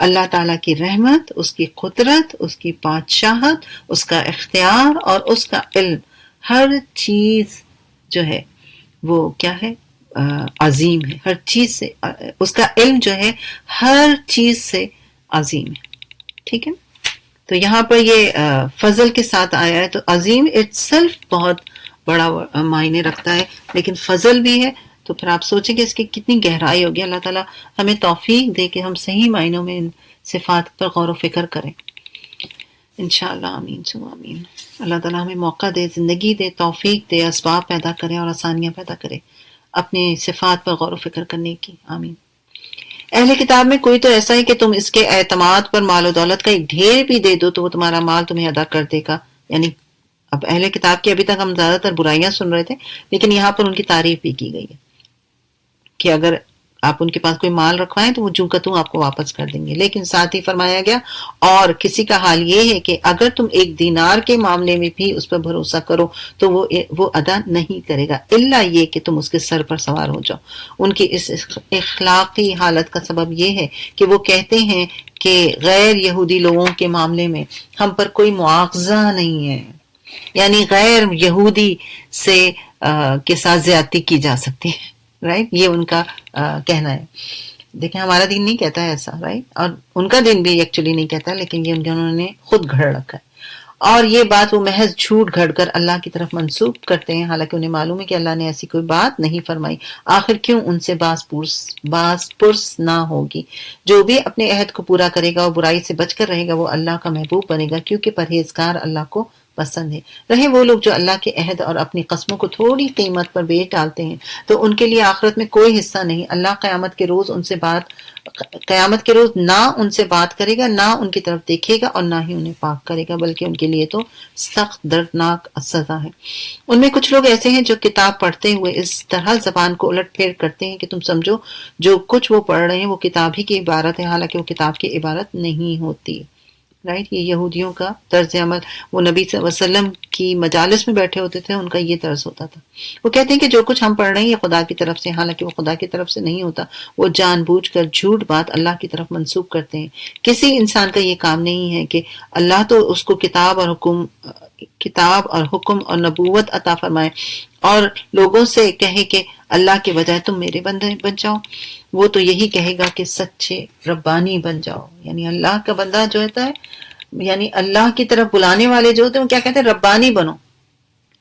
اللہ تعالیٰ کی رحمت، اس کی قدرت، اس کی بادشاہت، اس کا اختیار اور اس کا علم، ہر چیز جو ہے وہ کیا ہے؟ عظیم ہے. ہر چیز سے اس کا علم جو ہے ہر چیز سے عظیم ہے. ٹھیک ہے. تو یہاں پر یہ فضل کے ساتھ آیا ہے، تو عظیم اٹ سیلف بہت بڑا معنی رکھتا ہے، لیکن فضل بھی ہے. تو پھر آپ سوچیں کہ اس کی کتنی گہرائی ہوگی. اللہ تعالیٰ ہمیں توفیق دے کہ ہم صحیح معنوں میں ان صفات پر غور و فکر کریں انشاءاللہ. آمین ثم آمین. اللہ تعالیٰ ہمیں موقع دے، زندگی دے، توفیق دے، اسباب پیدا کرے اور آسانیاں پیدا کرے اپنی صفات پر غور و فکر کرنے کی. آمین. اہل کتاب میں کوئی تو ایسا ہے کہ تم اس کے اعتماد پر مال و دولت کا ایک ڈھیر بھی دے دو تو وہ تمہارا مال تمہیں ادا کر دے گا. یعنی اب اہل کتاب کی ابھی تک ہم زیادہ تر برائیاں سن رہے تھے، لیکن یہاں پر ان کی تعریف بھی کی گئی ہے کہ اگر آپ ان کے پاس کوئی مال رکھوائیں تو وہ جوں کا توں آپ کو واپس کر دیں گے. لیکن ساتھ ہی فرمایا گیا اور کسی کا حال یہ ہے کہ اگر تم ایک دینار کے معاملے میں بھی اس پر بھروسہ کرو تو وہ ادا نہیں کرے گا، الا یہ کہ تم اس کے سر پر سوار ہو جاؤ. ان کی اس اخلاقی حالت کا سبب یہ ہے کہ وہ کہتے ہیں کہ غیر یہودی لوگوں کے معاملے میں ہم پر کوئی مواخذہ نہیں ہے. یعنی غیر یہودی سے کے ساتھ زیادتی کی جا سکتی ہے، رائٹ. یہ ان کا کہنا ہے. دیکھیں ہمارا دین نہیں کہتا ہے ایسا، رائٹ. اور ان کا دین بھی ایکچولی نہیں کہتا، لیکن یہ انہوں نے خود گھڑ رکھا ہے. اور یہ بات وہ محض جھوٹ گھڑ کر اللہ کی طرف منسوب کرتے ہیں، حالانکہ انہیں معلوم ہے کہ اللہ نے ایسی کوئی بات نہیں فرمائی. آخر کیوں ان سے باز پرس نہ ہوگی. جو بھی اپنے عہد کو پورا کرے گا اور برائی سے بچ کر رہے گا وہ اللہ کا محبوب بنے گا، کیونکہ پرہیزگار اللہ کو پسند ہے. رہے وہ لوگ جو اللہ کے عہد اور اپنی قسموں کو تھوڑی قیمت پر بیچ ڈالتے ہیں تو ان کے لیے آخرت میں کوئی حصہ نہیں. اللہ قیامت کے روز نہ ان سے بات کرے گا، نہ ان کی طرف دیکھے گا اور نہ ہی انہیں پاک کرے گا، بلکہ ان کے لیے تو سخت دردناک سزا ہے. ان میں کچھ لوگ ایسے ہیں جو کتاب پڑھتے ہوئے اس طرح زبان کو الٹ پھیر کرتے ہیں کہ تم سمجھو جو کچھ وہ پڑھ رہے ہیں وہ کتاب ہی کی عبارت ہے، حالانکہ وہ کتاب کی عبارت نہیں ہوتی. رائٹ. یہ یہودیوں کا طرز عمل. وہ نبی صلی اللہ علیہ وسلم کی مجالس میں بیٹھے ہوتے تھے، ان کا یہ طرز ہوتا تھا. وہ کہتے ہیں کہ جو کچھ ہم پڑھ رہے ہیں یہ خدا کی طرف سے، حالانکہ وہ خدا کی طرف سے نہیں ہوتا. وہ جان بوجھ کر جھوٹ بات اللہ کی طرف منسوب کرتے ہیں. کسی انسان کا یہ کام نہیں ہے کہ اللہ تو اس کو کتاب اور حکم اور نبوت عطا فرمائے اور لوگوں سے کہے کہ اللہ کے بجائے تم میرے بندے بن جاؤ. وہ تو یہی کہے گا کہ سچے ربانی بن جاؤ. یعنی اللہ کا بندہ جو ہوتا ہے، یعنی اللہ کی طرف بلانے والے جو ہوتے ہیں وہ کیا کہتے ہیں؟ ربانی بنو،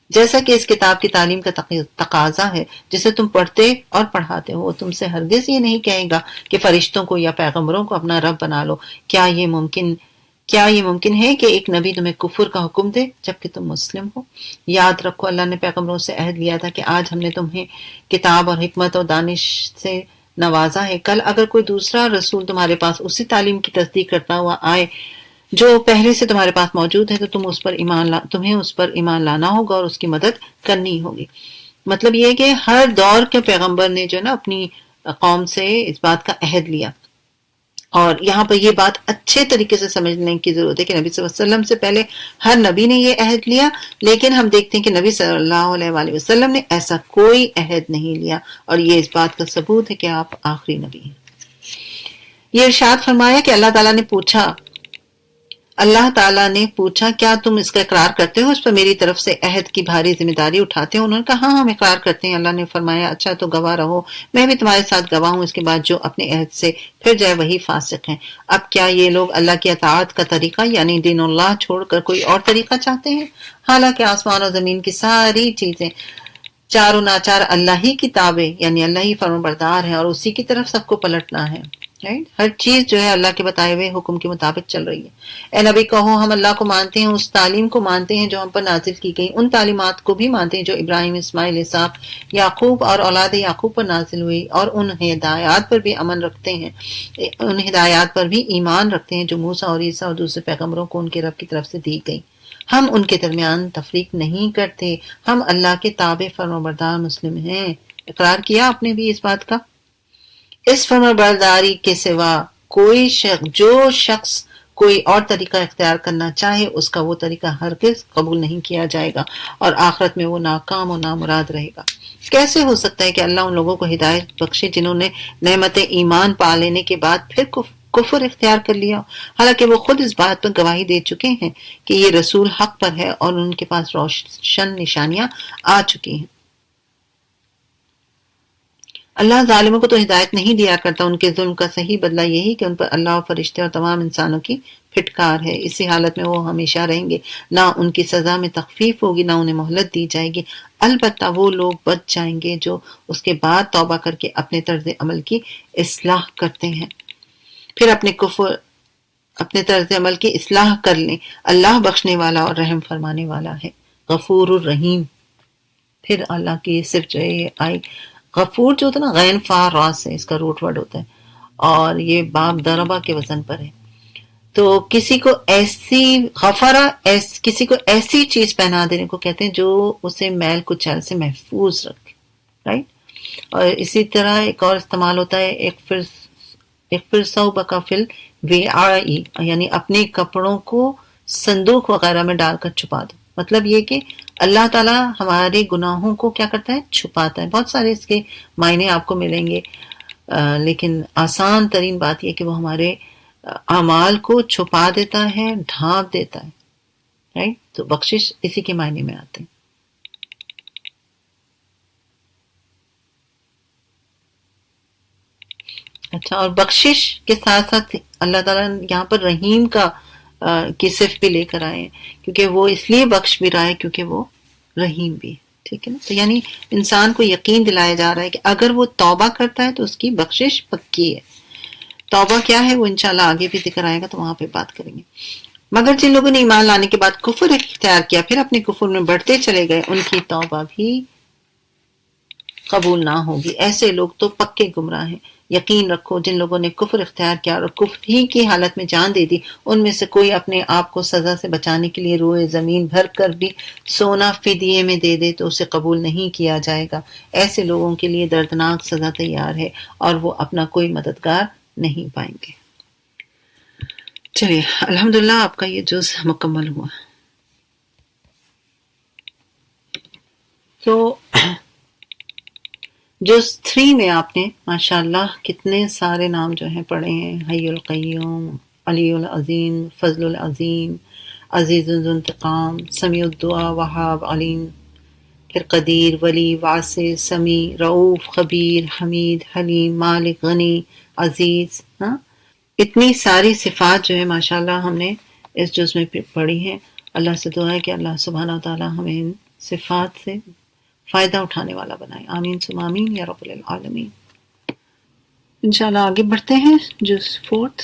جیسا کہ اس کتاب کی تعلیم کا تقاضا ہے جسے تم پڑھتے اور پڑھاتے ہو. وہ تم سے ہرگز یہ نہیں کہے گا کہ فرشتوں کو یا پیغمبروں کو اپنا رب بنا لو. کیا یہ ممکن ہے کہ ایک نبی تمہیں کفر کا حکم دے جبکہ تم مسلم ہو؟ یاد رکھو اللہ نے پیغمبروں سے عہد لیا تھا کہ آج ہم نے تمہیں کتاب اور حکمت اور دانش سے نوازا ہے. کل اگر کوئی دوسرا رسول تمہارے پاس اسی تعلیم کی تصدیق کرتا ہوا آئے جو پہلے سے تمہارے پاس موجود ہے تو تمہیں اس پر ایمان لانا ہوگا اور اس کی مدد کرنی ہوگی. مطلب یہ ہے کہ ہر دور کے پیغمبر نے جو ہے نا اپنی قوم سے اس بات کا عہد لیا. اور یہاں پر یہ بات اچھے طریقے سے سمجھنے کی ضرورت ہے کہ نبی صلی اللہ علیہ وسلم سے پہلے ہر نبی نے یہ عہد لیا، لیکن ہم دیکھتے ہیں کہ نبی صلی اللہ علیہ وآلہ وسلم نے ایسا کوئی عہد نہیں لیا، اور یہ اس بات کا ثبوت ہے کہ آپ آخری نبی ہیں. یہ ارشاد فرمایا کہ اللہ تعالیٰ نے پوچھا کیا تم اس کا اقرار کرتے ہو، اس پر میری طرف سے عہد کی بھاری ذمہ داری اٹھاتے ہو؟ انہوں نے کہا ہاں ہم اقرار کرتے ہیں. اللہ نے فرمایا اچھا تو گواہ رہو، میں بھی تمہارے ساتھ گواہ ہوں. اس کے بعد جو اپنے عہد سے پھر جائے وہی فاسق ہیں. اب کیا یہ لوگ اللہ کی اطاعت کا طریقہ یعنی دین اللہ چھوڑ کر کوئی اور طریقہ چاہتے ہیں؟ حالانکہ آسمان اور زمین کی ساری چیزیں چار و ناچار اللہ ہی کی تابع یعنی اللہ ہی فرمانبردار ہیں اور اسی کی طرف سب کو پلٹنا ہے. right? ہر چیز جو ہے اللہ کے بتائے ہوئے حکم کے مطابق چل رہی ہے۔ اے نبی کہو ہم اللہ کو مانتے ہیں، اس تعلیم کو مانتے ہیں جو ہم پر نازل کی گئی، ان تعلیمات کو بھی مانتے ہیں جو ابراہیم، اسماعیل، اسحاق، یعقوب اور اولاد یعقوب پر نازل ہوئی، اور ان ہدایات پر بھی امن رکھتے ہیں، ان ہدایات پر بھی ایمان رکھتے ہیں جو موسیٰ اور عیسیٰ اور دوسرے پیغمبروں کو ان کے رب کی طرف سے دی گئی۔ ہم ان کے درمیان تفریق نہیں کرتے، ہم اللہ کے تابع فرمانبردار مسلم ہیں۔ اقرار کیا آپ نے بھی اس بات کا؟ اس فرمانبرداری کے سوا جو شخص کوئی اور طریقہ اختیار کرنا چاہے اس کا وہ طریقہ ہرگز قبول نہیں کیا جائے گا، اور آخرت میں وہ ناکام و نامراد رہے گا۔ کیسے ہو سکتا ہے کہ اللہ ان لوگوں کو ہدایت بخشے جنہوں نے نعمت ایمان پا لینے کے بعد پھر کفر اختیار کر لیا، حالانکہ وہ خود اس بات پر گواہی دے چکے ہیں کہ یہ رسول حق پر ہے اور ان کے پاس روشن نشانیاں آ چکی ہیں۔ اللہ ظالموں کو تو ہدایت نہیں دیا کرتا، ان کے ظلم کا صحیح بدلہ یہی کہ ان پر اللہ اور فرشتے اور تمام انسانوں کی پھٹکار ہے، اسی حالت میں وہ ہمیشہ رہیں گے، نہ ان کی سزا میں تخفیف ہوگی نہ انہیں مہلت دی جائے گی، البتہ وہ لوگ بچ جائیں گے جو اس کے بعد توبہ کر کے اپنے طرز عمل کی اصلاح کرتے ہیں، پھر اپنے طرز عمل کی اصلاح کر لیں۔ اللہ بخشنے والا اور رحم فرمانے والا ہے، غفور الرحیم۔ پھر اللہ کی صرف جو ہے آئی غفور جو ہوتا ہے نا، غین فا را سے اس کا روٹ ورڈ ہوتا ہے، اور یہ باب دربا کے وزن پر ہے۔ تو کسی کو کسی کو ایسی چیز پہنا دینے کو کہتے ہیں جو اسے میل کچیل سے محفوظ رکھے، رائٹ؟ اور اسی طرح ایک اور استعمال ہوتا ہے ایک پھر صوبہ فل وعائی، یعنی اپنے کپڑوں کو صندوق وغیرہ میں ڈال کر چھپا دو۔ مطلب یہ کہ اللہ تعالیٰ ہمارے گناہوں کو کیا کرتا ہے؟ چھپاتا ہے۔ بہت سارے اس کے معنی آپ کو ملیں گے، لیکن آسان ترین بات یہ کہ وہ ہمارے اعمال کو چھپا دیتا ہے، ڈھانپ دیتا ہے، رائٹ؟ تو بخشش اسی کے معنی میں آتے ہیں۔ اچھا، اور بخشش کے ساتھ ساتھ اللہ تعالیٰ یہاں پر رحیم کی صفت بھی لے کر آئے ہیں، کیونکہ وہ اس لیے بخش بھی رہا ہے کیونکہ وہ رحیم بھی ہے، ٹھیک ہے نا؟ تو یعنی انسان کو یقین دلایا جا رہا ہے کہ اگر وہ توبہ کرتا ہے تو اس کی بخشش پکی ہے۔ توبہ کیا ہے وہ انشاءاللہ آگے بھی ذکر آئے گا تو وہاں پہ بات کریں گے۔ مگر جن لوگوں نے ایمان لانے کے بعد کفر اختیار کیا پھر اپنے کفر میں بڑھتے چلے گئے، ان کی توبہ بھی قبول نہ ہوگی، ایسے لوگ تو پکے گمراہ ہیں۔ یقین رکھو جن لوگوں نے کفر اختیار کیا اور کفر ہی کی حالت میں جان دے دی، ان میں سے کوئی اپنے آپ کو سزا سے بچانے کے لیے روئے زمین بھر کر بھی سونا فدیے میں دے دے تو اسے قبول نہیں کیا جائے گا۔ ایسے لوگوں کے لیے دردناک سزا تیار ہے اور وہ اپنا کوئی مددگار نہیں پائیں گے۔ چلیے الحمدللہ آپ کا یہ جز مکمل ہوا۔ تو جز 3 میں آپ نے ماشاءاللہ کتنے سارے نام جو ہیں پڑھے ہیں، حی القیوم، علی العظیم، فضل العظیم، عزیز ذو انتقام، سمیع الدعا، وہاب، علیم، پھر قدیر، ولی، واسع، سمیع، رؤوف، خبیر، حمید، حلیم، مالک، غنی، عزیز، ہاں اتنی ساری صفات جو ہے ماشاءاللہ ہم نے اس جز میں پڑھی ہیں۔ اللہ سے دعا ہے کہ اللہ سبحانہ وتعالی ہمیں ان صفات سے فائدہ اٹھانے والا بنائے، آمین ثم آمین یا رب العالمین۔ انشاءاللہ آگے بڑھتے ہیں جز 4۔